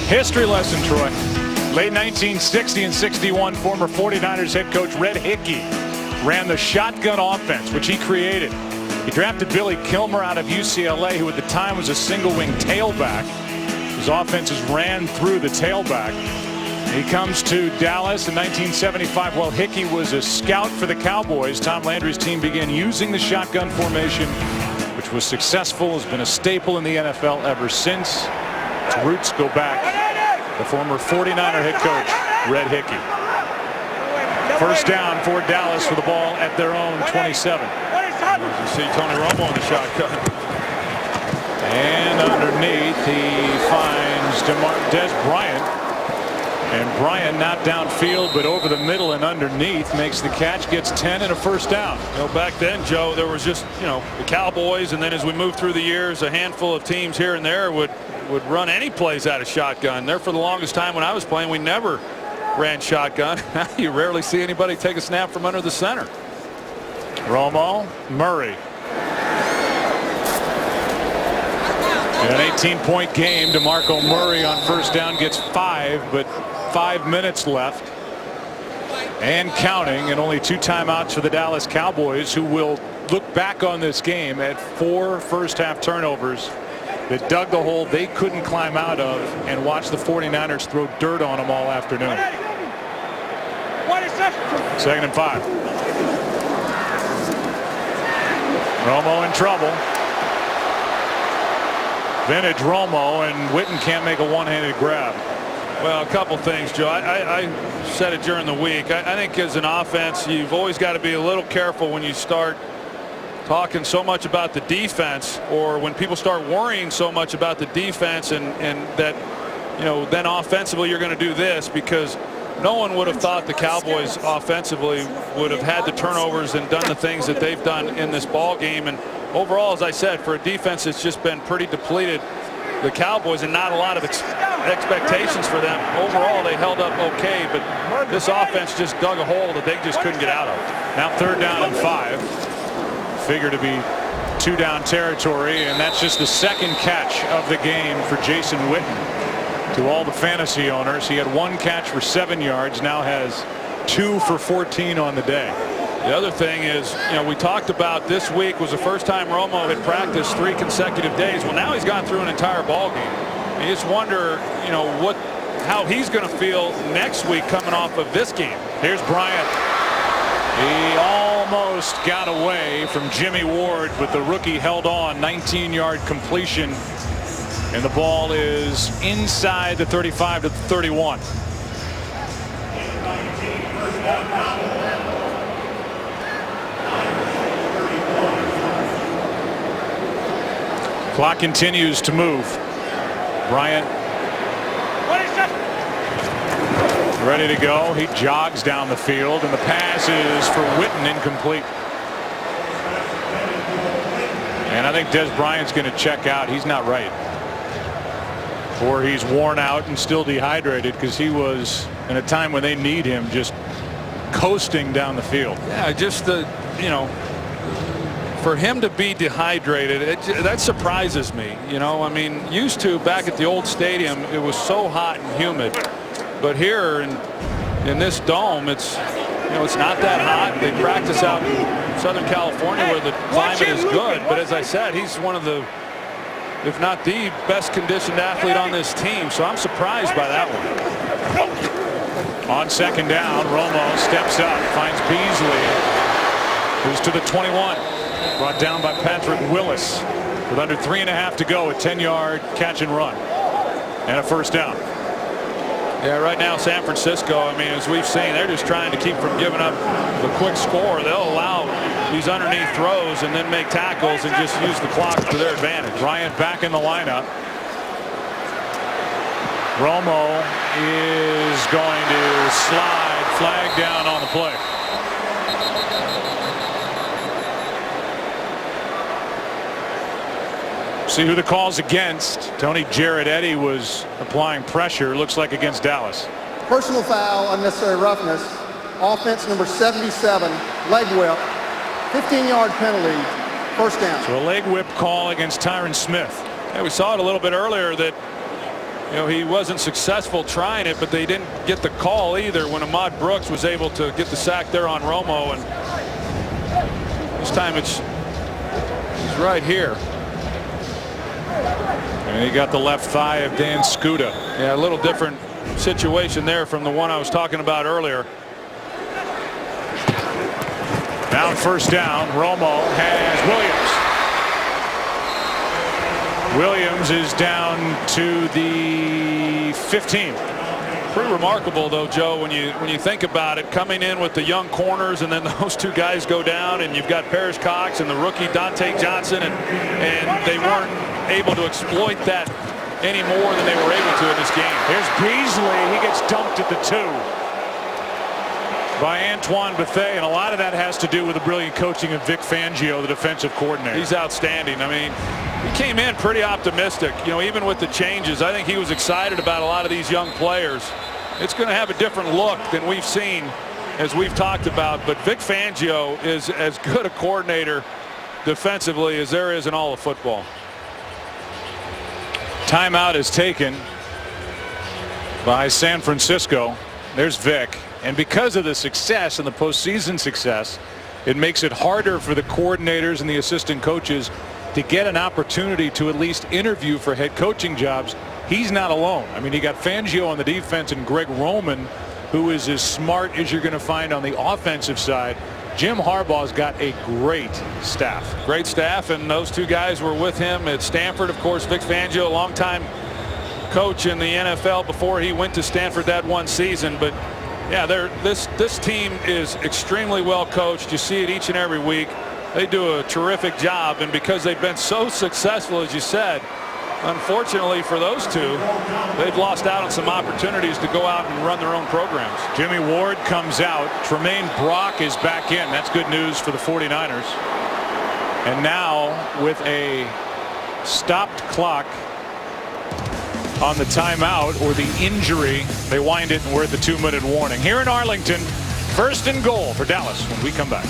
History lesson, Troy. Late 1960 and 61, former 49ers head coach Red Hickey ran the shotgun offense, which he created. He drafted Billy Kilmer out of UCLA, who at the time was a single-wing tailback. His offenses ran through the tailback. He comes to Dallas in 1975 while Hickey was a scout for the Cowboys. Tom Landry's team began using the shotgun formation, which was successful, has been a staple in the NFL ever since. Its roots go back. The former 49er head coach, Red Hickey. First down for Dallas with the ball at their own 27. You see Tony Romo in the shotgun. And underneath, he finds Des Bryant. And Bryant not downfield, but over the middle and underneath, makes the catch, gets 10 and a first down. You know, back then, Joe, there was just, the Cowboys, and then as we moved through the years, a handful of teams here and there would run any plays out of shotgun. There for the longest time when I was playing, we never ran shotgun. Now you rarely see anybody take a snap from under the center. Romo, Murray. In an 18-point game, DeMarco Murray on first down gets 5, but 5 minutes left and counting, and only 2 timeouts for the Dallas Cowboys, who will look back on this game at 4 first-half turnovers that dug the hole they couldn't climb out of, and watch the 49ers throw dirt on them all afternoon. 2nd and 5. Romo in trouble. Vintage Romo, and Witten can't make a one-handed grab. Well, a couple things, Joe. I said it during the week. I think as an offense, you've always got to be a little careful when you start talking so much about the defense, or when people start worrying so much about the defense, and that, then offensively you're going to do this, because no one would have thought the Cowboys offensively would have had the turnovers and done the things that they've done in this ball game. And overall, as I said, for a defense that's just been pretty depleted, the Cowboys, and not a lot of expectations for them. Overall, they held up okay, but this offense just dug a hole that they just couldn't get out of. Now 3rd down and 5. Figure to be 2-down territory, and that's just the 2nd catch of the game for Jason Witten. To all the fantasy owners, he had 1 catch for 7 yards, now has 2 for 14 on the day. The other thing is, we talked about this week was the first time Romo had practiced 3 consecutive days. Well, now he's gone through an entire ball game. You just wonder, how he's going to feel next week coming off of this game. Here's Bryant. He almost got away from Jimmy Ward, but the rookie held on. 19-yard completion, and the ball is inside the 35 to the 31. Clock continues to move. Bryant ready to go. He jogs down the field, and the pass is for Witten, incomplete. And I think Des Bryant's going to check out. He's not right. Or he's worn out and still dehydrated, because he was, in a time when they need him, just coasting down the field. Yeah, just you know, for him to be dehydrated, that surprises me. You know, I mean, used to back at the old stadium, it was so hot and humid, but here in this dome, it's, you know, it's not that hot. They practice out in Southern California where the climate is good, but as I said, he's one of the, if not the best conditioned athlete on this team, so I'm surprised by that one. On second down, Romo steps up, finds Beasley, who's to the 21. Brought down by Patrick Willis with under 3.5 to go. A 10-yard catch and run and a first down. Yeah, right now San Francisco, I mean, as we've seen, they're just trying to keep from giving up the quick score. They'll allow these underneath throws and then make tackles and just use the clock to their advantage. Bryant back in the lineup. Romo is going to slide, flag down on the play. See who the call's against. Tony Jarrett-Eddy was applying pressure, looks like against Dallas. Personal foul, unnecessary roughness. Offense number 77, leg whip. 15-yard penalty, first down. So a leg whip call against Tyron Smith. Yeah, we saw it a little bit earlier that, you know, he wasn't successful trying it, but they didn't get the call either when Ahmad Brooks was able to get the sack there on Romo, and this time he's right here. And he got the left thigh of Dan Skuta. Yeah, a little different situation there from the one I was talking about earlier. Now first down, Romo has Williams. Williams is down to the 15. Pretty remarkable, though, Joe, when you think about it, coming in with the young corners and then those two guys go down, and you've got Parrish Cox and the rookie Dante Johnson, and they weren't able to exploit that any more than they were able to in this game. Here's Beasley. He gets dumped at the 2 by Antoine Bethea, and a lot of that has to do with the brilliant coaching of Vic Fangio, the defensive coordinator. He's outstanding. I mean, he came in pretty optimistic, you know, even with the changes. I think he was excited about a lot of these young players. It's going to have a different look than we've seen, as we've talked about, but Vic Fangio is as good a coordinator defensively as there is in all of football. Timeout is taken by San Francisco. There's Vic. And because of the success and the postseason success, it makes it harder for the coordinators and the assistant coaches to get an opportunity to at least interview for head coaching jobs. He's not alone. I mean, you got Fangio on the defense and Greg Roman, who is as smart as you're going to find on the offensive side. Jim Harbaugh's got a great staff. Great staff, and those two guys were with him at Stanford. Of course, Vic Fangio, a longtime coach in the NFL before he went to Stanford that one season. But yeah, this team is extremely well coached. You see it each and every week. They do a terrific job, and because they've been so successful, as you said, unfortunately for those two, they've lost out on some opportunities to go out and run their own programs. Jimmy Ward comes out. Tremaine Brock is back in. That's good news for the 49ers. And now with a stopped clock on the timeout or the injury, they wind it, and we're at the 2-minute warning. Here in Arlington, first and goal for Dallas when we come back.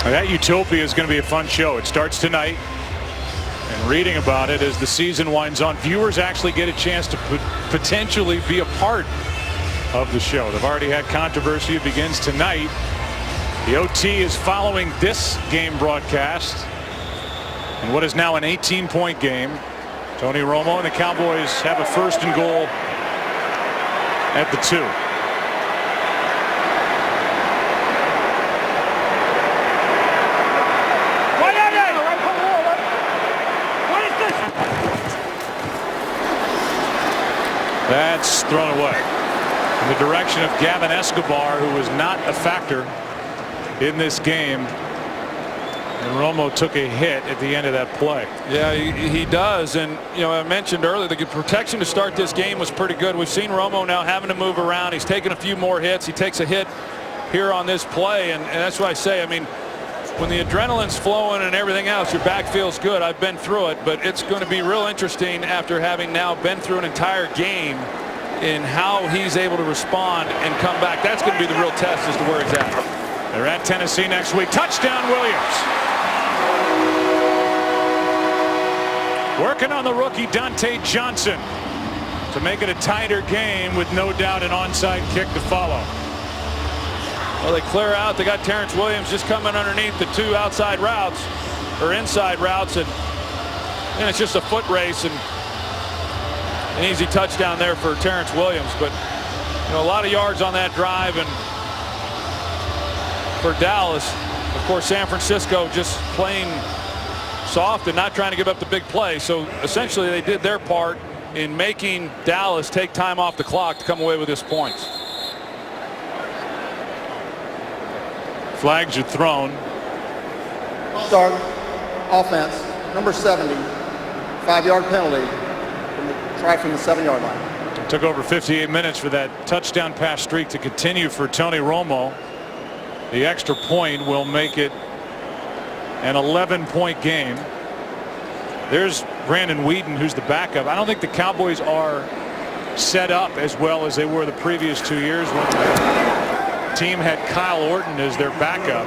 That Utopia is going to be a fun show. It starts tonight. And reading about it as the season winds on, viewers actually get a chance to potentially be a part of the show. They've already had controversy. It begins tonight. The OT is following this game broadcast in what is now an 18-point game. Tony Romo and the Cowboys have a first and goal at the 2. That's thrown away in the direction of Gavin Escobar, who was not a factor in this game. And Romo took a hit at the end of that play. Yeah, he does. And, you know, I mentioned earlier the protection to start this game was pretty good. We've seen Romo now having to move around. He's taken a few more hits. He takes a hit here on this play. And that's what I say. I mean, When the adrenaline's flowing and everything else, your back feels good. I've been through it, but it's going to be real interesting after having now been through an entire game in how he's able to respond and come back. That's going to be the real test as to where he's at. They're at Tennessee next week. Touchdown, Williams. Working on the rookie Dante Johnson to make it a tighter game with no doubt an onside kick to follow. Well, they clear out. They got Terrence Williams just coming underneath the two outside routes or inside routes, and it's just a foot race and an easy touchdown there for Terrence Williams. But a lot of yards on that drive, and for Dallas, of course, San Francisco just playing soft and not trying to give up the big play. So essentially, they did their part in making Dallas take time off the clock to come away with this points. Flags are thrown. Start offense, number 70, 5-yard penalty, try from the 7-yard line. It took over 58 minutes for that touchdown pass streak to continue for Tony Romo. The extra point will make it an 11-point game. There's Brandon Whedon, who's the backup. I don't think the Cowboys are set up as well as they were the previous 2 years when the team had Kyle Orton as their backup.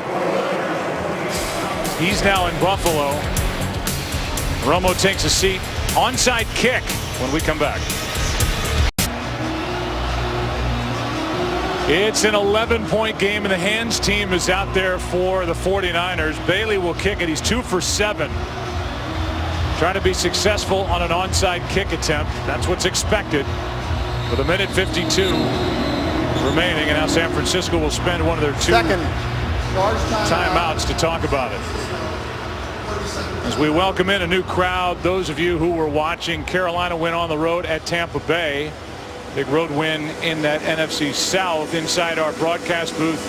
He's now in Buffalo. Romo takes a seat. Onside kick when we come back. It's an 11-point game, and the Hands team is out there for the 49ers. Bailey will kick it. He's 2 for 7. Trying to be successful on an onside kick attempt. That's what's expected. With a minute 52 remaining, and now San Francisco will spend one of their 2 timeouts to talk about it. As we welcome in a new crowd, those of you who were watching, Carolina win on the road at Tampa Bay. Big road win in that NFC South. Inside our broadcast booth,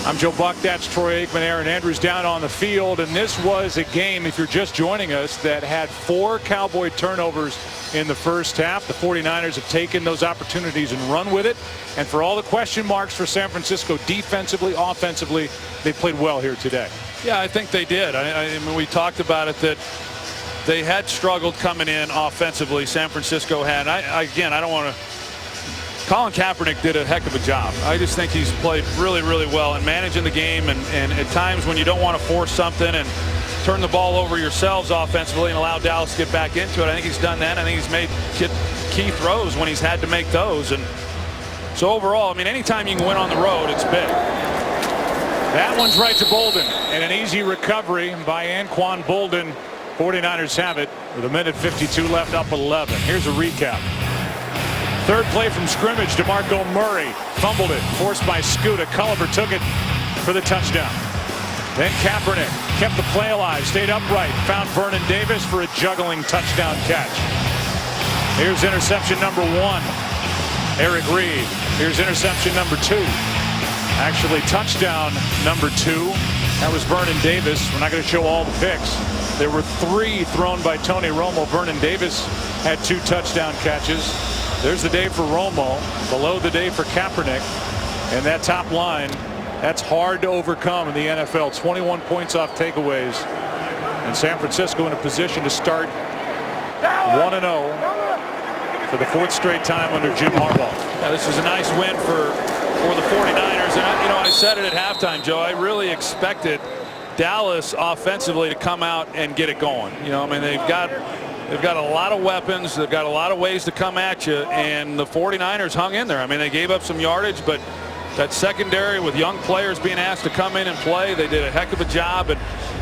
I'm Joe Buck. That's Troy Aikman, Aaron Andrews down on the field. And this was a game, if you're just joining us, that had 4 Cowboy turnovers in the first half. The 49ers have taken those opportunities and run with it. And for all the question marks for San Francisco defensively, offensively, they played well here today. Yeah, I think they did. I mean, we talked about it that they had struggled coming in offensively. San Francisco had. Again, I don't want to. Colin Kaepernick did a heck of a job. I just think he's played really, really well in managing the game, and at times when you don't want to force something and turn the ball over yourselves offensively and allow Dallas to get back into it. I think he's done that. I think he's made key throws when he's had to make those. And so overall, I mean, anytime you can win on the road, it's big. That one's right to Bolden, and an easy recovery by Anquan Bolden. 49ers have it with a minute 52 left, up 11. Here's a recap. Third play from scrimmage. DeMarco Murray fumbled it, forced by Scooter. Culliver took it for the touchdown. Then Kaepernick kept the play alive, stayed upright, found Vernon Davis for a juggling touchdown catch. Here's interception number 1. Eric Reed. Here's interception number 2. Actually, touchdown number 2. That was Vernon Davis. We're not going to show all the picks. There were 3 thrown by Tony Romo. Vernon Davis had 2 touchdown catches. There's the day for Romo, below the day for Kaepernick. And that top line, that's hard to overcome in the NFL. 21 points off takeaways. And San Francisco in a position to start 1-0 for the 4th straight time under Jim Harbaugh. Yeah, this is a nice win for the 49ers. And I said it at halftime, Joe. I really expected Dallas offensively to come out and get it going. I mean, they've got a lot of weapons. They've got a lot of ways to come at you, and the 49ers hung in there. I mean, they gave up some yardage, but that secondary with young players being asked to come in and play, they did a heck of a job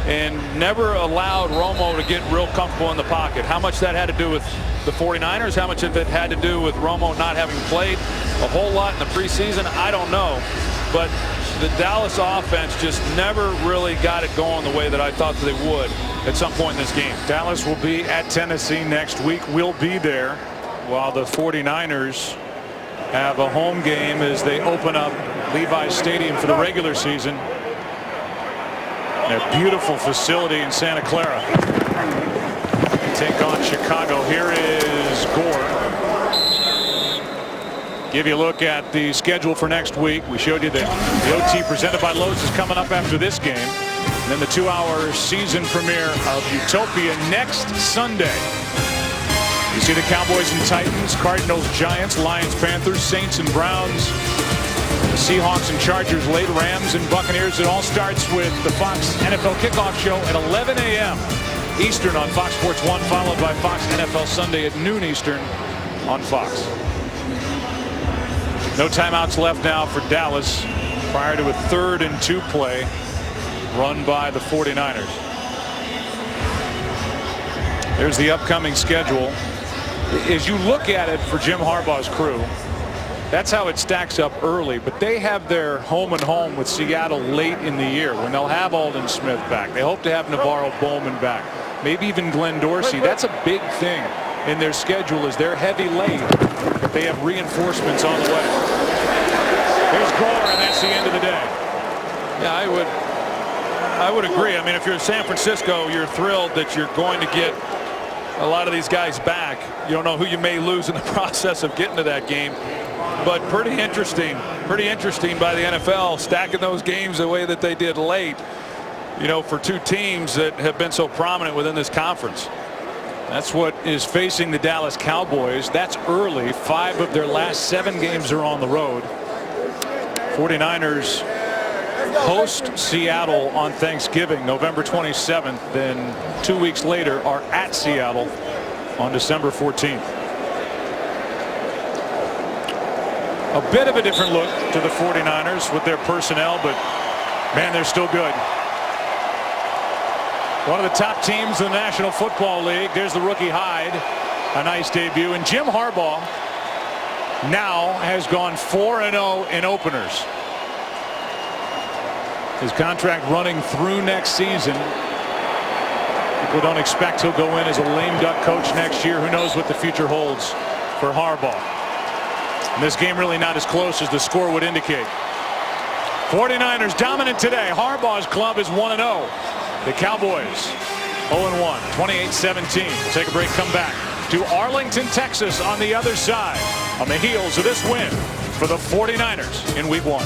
and never allowed Romo to get real comfortable in the pocket. How much that had to do with the 49ers, how much of it had to do with Romo not having played a whole lot in the preseason, I don't know. But the Dallas offense just never really got it going the way that I thought that they would at some point in this game. Dallas will be at Tennessee next week. We'll be there while the 49ers have a home game as they open up Levi's Stadium for the regular season. A beautiful facility in Santa Clara. Take on Chicago. Here is Gore. Give you a look at the schedule for next week. We showed you that the OT presented by Lowe's is coming up after this game. And then the 2-hour season premiere of Utopia next Sunday. You see the Cowboys and Titans, Cardinals, Giants, Lions, Panthers, Saints and Browns, the Seahawks and Chargers late, Rams and Buccaneers. It all starts with the Fox NFL Kickoff Show at 11 a.m. Eastern on Fox Sports 1, followed by Fox NFL Sunday at noon Eastern on Fox. No timeouts left now for Dallas prior to a 3rd and 2 play run by the 49ers. There's the upcoming schedule. As you look at it for Jim Harbaugh's crew, that's how it stacks up early, but they have their home and home with Seattle late in the year when they'll have Aldon Smith back. They hope to have Navarro Bowman back, maybe even Glenn Dorsey. That's a big thing in their schedule, is they're heavy late, but they have reinforcements on the way. There's Gore, and that's the end of the day. Yeah, I would agree. I mean, if you're in San Francisco, you're thrilled that you're going to get a lot of these guys back. You don't know who you may lose in the process of getting to that game. But pretty interesting by the NFL stacking those games the way that they did late, you know, for two teams that have been so prominent within this conference. That's what is facing the Dallas Cowboys. That's early. 5 of their last 7 games are on the road. 49ers host Seattle on Thanksgiving, November 27th. Then 2 weeks later are at Seattle on December 14th. A bit of a different look to the 49ers with their personnel, but man, they're still good. One of the top teams in the National Football League. There's the rookie Hyde, a nice debut. And Jim Harbaugh now has gone 4-0 in openers. His contract running through next season. People don't expect he'll go in as a lame duck coach next year. Who knows what the future holds for Harbaugh. And this game really not as close as the score would indicate. 49ers dominant today. Harbaugh's club is 1-0. The Cowboys 0-1, 28-17. We'll take a break, come back to Arlington, Texas on the other side on the heels of this win for the 49ers in Week 1.